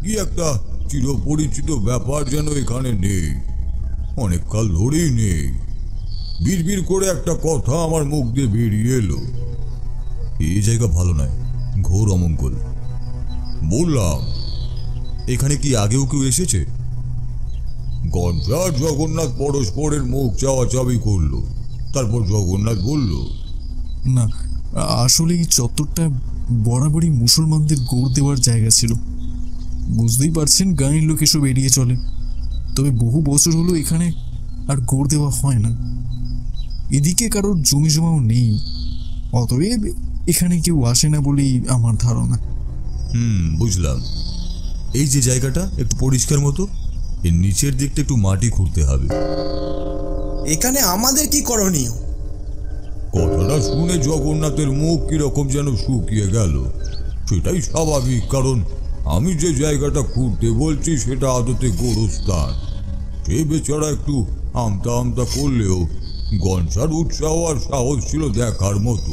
কি একটা চিরপরিচিত ব্যাপার যেন এখানে নেই, অনেক কাল ধরেই নেই। বিড়বিড় করে একটা কথা আমার মুখ দিয়ে বেরিয়ে এলো, এই জায়গা ভালো নয়, ঘোর অমঙ্গল। বললাম, এখানে কি আগেও কেউ এসেছে? গঞ্জা জগন্নাথ পরস্পরের মুখ চাওয়াচাবি করলো। তারপর জগন্নাথ বলল, না, আসলে এই চত্বরটা বরাবরই মুসলমানদের গৌড় দেওয়ার জায়গা ছিল। বুঝতেই পারছেন, গাঁয়ের লোক এসব এড়িয়ে চলে। তবে বহু বছর হলো এখানে আর গৌড় দেওয়া হয় না। এদিকে কারোর জমি জমাও নেই, অতএব এখানে কেউ আসে না বলেই আমার ধারণা। বুঝলাম। এই যে জায়গাটা একটু পরিষ্কার মতো, এর নিচের দিকটা একটু মাটি খুঁড়তে হবে। এখানে আমাদের কি করণীয়? কথাটা শুনে জগন্নাথের মুখ কিরকম যেন শুকিয়ে গেল। সেটাই স্বাভাবিক, কারণ আমি যে জায়গাটা খুঁড়তে বলছি সেটা আদতে গোরস্থান। সে বেচারা একটু আমতা আমতা করলেও গনসার উৎসাহ আর সাহস ছিল দেখার মতো।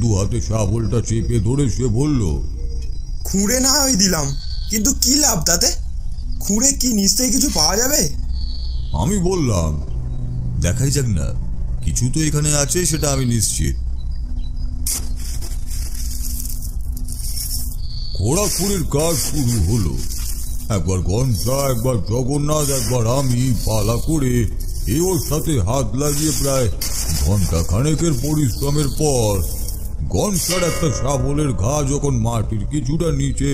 দু হাতে শাবলটা চেপে ধরে সে বলল, খুঁড়ে না হয় দিলাম, কিন্তু কি লাভ তাতে? খুঁড়ে কি নিশ্চয়ই কিছু পাওয়া যাবে? আমি বললাম, দেখাই যাক না, কিছু তো এখানে আছে সেটা আমি নিশ্চিত। খোঁড়াখুড়ির কাজ শুরু হলো। একবার গনসা, একবার জগন্নাথ, একবার আমি পালা করে ওর সাথে হাত লাগিয়ে প্রায় ঘন্টা খানেকের পরিশ্রমের পর গনসার একটা শাবলের ঘা যখন মাটির কিছুটা নিচে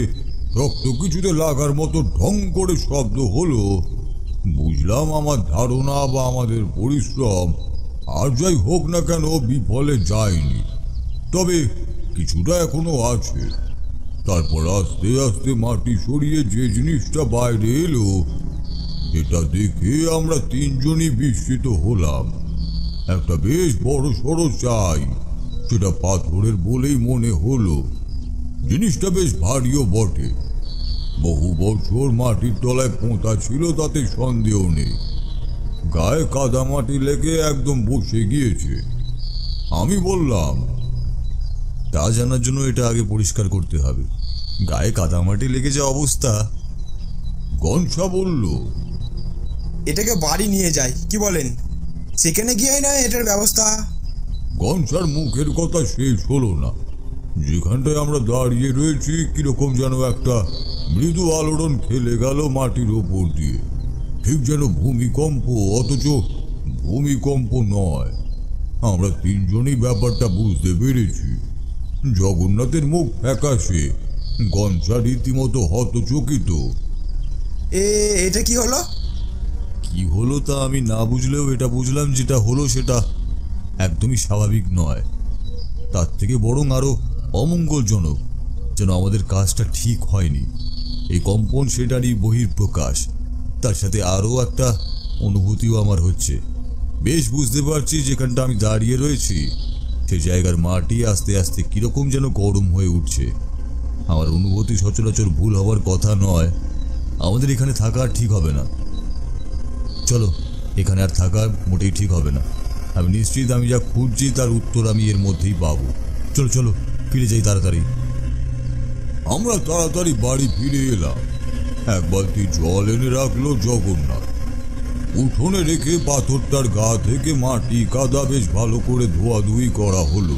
শক্ত কিছুতে লাগার মতো ঢং করে শব্দ হলো, বুঝলাম আমার ধারণা বা আমাদের পরিশ্রম আর যাই হোক না কেন বিফলে যায়নি, তবে কিছুটা এখনো আছে। তারপর আস্তে আস্তে মাটি সরিয়ে যে জিনিসটা বাইরে এলো এটা দেখে আমরা তিনজনই বিস্মিত হলাম। একটা বেশ বড় সড়ো চাই, সেটা পাথরের বলেই মনে হলো। জিনিসটা বেশ ভারীও বটে, বহু বছর মাটির তলায় পোঁতা ছিল তাতে সন্দেহ নেই। গায়ে কাদা মাটি লেগে একদম বসে গিয়েছে। আমি বললাম, তা জানার জন্য এটা আগে পরিষ্কার করতে হবে। গায়ে কাদামাটি লেগে যা অবস্থা। গনসা বলল, এটাকে বাড়ি নিয়ে যাই, কি বলেন? সেখানে গিয়ে না এটার ব্যবস্থা। গনসার মুখের কথা শেষ হলো না। যেখানটায় আমরা দাঁড়িয়ে রয়েছি কিরকম যেন একটা মৃদু আলোড়ন খেলে গেল মাটির ওপর দিয়ে, ঠিক যেন ভূমিকম্প, অথচ ভূমিকম্প নয়। আমরা তিনজনই ব্যাপারটা বুঝতে পেরেছি। জগন্নাথের মুখ ফ্যাকাশে, গনসা রীতিমতো হতচকিত। এটা কি হলো? কি হলো তা আমি না বুঝলেও এটা বুঝলাম, যেটা হলো সেটা একদমই স্বাভাবিক নয়, তার থেকে বরং আরো অমঙ্গলজনক, যেন আমাদের কাজটা ঠিক হয়নি। এই কম্পন সেটারই বহিঃপ্রকাশ। তার সাথে আরও একটা অনুভূতিও আমার হচ্ছে। বেশ বুঝতে পারছি যেখানটা আমি দাঁড়িয়ে রয়েছি সে জায়গার মাটি আস্তে আস্তে কিরকম যেন গরম হয়ে উঠছে। আমার অনুভূতি সচরাচর ভুল হওয়ার কথা নয়। আমাদের এখানে থাকা ঠিক হবে না। চলো, এখানে আর থাকা মোটেই ঠিক হবে না। আমি নিশ্চিত আমি যা খুঁজছি তার উত্তর আমি এর মধ্যেই পাবো। চলো চলো, ফিরে যাই তাড়াতাড়ি। আমরা তাড়াতাড়ি বাড়ি ফিরে এলাম। এক বালতি জল এনে রাখলো জগন্নাথ। উঠোনে রেখে পাথরটার গা থেকে মাটি কাদা বেশ ভালো করে ধোয়াধুয়ি করা হলো।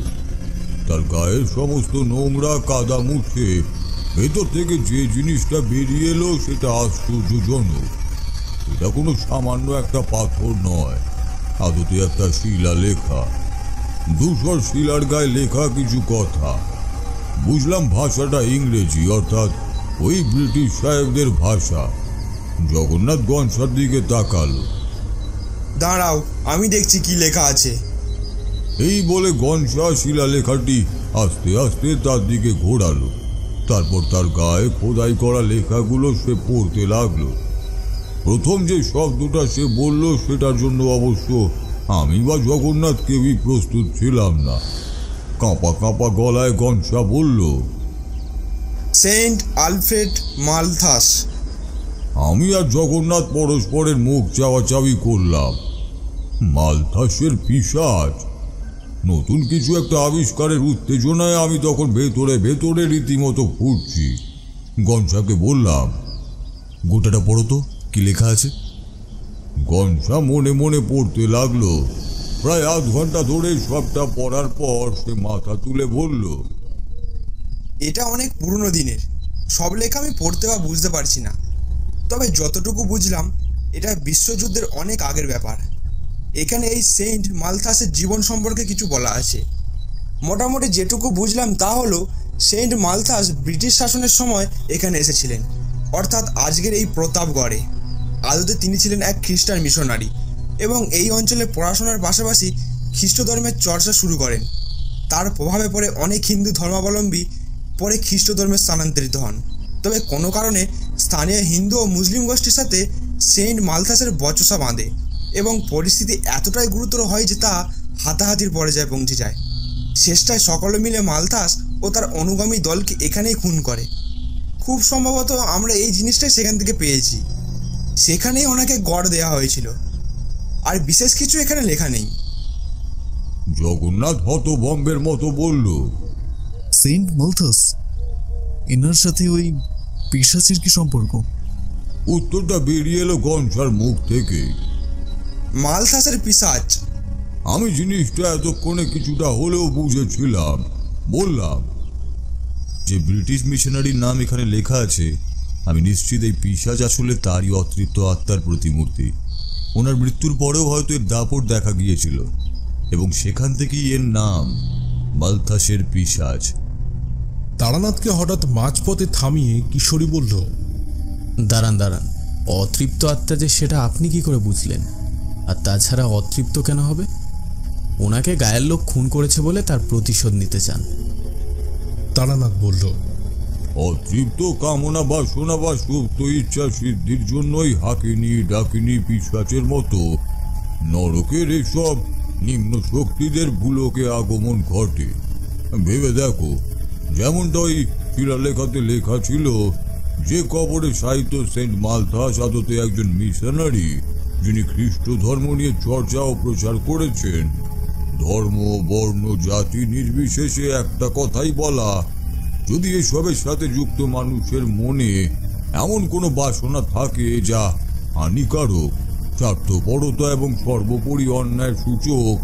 তার গায়ের সমস্ত নোংরা কাদা মুছে ভেতর থেকে যে জিনিসটা বেরিয়ে এলো সেটা আশ্চর্যজনক। এটা কোনো সামান্য একটা পাথর নয়, আদতে একটা শিলা লেখা। ধূসর শিলার গায়ে লেখা কিছু কথা। বুঝলাম ভাষাটা ইংরেজি, অর্থাৎ ওই ব্রিটিশ সাহেবদের ভাষা। জগন্নাথ গনসার দিকে তাকালো। দাঁড়াও, আমি দেখছি কি লেখা আছে। এই বলে গনসা শিলালেখাটি আস্তে আস্তে তার দিকে ঘোরালো। তারপর তার গায়ে খোদাই করা লেখাগুলো সে পড়তে লাগলো। প্রথম যে শব্দটা সে বলল সেটার জন্য অবশ্য আমি বা জগন্নাথ কেউই প্রস্তুত ছিলাম না। কাঁপা কাঁপা গলায় গনসা বলল, সেন্ট আলফ্রেড মালথাস। আমি আর জগন্নাথ পরস্পরের মুখ চাওয়াচাওয়ি করলাম। মালথাসের পিশাচ! নতুন কিছু একটা আবিষ্কারের উত্তেজনায় আমি তখন ভেতরে ভেতরে রীতিমতো ফুটছি। গনসাকে বললাম, গোটাটা পড়ো তো, কি লেখা আছে। গনসা মনে মনে পড়তে লাগলো। প্রায় আধ ঘন্টা ধরে সবটা পড়ার পর সে মাথা তুলে বলল, এটা অনেক পুরনো দিনের, সব লেখা আমি পড়তে বা বুঝতে পারছি না। তবে যতটুকু বুঝলাম এটা বিশ্বযুদ্ধের অনেক আগের ব্যাপার। এখানে এই সেন্ট মালথাসের জীবন সম্পর্কে কিছু বলা আছে। মোটামুটি যেটুকু বুঝলাম তা হলো সেন্ট মালথাস ব্রিটিশ শাসনের সময় এখানে এসেছিলেন, অর্থাৎ আজকের এই প্রতাপগড়ে। আদতে তিনি ছিলেন এক খ্রিস্টান মিশনারি এবং এই অঞ্চলে পড়াশোনার পাশাপাশি খ্রিস্ট ধর্মের চর্চা শুরু করেন। তার প্রভাবে পড়ে অনেক হিন্দু ধর্মাবলম্বী পরে খ্রিস্ট ধর্মে স্থানান্তরিত হন। তবে কোনো কারণে স্থানীয় হিন্দু ও মুসলিম গোষ্ঠীর সাথে সেন্ট মালথাসের বচসা বাঁধে এবং পরিস্থিতি এতটাই গুরুতর হয় যে তা হাতাহাতির পর্যায়ে পৌঁছে যায়। শেষটায় সকলে মিলে মালথাস ও তার অনুগামী দলকে এখানেই খুন করে। খুব সম্ভবত আমরা এই জিনিসটাই সেখান থেকে পেয়েছি। সেখানেই ওনাকে গড় দেওয়া হয়েছিল, আর বিশেষ কিছু এখানে লেখা নেই। জগন্নাথ হতভম্বের মতো বলল, সেন্ট মালথাস, এনার সাথে ওই পিশাচের কি সম্পর্ক? উত্তরটা বেরিয়ে এলো গঞ্জার মুখ থেকে। মালথাসের পিশাচ। আমি জিনিসটা এতক্ষণে কিছুটা হলেও বুঝেছিলাম। বললাম, যে ব্রিটিশ মিশনারির নাম এখানে লেখা আছে, আমি নিশ্চিত এই পিশাচ আসলে তারই অতৃপ্ত আত্মার প্রতিমূর্তি। ওনার মৃত্যুর পরেও হয়তো এর দাপট দেখা গিয়েছিল, এবং সেখান থেকেই এর নাম মালথাসের পিশাচ। তারানাথকে হঠাৎ মাঝপথে থামিয়ে কিশোরী বলল, দাঁড়ান দাঁড়ান, অতৃপ্ত আত্মা যে সেটা আপনি কি করে বুঝলেন? আর তাছাড়া অতৃপ্ত কেন হবে? ওনাকে গায়ের লোক খুন করেছে বলে তার প্রতিশোধ নিতে চান। তারানাথ বলল, অতৃপ্ত কামনা বাসনা বা সুপ্ত ইচ্ছা সিদ্ধির জন্যই হাকিনি ডাকিনি পিশাচের মতো নরকের এসব নিম্ন শক্তিদের ভুলোকে আগমন ঘটে। ভেবে দেখো, যেমনটা ওই শিলালেখাতে লেখা ছিল, যে কবরে সাহিত্য সেন্ট মালথাস আদতে একজন মিশনারি, যিনি খ্রিস্ট ধর্ম নিয়ে চর্চা ও প্রচার করেছেন। ধর্ম, বর্ণ, জাতি নির্বিশেষে একটা কথাই বলা, যদি এসবের সাথে যুক্ত মানুষের মনে এমন কোনো বাসনা থাকে যা হানিকারক, স্বার্থপরতা এবং সর্বোপরি অন্যায় সূচক,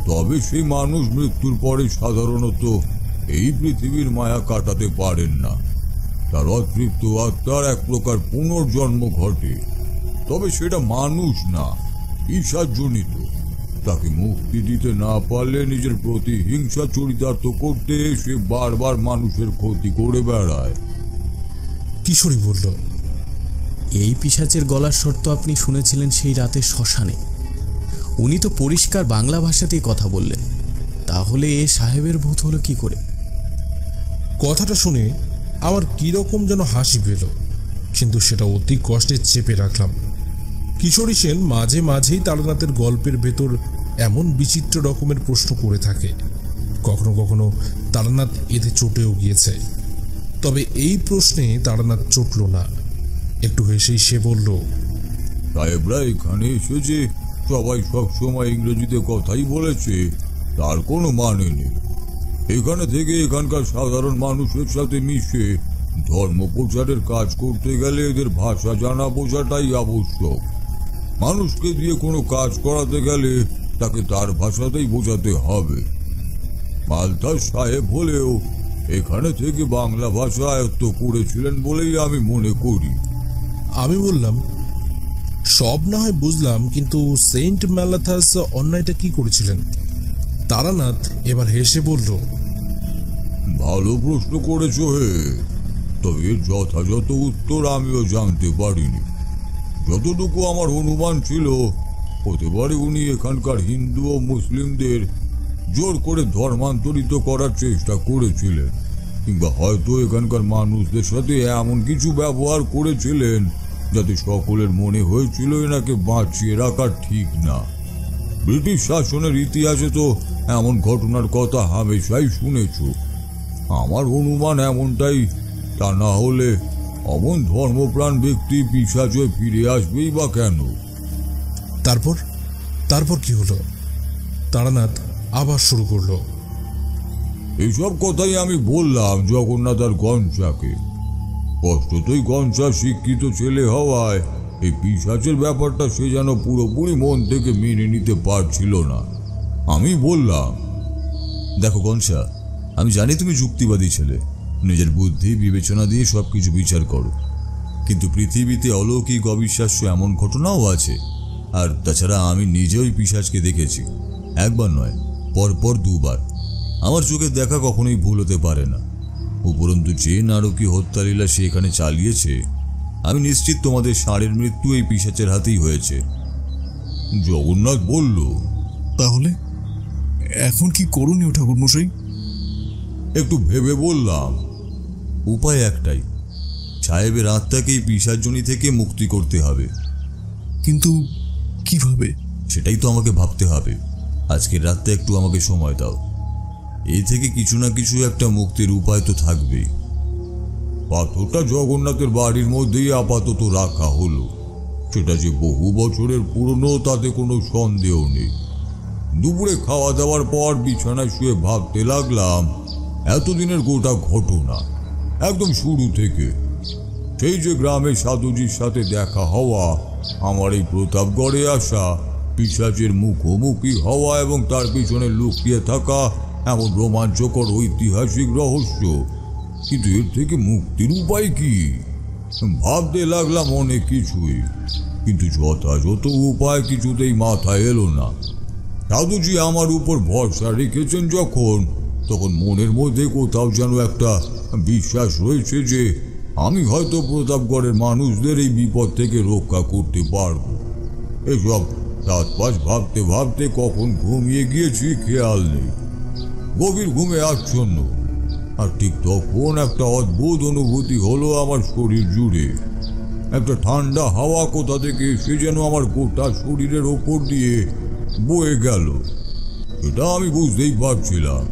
তবে সেই মানুষ মৃত্যুর পরে সাধারণত এই পৃথিবীর মায়া কাটাতে পারেন না। তার অতৃপ্ত আত্মার এক প্রকার পুনর্জন্ম ঘটে, তবে সেটা মানুষ না, পিশাচজনিত। তাকে মুক্তি দিতে না পারলে নিজের প্রতি হিংসা চরিতার্থ করতে সে বারবার মানুষের ক্ষতি করে বেড়ায়। কিশোরী বলল, এই পিশাচের গলার স্বর তো আপনি শুনেছিলেন সেই রাতে শ্মশানে। উনি তো পরিষ্কার বাংলা ভাষাতেই কথা বললেন, তাহলে এ সাহেবের ভূত হলো কি করে? কথাটা শুনে আমার কিরকম যেন হাসি পেল, কিন্তু সেটা অতি কষ্টে চেপে রাখলাম। কিশোরী সেন মাঝে মাঝেই তারানাথের গল্পের ভেতর এমন বিচিত্র রকমের প্রশ্ন করে থাকে। কখনো কখনো তারানাথ এতে চটেও গিয়েছে, তবে এই প্রশ্নে তারানাথ চটল না। একটু হেসেই সে বলল, সাহেবরা এখানে এসেছে, সবাই সবসময় ইংরেজিতে কথাই বলেছে, তার কোনো মানে নেই। এখানে থেকে এখানকার সাধারণ মানুষের সাথে মিশে ধর্ম প্রচারের কাজ করতে গেলে এদের ভাষা জানা বোঝাটাই আবশ্যক। মানুষকে দিয়ে কোনো কাজ করাতে গেলে তাকে তার ভাষাতেই বোঝাতে হবে। মালথাস সাহেব হলেও এখানে থেকে বাংলা ভাষা আয়ত্ত করেছিলেন বলেই আমি মনে করি। আমি বললাম, সব না হয় বুঝলাম, কিন্তু সেন্ট মালথাস অন্যায়টা কি করেছিলেন? তারানাথ এবার হেসে বলল, ভালো প্রশ্ন করেছো হে, তবে এর যথাযথ উত্তর আমিও জানতে পারিনি। যতটুকু আমার অনুমান ছিল, হতে পারে উনি এখানকার হিন্দু ও মুসলিমদের জোর করে ধর্মান্তরিত করার চেষ্টা করেছিলেন, কিংবা হয়তো এখানকার মানুষদের সাথে এমন কিছু ব্যবহার করেছিলেন যাতে সকলের মনে হয়েছিল এনাকে বাঁচিয়ে রাখা ঠিক না। ব্রিটিশ শাসনের ইতিহাসে তো এমন ঘটনার কথা হামেশাই শুনেছ। আমার অনুমান এমনটাই। তা না হলে অমন ধর্মপ্রাণ ব্যক্তি পিশাচ হয়ে ফিরে আসবেই বা কেন? তারপর কি হলো? তারানাথ আবার শুরু করলো, এইসব কথাই আমি বললাম জগন্নাথ আর গঞ্জাকে। স্পষ্টতই গঞ্জা শিক্ষিত ছেলে হওয়ায় এই পিশাচের ব্যাপারটা সে যেন পুরোপুরি মন থেকে মেনে নিতে পারছিল না। আমি বললাম, দেখো গঞ্জা, আমি জানি তুমি যুক্তিবাদী ছেলে, নিজের বুদ্ধি বিবেচনা দিয়ে সবকিছু বিচার করো, কিন্তু পৃথিবীতে অলৌকিক অবিশ্বাস্য এমন ঘটনাও আছে। আর তাছাড়া আমি নিজেই পিশাচকে দেখেছি, একবার নয়, পরপর দুবার। আমার চোখে দেখা কখনোই ভুল হতে পারে না। উপরন্তু যে নারকী হত্যালীলা সে এখানে চালিয়েছে, আমি নিশ্চিত তোমাদের ষাঁড়ের মৃত্যু এই পিশাচের হাতেই হয়েছে। জগন্নাথ বলল, তাহলে এখন কি করণীয় ঠাকুরমশাই? একটু ভেবে বললাম, উপায় একটাই, সাহেবের আত্মাকে এই পিশাচজনি থেকে মুক্তি করতে হবে। কিন্তু কিভাবে? সেটাই তো আমাকে ভাবতে হবে। আজকের রাতটা একটু আমাকে সময় দাও। এই থেকে কিছু না কিছু একটা মুক্তির উপায় তো থাকবেই। পাথরটা জগন্নাথের বাড়ির মধ্যেই আপাতত রাখা হলো। সেটা যে বহু বছরের পুরনো তাতে কোনো সন্দেহ নেই। দুপুরে খাওয়া দাওয়ার পর বিছানায় শুয়ে ভাবতে লাগলাম এতদিনের গোটা ঘটনা, একদম শুরু থেকে। সেই যে গ্রামে সাধুজির সাথে দেখা হওয়া, আমার এই প্রতাপগড়ে আসা, পিশাচের মুখোমুখি হওয়া এবং তার পিছনে লুকিয়ে থাকা এমন রোমাঞ্চকর ঐতিহাসিক রহস্য। কিন্তু এর থেকে মুক্তির উপায় কি? ভাবতে লাগলাম অনেক কিছুই, কিন্তু যথাযথ উপায় কিছুতেই মাথায় এলো না। সাধুজি আমার উপর ভরসা রেখেছেন যখন, তখন মনের মধ্যে কোথাও যেন একটা বিশ্বাস রয়েছে যে আমি হয়তো প্রতাপগড়ের মানুষদের এই বিপদ থেকে রক্ষা করতে পারব। এসব চারপাশ ভাবতে ভাবতে কখন ঘুমিয়ে গিয়েছি খেয়াল নেই। গভীর ঘুমে আচ্ছন্ন, আর ঠিক তখন একটা অদ্ভুত অনুভূতি হলো আমার শরীর জুড়ে। একটা ঠান্ডা হাওয়া কোথা থেকে এসে যেন আমার গোটা শরীরের ওপর দিয়ে বয়ে গেল। এটা আমি বুঝতেই পারছিলাম।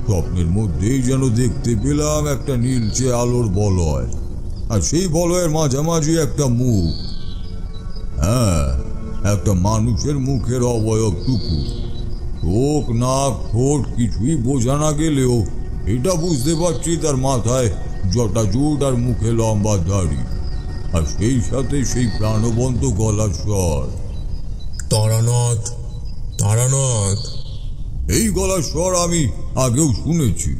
স্বপ্নের মধ্যেই যেন দেখতে পেলাম একটা নীলচে আলোর বলয়, আর সেই বলয়ের মাঝামাঝি একটা মুখ। হ্যাঁ, একটা মানুষের মুখের অবয়বটুকু। চোখ, নাক, ঠোঁট কিছুই বোঝা না গেলেও এটা বুঝতে পারছি তার মাথায় জটাজুট আর মুখে লম্বা দাড়ি, আর সেই সাথে সেই প্রাণবন্ত গলার স্বর, তারানাথ, তারানাথ। এই গলার স্বর আমি আগেও শুনেছি,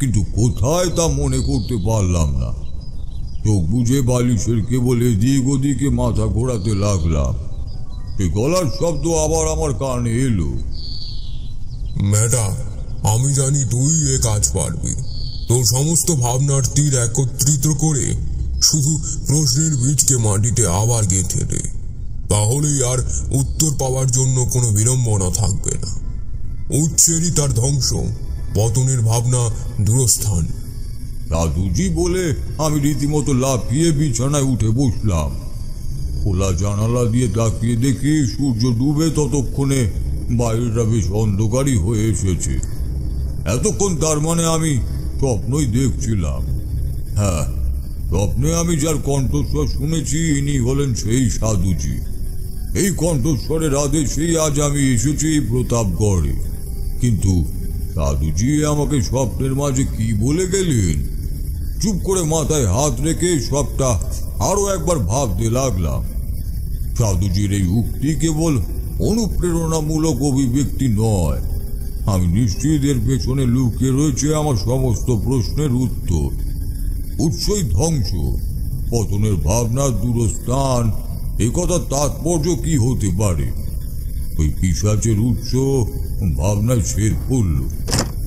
কিন্তু কোথায় তা মনে করতে পারলাম না। চোখ বুঝে বালিশের কেবল এদিক ওদিকে মাথা ঘোরাতে লাগলাম। এই গলার শব্দ আবার আমার কানে এলো। ম্যাডাম, আমি জানি তুই এ কাজ পারবি। তোর সমস্ত ভাবনার তীর একত্রিত করে শুধু প্রশ্নের বীজকে মাটিতে আবার গেঁথে দে, তাহলেই আর উত্তর পাওয়ার জন্য কোনো বিড়ম্বনা থাকবে না। উচ্ছেরই তার ধ্বংস, পতনের ভাবনা দূরস্থান। সাধুজি বলে আমি রীতিমতো লাফিয়ে বিছানায় উঠে বসলাম। খোলা জানালা দিয়ে তাকিয়ে দেখি সূর্য ডুবে ততক্ষণে বাইরেটা বেশ অন্ধকারই হয়ে এসেছে। এতক্ষণ তার মানে আমি স্বপ্নই দেখছিলাম। হ্যাঁ, স্বপ্নে আমি যার কণ্ঠস্বর শুনেছি ইনি হলেন সেই সাধুজি। এই কণ্ঠস্বরের আদেশেই আজ আমি এসেছি প্রতাপগড়ে। কিন্তু সাধুজি আমাকে স্বপ্নের মাঝে কি বলে গেলেন? চুপ করে মাথায় হাত রেখে সবটা আরো একবার ভাবতে লাগলাম। সাধুজির এই উক্তি কেবল অনুপ্রেরণামূলক অভিব্যক্তি নয়, আমি নিশ্চিত এর পেছনে লুকিয়ে রয়েছে আমার সমস্ত প্রশ্নের উত্তর। উৎসই ধ্বংস, পতনের ভাবনার দূরস্থান, একথার তাৎপর্য কি হতে পারে? ওই পিশাচের উৎস ভাবনায় ছেদ পড়ল,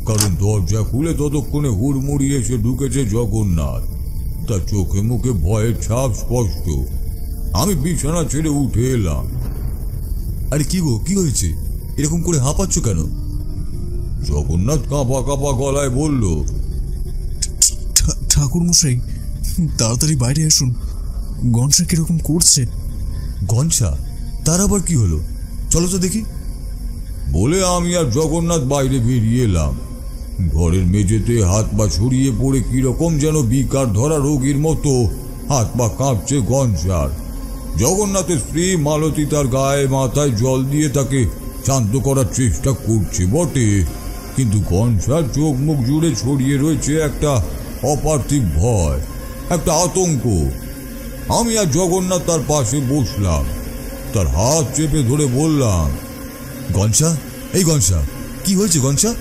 কারণ দরজা খুলে ততক্ষণে হুড়মুড়ি এসে ঢুকেছে জগন্নাথ। তার চোখে মুখে ভয়ের ছাপ স্পষ্ট। আমি বিছানা ছেড়ে উঠে এলাম। আরে কি গো, কি হয়েছে? এরকম করে হাঁপাচ্ছ কেন? জগন্নাথ কাঁপা কাঁপা গলায় বলল, ঠাকুর মশাই, তাড়াতাড়ি বাইরে আসুন। গনসা কিরকম করছে? গনসা? তার আবার কি হলো? চলো তো দেখি। বলে আমি আর জগন্নাথ বাইরে বেরিয়ে এলাম। ঘরের মেঝেতে হাত পা ছড়িয়ে পড়ে কিরকম যেন বিকার ধরা রোগীর মতো হাত পা কাঁপছে গনসার। জগন্নাথের স্ত্রী মালতী তার গায়ে মাথায় জল দিয়ে তাকে শান্ত করার চেষ্টা করছে বটে, কিন্তু গনসার চোখ মুখ জুড়ে ছড়িয়ে রয়েছে একটা অপার্থিব ভয়, একটা আতঙ্ক। আমি আর জগন্নাথ তার পাশে বসলাম, তার হাত চেপে ধরে বললাম, গনসা, এই গনসা, কি হয়েছে গনসা?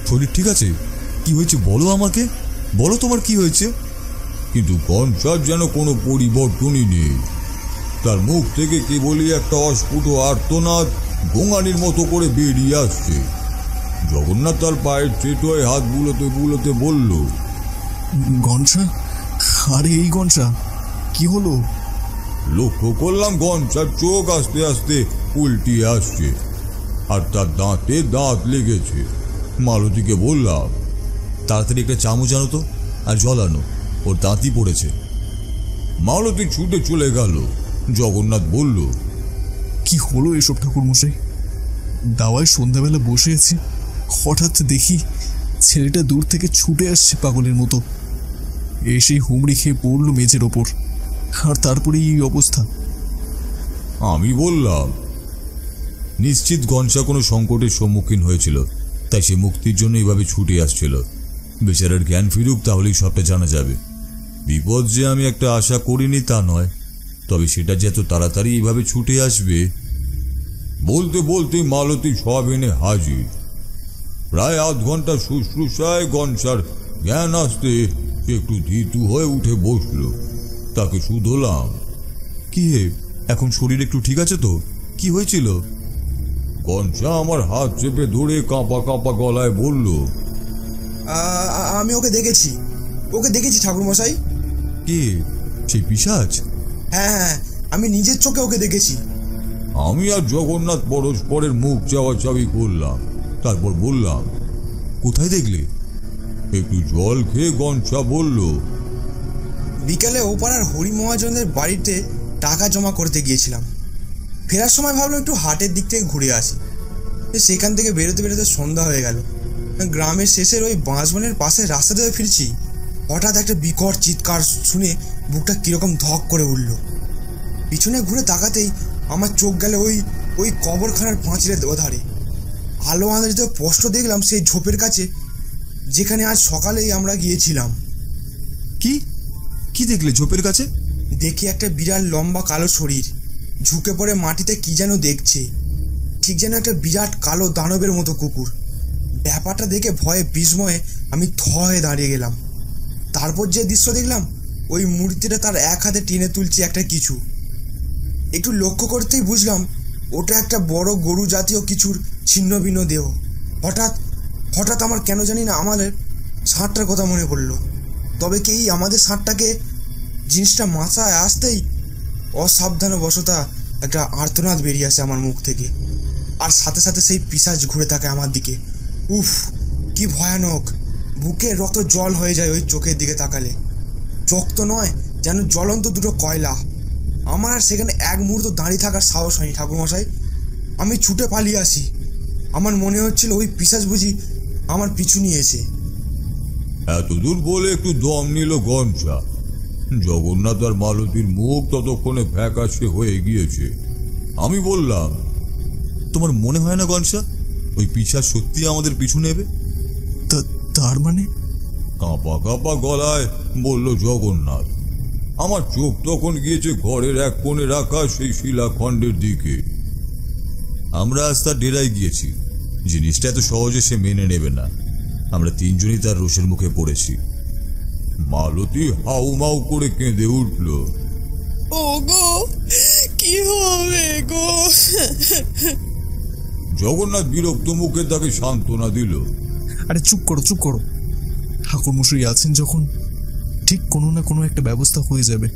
শরীর ঠিক আছে? কি হয়েছে বলো আমাকে, বলো তোমার কি হয়েছে? কিন্তু গনসার যেন কোনো পরিবর্তনই নেই। তার মুখ থেকে কেবলই একটা অস্ফুট আর্তনাদ গোঙানির মতো করে বেরিয়ে আসছে। জগন্নাথ তার পায়ের চেটোয় হাত বুলোতে বুলোতে বলল, গনসা, আরে এই গনসা, কি হলো? লক্ষ্য করলাম গনসার চোখ আস্তে আস্তে উল্টিয়ে আসছে, আর তার দাঁতে দাঁত লেগেছে। মালতীকে বললাম, তাড়াতাড়ি একটা চামচ আনো তো, আর জল আনো, ওর দাঁতই পড়েছে। মালতী ছুটে চলে গেল। জগন্নাথ বলল, কি হলো এসব ঠাকুর মশাই? দাওয়ায় সন্ধ্যাবেলা বসে আছি, হঠাৎ দেখি ছেলেটা দূর থেকে ছুটে আসছে পাগলের মতো, এসেই হুমড়ি খেয়ে পড়ল মেঝের ওপর, আর তারপরে এই অবস্থা। আমি বললাম, নিশ্চিত গনসা কোনো সংকটের সম্মুখীন হয়েছিল, তাই সে মুক্তির জন্য এইভাবে ছুটে আসছিল। বেচারার জ্ঞান ফিরুক, তাহলেই সবটা জানা যাবে। বিপদ যে আমি একটা আশা করিনি তা নয়, তবে সেটা যে এত তাড়াতাড়ি এইভাবে ছুটে আসবে। বলতে বলতে মালতী সব এনে হাজির। প্রায় আধ ঘন্টা শুশ্রূষায় গনসার জ্ঞান আসতে একটু ধীতু হয়ে উঠে বসল। তাকে শুধলাম, কি হে, এখন শরীর একটু ঠিক আছে তো? কি হয়েছিল? গনসা আমার হাত চেপে ধরে কাঁপা কাঁপা গলায় বলল, আমি ওকে দেখেছি ঠাকুরমশাই। কে? সেই পিশাচ? হ্যাঁ, আমি নিজের চোখে ওকে দেখেছি। আমি আর জগন্নাথ পরস্পরের মুখ চাওয়াচাওয়ি করলাম। তারপর বললাম, কোথায় দেখলে? একটু জল খেয়ে গনসা বলল, বিকালে ওপাড়ার হরি মহাজনের বাড়িতে টাকা জমা করতে গিয়েছিলাম। ফেরার সময় ভাবলাম একটু হাটের দিক থেকে ঘুরে আসি। সেখান থেকে বেরোতে বেরোতে সন্ধ্যা হয়ে গেল। গ্রামের শেষের ওই বাঁশবনের পাশে রাস্তা দিয়ে ফিরছি, হঠাৎ একটা বিকট চিৎকার শুনে বুকটা কিরকম ধক করে উঠল। পিছনে ঘুরে তাকাতেই আমার চোখ গেল ওই কবরখানার পাঁচিলের ওধারে। আলো আঁধারিতে স্পষ্ট দেখলাম সেই ঝোপের কাছে, যেখানে আজ সকালেই আমরা গিয়েছিলাম। কি দেখলে ঝোপের কাছে? দেখি একটা বিরাট লম্বা কালো শরীর ঝুঁকে পড়ে মাটিতে কি যেন দেখছে, ঠিক যেন একটা বিরাট কালো দানবের মতো কুকুর। ব্যাপারটা দেখে ভয়ে বিস্ময়ে আমি থ হয়ে দাঁড়িয়ে গেলাম। তারপর যে দৃশ্য দেখলাম, ওই মূর্তিটা তার এক হাতে টেনে তুলছে একটা কিছু। একটু লক্ষ্য করতেই বুঝলাম ওটা একটা বড় গরু জাতীয় কিছুর ছিন্ন ভিন্ন দেহ। হঠাৎ আমার কেন জানি না আমাদের ষাঁড়টার কথা মনে পড়ল। তবে কি আমাদের ষাঁড়টাকে জিনিসটা মাথায় আসতেই অসাবধানবশতা একটা আর্তনাদ বেরিয়ে আসে আমার মুখ থেকে, আর সাথে সাথে সেই পিশাচ ঘুরে থাকে আমার দিকে। উফ, কি ভয়ানক! বুকে রক্ত জল হয়ে যায় ওই চোখের দিকে তাকালে। চোখ তো নয়, যেন জ্বলন্ত দুটো কয়লা। আমার আর সেখানে এক মুহূর্ত দাঁড়িয়ে থাকার সাহস হয়নি ঠাকুরমশাই। আমি ছুটে পালিয়ে আসি। আমার মনে হচ্ছিল ওই পিশাচ বুঝি আমার পিছু নিয়েছে। এতদূর বলে একটু দম নিল গনসা। জগন্নাথ আর মালতীর মুখ ততক্ষণে ফ্যাকাশে হয়ে গিয়েছে। আমি বললাম, তোমার মনে হয় না গনসা ওই পিশাচ সত্যি আমাদের পিছু নেবে? তার মানে? কাঁপা কাঁপা গলায় বলল জগন্নাথ। আমার চোখ তখন গিয়েছে ঘরের এক কোণে রাখা সেই শিলাখণ্ডের দিকে। আমরা আজ তার ডেরায় গিয়েছি। জিনিসটা এত সহজে সে মেনে নেবে না। আমরা তিনজনই তার রোষের মুখে পড়েছি। মালতী হাউমাউ করে কেঁদে উঠল, ওগো, কি হবে গো? জগন্নাথ বিরক্ত মুখে তাকে সান্ত্বনা দিল, আরে চুপ করো। ঠাকুরমশাই আছেন যখন, ঠিক কোনো না কোনো একটা ব্যবস্থা হয়ে যাবে।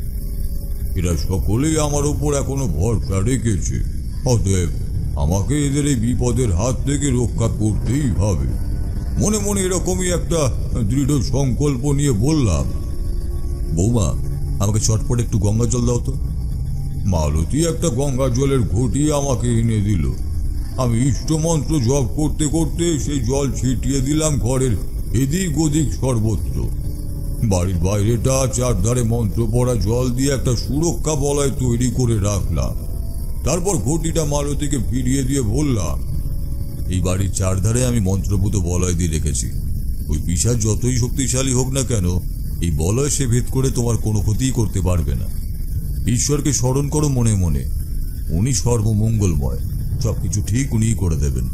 এরা সকলেই আমার উপর এখনো ভরসা রেখেছে। অতএব আমাকে এদের এই বিপদের হাত থেকে রক্ষা করতেই হবে। মনে মনে এরকমই একটা দৃঢ় সংকল্প নিয়ে বললাম, বৌমা, আমাকে চটপট একটু গঙ্গা জল দাও তো। মালতী একটা গঙ্গা জলের ঘটি আমাকে এনে দিল। আমি ইষ্টমন্ত্র জপ করতে করতে সেই জল ছিটিয়ে দিলাম ঘরের এদিক ওদিক সর্বত্র। বাড়ির বাইরেটা চারধারে মন্ত্র পড়া জল দিয়ে একটা সুরক্ষা বলয় তৈরি করে রাখলাম। তারপর ঘটিটা মালতীকে ফিরিয়ে দিয়ে বললাম, এই বাড়ির চারধারে আমি মন্ত্রপুত বলয় দিয়ে রেখেছি। ওই পিশাচ যতই শক্তিশালী হোক না কেন, এই বলয় সে ভেদ করে তোমার কোনো ক্ষতিই করতে পারবে না। ঈশ্বরকে স্মরণ করো মনে মনে, উনি সর্বমঙ্গলময়, সবকিছু ঠিক উনিই করে দেবেন।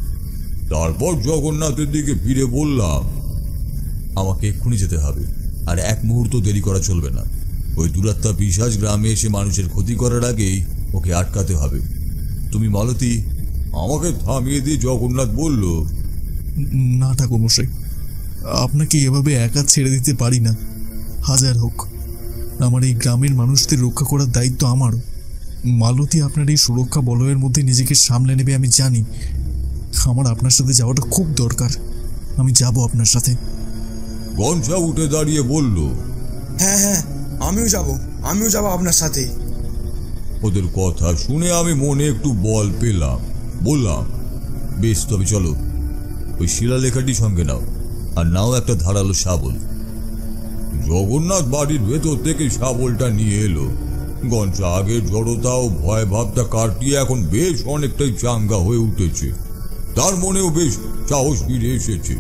তারপর জগন্নাথের দিকে ফিরে বললাম, আমাকে এক্ষুনি যেতে হবে, আর এক মুহূর্ত দেরি করা চলবে না। ওই দুরাত্মা পিশাচ গ্রামে এসে মানুষের ক্ষতি করার আগেই ওকে আটকাতে হবে। তুমি মালতী, আমাকে থামিয়ে দিয়ে জগন্নাথ বলল, না ঠাকুরমশাই, আপনাকে এভাবে একা ছেড়ে দিতে পারি না। হাজার হোক, আমার এই গ্রামের মানুষদের রক্ষা করার দায়িত্ব আমারও। মালতী আপনার এই সুরক্ষা বলয়ের মধ্যে নিজেকে সামলে নেবে আমি জানি। আমার আপনার সাথে যাওয়াটা খুব দরকার। আমি যাব আপনার সাথে। গনসা উঠে দাঁড়িয়ে বলল, হ্যাঁ, আমিও যাব আপনার সাথে। ওদের কথা শুনে আমি মনে একটু বল পেলাম। বললাম, বেশ, তবে চলো। ওই শিলালেখাটি সঙ্গে নাও, আর নাও একটা ধারালো শাবল। জগন্নাথ বাড়ির ভেতর থেকে শাবলটা নিয়ে এলো। গঞ্জা আগের জড়তা ও ভয় ভাবটা কাটিয়ে এখন বেশ অনেকটাই চাঙ্গা হয়ে উঠেছে। তার মনেও বেশ সাহস ফিরে এসেছে।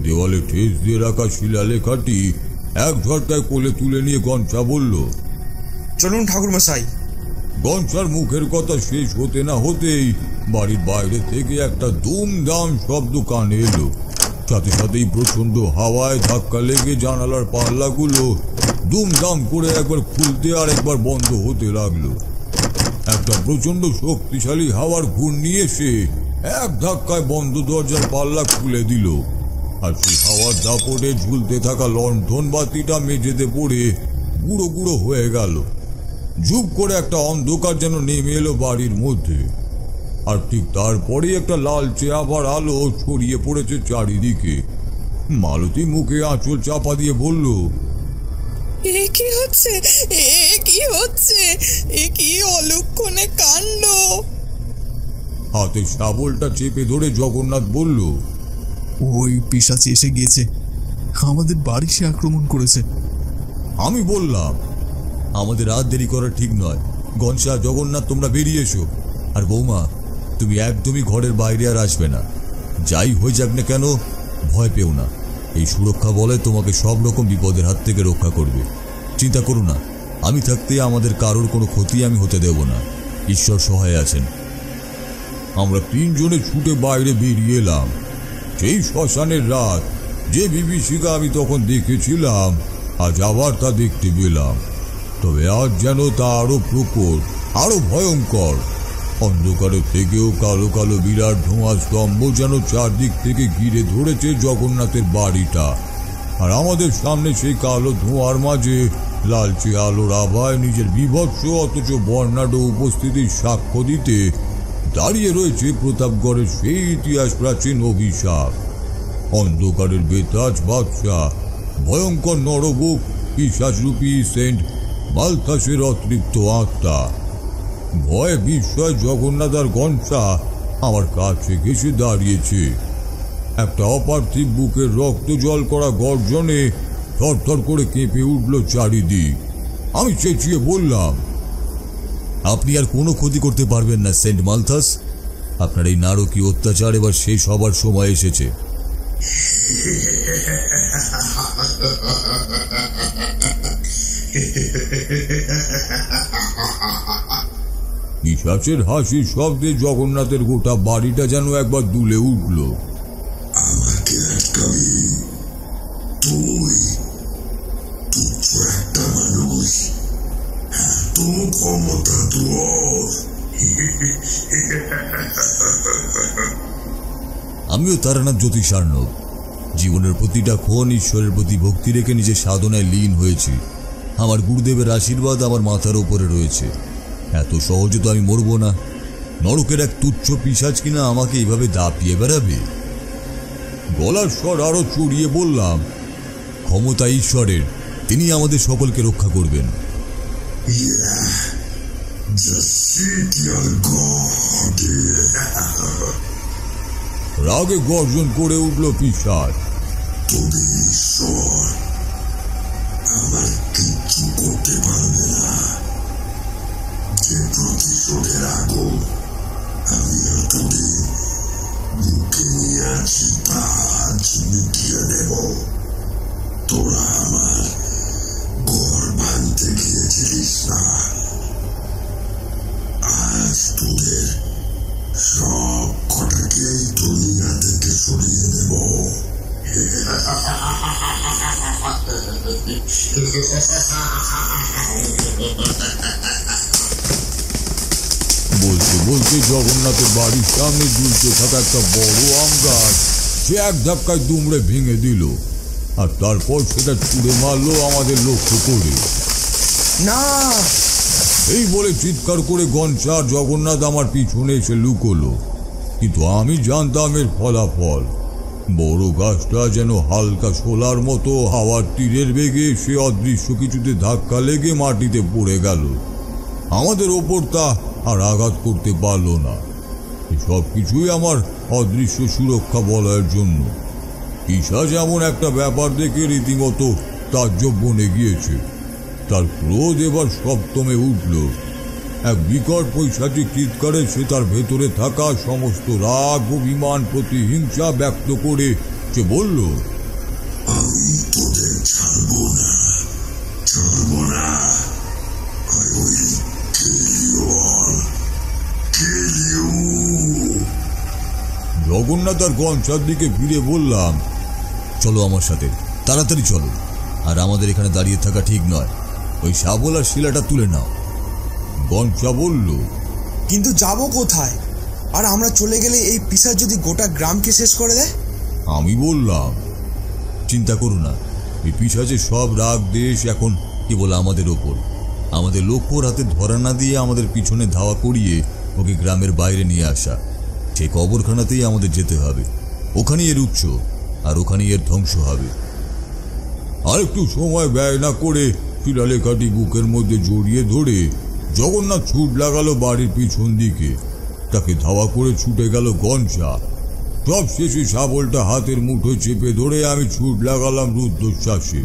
দেওয়ালে ঠেস দিয়ে রাখা শিলালেখাটি এক ঝটকায় কোলে তুলে নিয়ে গঞ্জা বলল, চলুন ঠাকুরমশাই। গঞ্জার মুখের কথা শেষ হতে না হতেই বাড়ির বাইরে থেকে একটা দুমদাম শব্দ কানে এলো। সাথে সাথেই প্রচন্ড হাওয়ায় ধাক্কা লেগে জানালার পাল্লাগুলো দুমদাম করে একবার খুলতে আর একবার বন্ধ হতে লাগলো। একটা প্রচন্ড শক্তিশালী হাওয়ার ঘূর্ণি এসে এক ধাক্কায় বন্ধ দরজার পাল্লা খুলে দিল। আর সেই হাওয়ার দাপটে ঝুলতে থাকা লণ্ঠন বাতিটা মেঝেতে পড়ে গুঁড়ো গুঁড়ো হয়ে গেল। ঝুপ করে একটা অন্ধকার যেন নেমে এলো বাড়ির মধ্যে। আর ঠিক তারপরে একটা লালচে আবার আলো ছড়িয়ে পড়েছে চারিদিকে। মালতী মুখে আঁচল চাপা দিয়ে বলল, এ কি হচ্ছে, এ কি হচ্ছে, এ কি অলক্ষণে কাণ্ড। হাতে শাবলটা চেপে ধরে জগন্নাথ বলল, ওই পিশাচ এসে গিয়েছে, আমাদের বাড়ি সে আক্রমণ করেছে। আমি বললাম, আমাদের রাত দেরি করা ঠিক নয়। গনসা, জগন্নাথ, তোমরা বেরিয়ে এসো। আর বৌমা, তুমি একদমই ঘরের বাইরে আর আসবে না। যাই হয়ে যাক না কেন, ভয় পেও না। এই সুরক্ষা বলে তোমাকে সব রকম বিপদের হাত থেকে রক্ষা করবে। চিন্তা করো না, আমি থাকতে আমাদের কারোর কোনো ক্ষতি আমি হতে দেব না। ঈশ্বর সহায় আছেন। আমরা তিনজনে ছুটে বাইরে বেরিয়ে এলাম। সেই শ্মশানের রাত, যে বিভীষিকা আমি তখন দেখেছিলাম, আজ আবার তা দেখতে পেলাম। তবে আজ যেন তা আরো প্রকট, আরো ভয়ঙ্কর। অন্ধকারের থেকেও কালো কালো বিরাট ধোঁয়া স্তম্ভ যেন চারদিক থেকে ঘিরে ধরেছে জগন্নাথের বাড়িটা। আর আমাদের সামনে সেই কালো ধোঁয়ার মাঝে লালচে আলোর আভায় নিজের বিভৎস অথচ বর্ণাঢ্য উপস্থিতির সাক্ষ্য দিতে দাঁড়িয়ে রয়েছে প্রতাপগড়ের সেই ইতিহাস প্রাচীন অভিশাপ। অন্ধকারের বেতাজ বাদশাহ, ভয়ঙ্কর নরবুক, পিশাচরূপী সেন্ট মালথাসের অতৃপ্ত আত্মা। ভয়ে বিস্ময় জগন্নাথ আর গনসা আমার কাছে ঘেসে দাঁড়িয়েছে। একটা অপার্থিব বুকের রক্ত জল করা গর্জনে থরথর করে কেঁপে উঠল চারিদিক। আমি চেঁচিয়ে বললাম, আপনি আর কোনো ক্ষতি করতে পারবেন না সেন্ট মালথাস। আপনার এই নারকীয় অত্যাচার এবার শেষ হবার সময় এসেছে। পিশাচের হাসির শব্দে জগন্নাথের গোটা বাড়িটা যেন একবার দুলে উঠল। আমাকে আটকাবি তুই? তুচ্ছ একটা মানুষ, এত ক্ষমতা তোর? আমিও তারানাথ জ্যোতিষ আর্ণব। জীবনের প্রতিটা ক্ষণ ঈশ্বরের প্রতি ভক্তি রেখে নিজের সাধনায় লীন হয়েছি। আমার গুরুদেবের আশীর্বাদ আমার মাথার উপরে রয়েছে। এত সহজে তো আমি মরব না। নরকের এক তুচ্ছ পিশাচ কিনা আমাকে এইভাবে দাপিয়ে বেড়াবে। গলার স্বর আরো চড়িয়ে বললাম, ক্ষমতা ঈশ্বরের, তিনি আমাদের সকলকে রক্ষা করবেন। রাগে গর্জন করে উঠল পিশাচ। তবে ঈশ্বর আমার কিচ্ছু করতে পারবে না। যে প্রতিশোধের আগুন আমি এতদিন বুকে নিয়ে আছি তা আজ মিটিয়ে দেব। তোরা আমার ঘর ভাঙতে গিয়েছিলিস না, আজ তোদের সব কটাকেই দুনিয়া থেকে সরিয়ে দেব। বলতে বলতে জগন্নাথের বাড়ির সামনে ঝুলতে থাকা একটা বড় আম গাছ সে এক ধাক্কায় দুমড়ে ভেঙে দিল। আর তারপর সেটা ছুঁড়ে মারলো আমাদের লক্ষ্য করে। না! এই বলে চিৎকার করে গনসা আর জগন্নাথ আমার পিছনে এসে লুকোলো। কিন্তু আমি জানতাম এর ফলাফল। বড় গাছটা যেন হালকা শোলার মতো হাওয়ার তীরের বেগে সে অদৃশ্য কিছুতে ধাক্কা লেগে মাটিতে পড়ে গেল। আমাদের ওপর তা আর আঘাত করতে পারল না। সব কিছুই আমার অদৃশ্য সুরক্ষা বলয়ের জন্য। পিশাচ এমন একটা ব্যাপার দেখে রীতিমতো তাজ্জব বনে গিয়েছে। তার ক্রোধ এবার সপ্তমে উঠল। এক বিকট পৈশাচিক চিৎকারে সে তার ভেতরে থাকা সমস্ত রাগ, অভিমান, প্রতিহিংসা ব্যক্ত করে সে বলল, আমি তোদের ছাড়বো না, ছাড়বো না। I will kill you all, kill you. Jagannath আর গঞ্জার দিকে ফিরে বললাম, চলো আমার সাথে, তাড়াতাড়ি চলো। আর আমাদের এখানে দাঁড়িয়ে থাকা ঠিক নয়, ওই শাবল আর শিলাটা তুলে নাও। গঞ্জা বলল, কিন্তু যাব কোথায়? আর আমরা চলে গেলে এই পিশাচ যদি গোটা গ্রামকে শেষ করে দেয়? আমি বললাম, চিন্তা করো না, এই পিশাচের সব রাগ দেশ এখন কেবল আমাদের ওপর। আমাদের লক্ষ্য হাতে ধরা না দিয়ে আমাদের পিছনে ধাওয়া করিয়ে ওকে গ্রামের বাইরে নিয়ে আসা। সেই কবরখানাতেই আমাদের যেতে হবে, ওখানেই এর উৎস আর ওখানেই এর ধ্বংস হবে। আর একটু সময় ব্যয় না করে শিলালেখাটি বুকের মধ্যে জড়িয়ে ধরে জগন্নাথ ছুট লাগালো বাড়ির পিছন দিকে। তাকে ধাওয়া করে ছুটে গেল গঞ্জা। সব শেষে শাবলটা হাতের মুঠোয় চেপে ধরে আমি ছুট লাগালাম রুদ্ধশ্বাসে।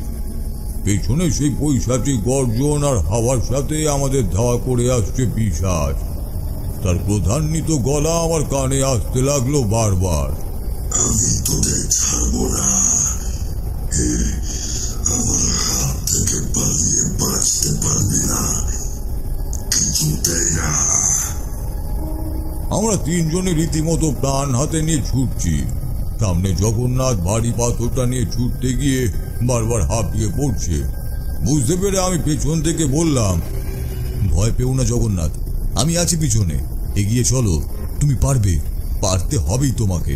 পেছনে সেই পৈশাচিক গর্জন আর হাওয়ার সাথে আমাদের ধাওয়া করে আসছে পিশাচ। তার প্রধান্বিত গলা আমার কানে আসতে লাগলো বারবার, আমি তোদের ছাড়বো না, আমার হাত থেকে পালিয়ে বাঁচতে পারবি না, কিছুতেই না। আমরা তিনজনে রীতিমতো প্রাণ হাতে নিয়ে ছুটছি। সামনে জগন্নাথ ভারী পাথরটা নিয়ে ছুটতে গিয়ে বারবার হাঁপিয়ে পড়ছে। বুঝতে পেরে আমি পেছন থেকে বললাম, ভয় পেও না জগন্নাথ, আমি আছি পিছনে, এগিয়ে চলো, তুমি পারবে, পারতে হবেই তোমাকে।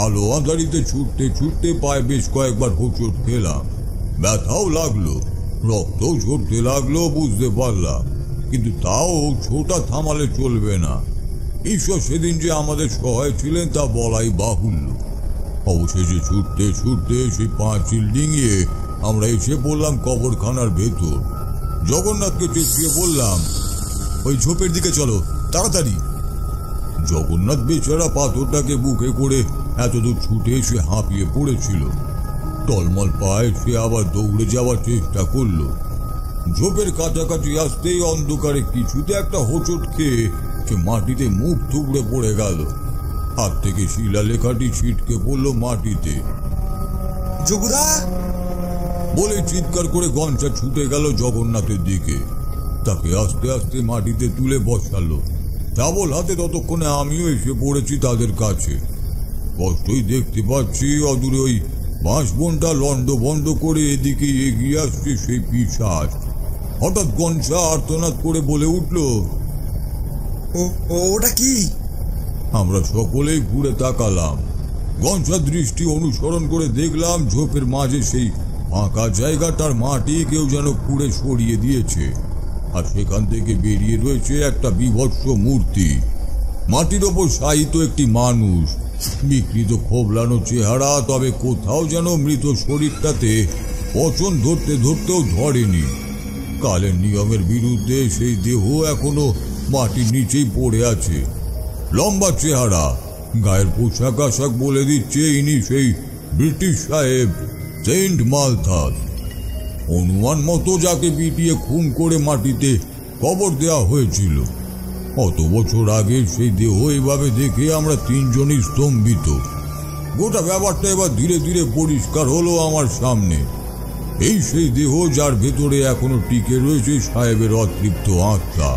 আলো আঁধারিতে ছুটতে ছুটতে পায়ে বেশ কয়েকবার হোঁচট খেলাম, ব্যথাও লাগলো, রক্তও ঝরতে লাগলো বুঝতে পারলাম। কিন্তু তাও ছোটা থামালে চলবে না। ঈশ্বর সেদিন যে আমাদের সহায় ছিলেন তা বলাই বাহুল্য। অবশেষে ছুটতে ছুটতে সেই পাঁচিল ডিঙিয়ে আমরা এসে পড়লাম কবরখানার ভেতর। জগন্নাথকে চেঁচিয়ে বললাম, ওই ঝোপের দিকে চলো, তাড়াতাড়ি। জগন্নাথ বেচারা পাথরটাকে বুকে করে এতদূর ছুটে এসে হাঁপিয়ে পড়েছিল। টলমল পায়ে সে আবার দৌড়ে যাওয়ার চেষ্টা করলো। ঝোপের কাছাকাছি আসতেই অন্ধকারে কিছুতে একটা হোঁচট খেয়ে সে মাটিতে মুখ থুবড়ে পড়ে গেল। হাত থেকে শিলালেখাটি ছিটকে পড়লো মাটিতে। যোগুদা বলে চিৎকার করে গঞ্জা ছুটে গেল জগন্নাথের দিকে। তাকে আস্তে আস্তে মাটিতে তুলে বসালো। শাবল হাতে ততক্ষণে আমিও এসে পড়েছি তাদের কাছে। কষ্টই দেখতে পাচ্ছি অদূরে ওই বাঁশবনটা লন্ড বন্ধ করে এদিকে এগিয়ে আসছে সেই পিশাচ। হঠাৎ গঞ্জা আর্তনাদ করে বলে উঠল, ওটা কি? আমরা সকলেই ঘুরে তাকালাম। গঞ্জার দৃষ্টি অনুসরণ করে দেখলাম ঝোপের মাঝে সেই ফাঁকা জায়গাটার মাটি কেউ যেন খুঁড়ে সরিয়ে দিয়েছে, আর সেখান থেকে বেরিয়ে রয়েছে একটা বীভৎস মূর্তি। মাটির ওপর শায়িত একটি মানুষ, বিকৃত খোবলানো চেহারা, তবে কোথাও যেন মৃত শরীরটাতে পচন ধরতে ধরতেও ধরেনি। কালের নিয়মের বিরুদ্ধে সেই দেহ এখনো মাটির নিচেই পড়ে আছে। লম্বা চেহারা, গায়ের পোশাক আশাক বলে দিচ্ছে ইনি সেই ব্রিটিশ সাহেব সেন্ট মালথাস। অনুমান মতো যাকে পিটিয়ে খুন করে মাটিতে কবর দেওয়া হয়েছিল। অত বছর আগে সেই দেহ এভাবে দেখে আমরা তিনজনই স্তম্ভিত। গোটা ব্যাপারটা এবার ধীরে ধীরে পরিষ্কার হলো আমার সামনে। এই সেই দেহ যার ভেতরে এখনো টিকে রয়েছে সাহেবের অতৃপ্ত আত্মা।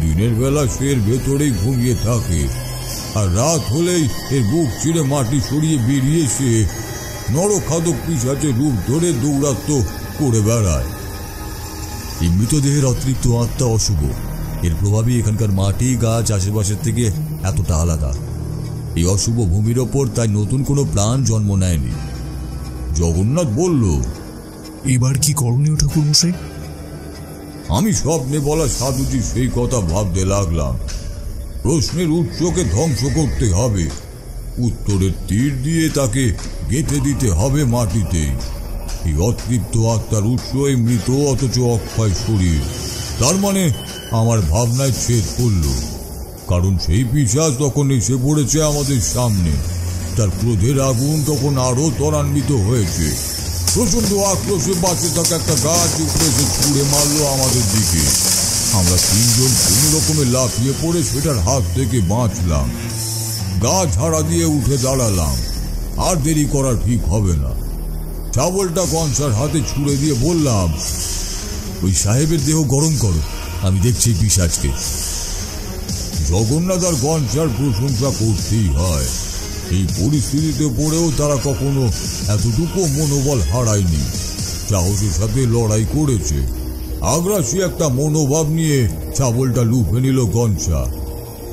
দিনের বেলা সে এর ভেতরেই ঘুমিয়ে থাকে, আর রাত হলেই এর বুক চিরে মাটি সরিয়ে বেরিয়ে এসে নরখাদক পিশাচের রূপ ধরে দৌরাত্ম করে বেড়ায়। এই মৃতদেহের অতৃপ্ত আত্মা অশুভ, এর প্রভাবই এখানকার মাটি গাছ আশেপাশের থেকে এতটা আলাদা। এই অশুভ ভূমির ওপর তাই নতুন কোনো প্রাণ জন্ম নেয়নি। জগন্নাথ বলল, এবার কি করণীয় ঠাকুর মশাই? আমি স্বপ্নে বলা সাধুজি সেই কথা ভাবতে লাগলাম। প্রশ্নের উৎসকে ধ্বংস করতে হবে, উত্তরের তীর দিয়ে তাকে গেঁথে দিতে হবে মাটিতে। এই অতৃপ্ত আত্মার উৎস এই মৃত অথচ অক্ষয় শরীর। তার মানে আমার ভাবনায় ছেদ করল, কারণ সেই পিশাচ তখন এসে পড়েছে আমাদের সামনে। তার ক্রোধের আগুন তখন আরো ত্বরান্বিত হয়েছে। প্রচন্ড আক্রোশে বাঁচে থাকা একটা গাছ উপরে এসে ছুঁড়ে মারলো আমাদের দিকে। আমরা তিনজন কোনো রকমে লাফিয়ে পড়ে সেটার হাত থেকে বাঁচলাম। গাছ ঝাড়া দিয়ে উঠে দাঁড়ালাম। আর দেরি করা ঠিক হবে না। শাবলটা গনসার হাতে ছুঁড়ে দিয়ে বললাম, ওই সাহেবের দেহ গরম করো, আমি দেখছি পিশাচকে। জগন্নাথ আর গনসার প্রশংসা করতেই হয়। এই পরিস্থিতিতে পড়েও তারা কখনো এতটুকু মনোবল হারায়নি, সাহসের সাথে লড়াই করেছে। আগ্রাসী একটা মনোভাব নিয়ে শাবলটা লুফে নিল গনসা।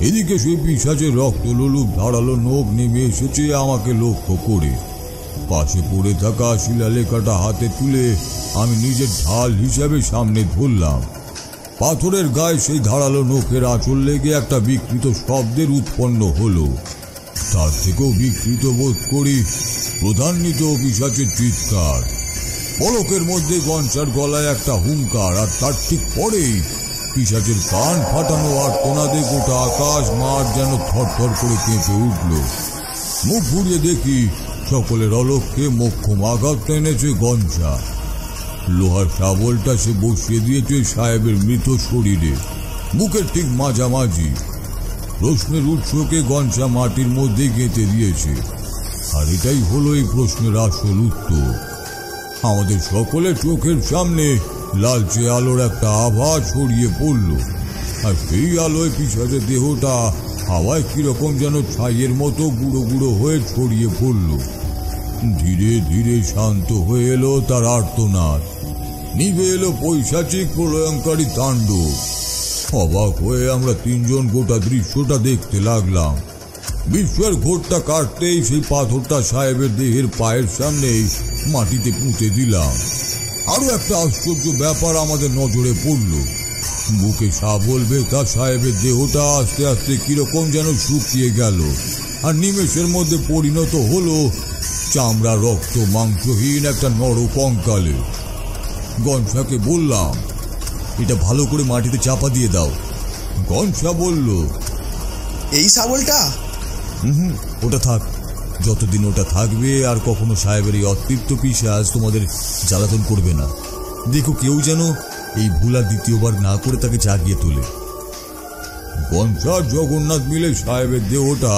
এদিকে সেই পিশাচের রক্ত লোলুপ ধারালো নখ নেমে এসেছে আমাকে লক্ষ্য করে। পাশে পড়ে থাকা শিলালেখাটা হাতে তুলে আমি নিজের ঢাল হিসাবে সামনে ধরলাম। পাথরের গায়ে সেই ধারালো নখের আঁচল লেগে একটা বিকৃত শব্দের উৎপন্ন হলো। তার থেকেও বিকৃত বোধ করি প্রধান্বিত পিশাচের চিৎকার। পলকের মধ্যে গনসার গলায় একটা হুঙ্কার, আর তার ঠিক পরেই পিশাচের কান ফাটানো আর্তনাদে গোটা আকাশ মাঠ যেন থরথর করে কেঁপে উঠল। মুখ ঘুরিয়ে দেখি সকলের অলক্ষ্যে মোক্ষম আঘাত টেনেছে গনসা। লোহার শাবলটা সে বসিয়ে দিয়েছে সাহেবের মৃত শরীরে, বুকের ঠিক মাঝামাঝি। প্রশ্নের উৎসকে গনসা মাটির মধ্যে গেঁথে দিয়েছে, আর এটাই হলো এই প্রশ্নের আসল উত্তর। আমাদের সকলের চোখের সামনে লালচে আলোর একটা আভা ছড়িয়ে পড়ল, আর সেই আলোয় পিশাচের দেহটা হাওয়ায় কিরকম যেন ছাইয়ের মতো গুঁড়ো গুঁড়ো হয়ে ছড়িয়ে পড়ল। ধীরে ধীরে শান্ত হয়ে এলো তার আর্তনাদ, নিভে এলো পৈশাচিক প্রলয়ঙ্কারী তাণ্ডব। অবাক হয়ে আমরা তিনজন গোটা দৃশ্যটা দেখতে লাগলাম। বিস্ময়ের ঘোরটা কাটতেই সেই পাথরটা সাহেবের দেহের পায়ের সামনেই মাটিতে পুঁতে দিলাম। আরো একটা আশ্চর্য ব্যাপার আমাদের নজরে পড়ল। বুকে শাবল বেঁধা সাহেবের দেহটা আস্তে আস্তে কিরকম যেন শুকিয়ে গেল, আর নিমেষের মধ্যে পরিণত হলো চামড়া রক্ত মাংসহীন একটা নর কঙ্কালে। গনসাকে বললাম, এটা ভালো করে মাটিতে চাপা দিয়ে দাও। গনসা বলল, এই শাবলটা? ওটা থাক, যতদিন ওটা থাকবে আর কখনো সাহেবের এই অতৃপ্ত পিশাচ তোমাদের জ্বালাতন করবে না। দেখো কেউ যেন এই ভুল আর দ্বিতীয়বার না করে তাকে জাগিয়ে তোলে। গনসা জগন্নাথ মিলে সাহেবের দেহটা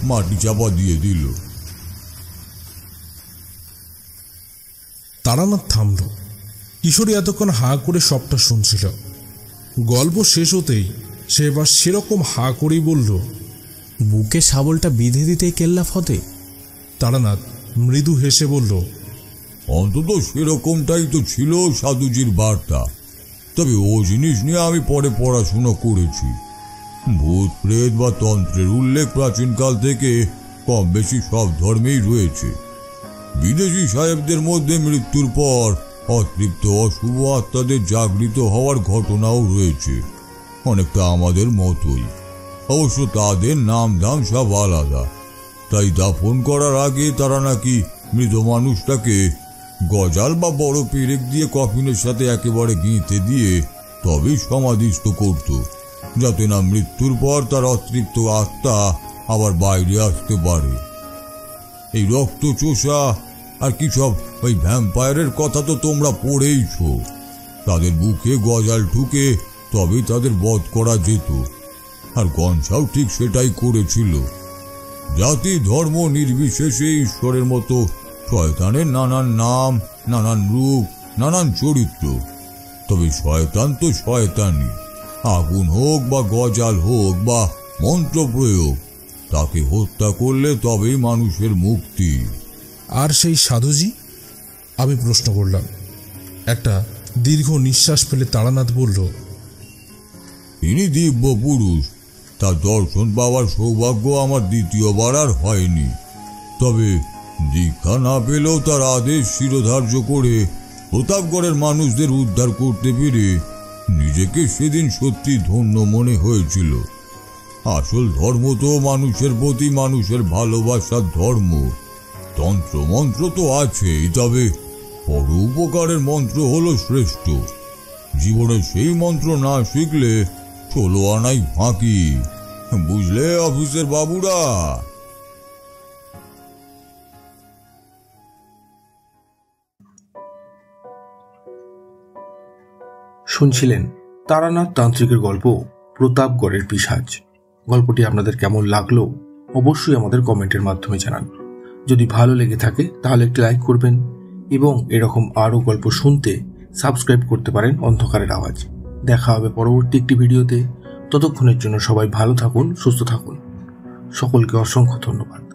মাটি চাপা দিয়ে দিল। তারানাথ থামল। কিশোরী এতক্ষণ হাঁ করে সবটা শুনছিল। গল্প শেষ হতেই সে এবার সেরকম হাঁ করেই বলল, বুকে শাবলটা বিঁধে দিতেই কেল্লা ফতে। তারানাথ মৃদু হেসে বলল, অন্তত সেরকমটাই তো ছিল সাধুজির বার্তা। তবে ও জিনিস নিয়ে আমি পরে পড়াশোনা করেছি। ভূত প্রেত বা তন্ত্রের উল্লেখ প্রাচীনকাল থেকে কম বেশি সব ধর্মেই রয়েছে। বিদেশি সাহেবদের মধ্যে মৃত্যুর পর অতৃপ্ত অশুভ আত্মাদের জাগৃত হওয়ার ঘটনাও রয়েছে, অনেকটা আমাদের মতোই। অবশ্য তাদের নাম ধাম সব আলাদা। তাই দাফন করার আগে তারা নাকি মৃত মানুষটাকে গজাল বা বড় পেরেক দিয়ে কফিনের সাথে একেবারে গেঁথে দিয়ে তবেই সমাধিস্থ করত, যাতে না মৃত্যুর পর তার অতৃপ্ত আত্মা আবার বাইরে আসতে পারে। এই রক্ত চোষা আর কি সব ওই ভ্যাম্পায়ারের কথা তো তোমরা পড়েইছ। তাদের বুকে গজাল ঢুকে তবে তাদের বধ করা যেত, আর গনসাও ঠিক সেটাই করেছিল। জাতি ধর্ম নির্বিশেষে ঈশ্বরের মতো শয়তানের নানান নাম, নানান রূপ, নানান চরিত্র। তবে শয়তান তো শয়তানই। আগুন হোক বা গজাল হোক বা মন্ত্র প্রয়োগ, তাকে হত্যা করলে তবেই মানুষের মুক্তি। আর সেই সাধুজি? আমি প্রশ্ন করলাম। একটা দীর্ঘ নিঃশ্বাস ফেলে তারানাথ বলল, তিনি দিব্য পুরুষ। তার দর্শন পাওয়ার সৌভাগ্য আমার দ্বিতীয়বার আর হয়নি। তবে দীক্ষা না পেলেও তার আদেশ শিরোধার্য করে প্রতাপগড়ের মানুষদের উদ্ধার করতে পেরে নিজেকে সেদিন সত্যি ধন্য মনে হয়েছিল। আসল ধর্ম তো মানুষের প্রতি মানুষের ভালোবাসার ধর্ম। তন্ত্র মন্ত্র তো আছেই, তবে পর উপকারের মন্ত্র হলো শ্রেষ্ঠ। জীবনে সেই মন্ত্র না শিখলে 16 আনাই ফাঁকি। বুঝলে অফিসের বাবুরা? শুনছিলেন তারানাথ তান্ত্রিকের গল্প প্রতাপগড়ের পিশাচ। গল্পটি আপনাদের কেমন লাগলো অবশ্যই আমাদের কমেন্টের মাধ্যমে জানান। যদি ভালো লেগে থাকে তাহলে একটি লাইক করবেন এবং এরকম আরও গল্প শুনতে সাবস্ক্রাইব করতে পারেন অন্ধকারের আওয়াজ। দেখা হবে পরবর্তী একটি ভিডিওতে। ততক্ষণের জন্য সবাই ভালো থাকুন, সুস্থ থাকুন। সকলকে অসংখ্য ধন্যবাদ।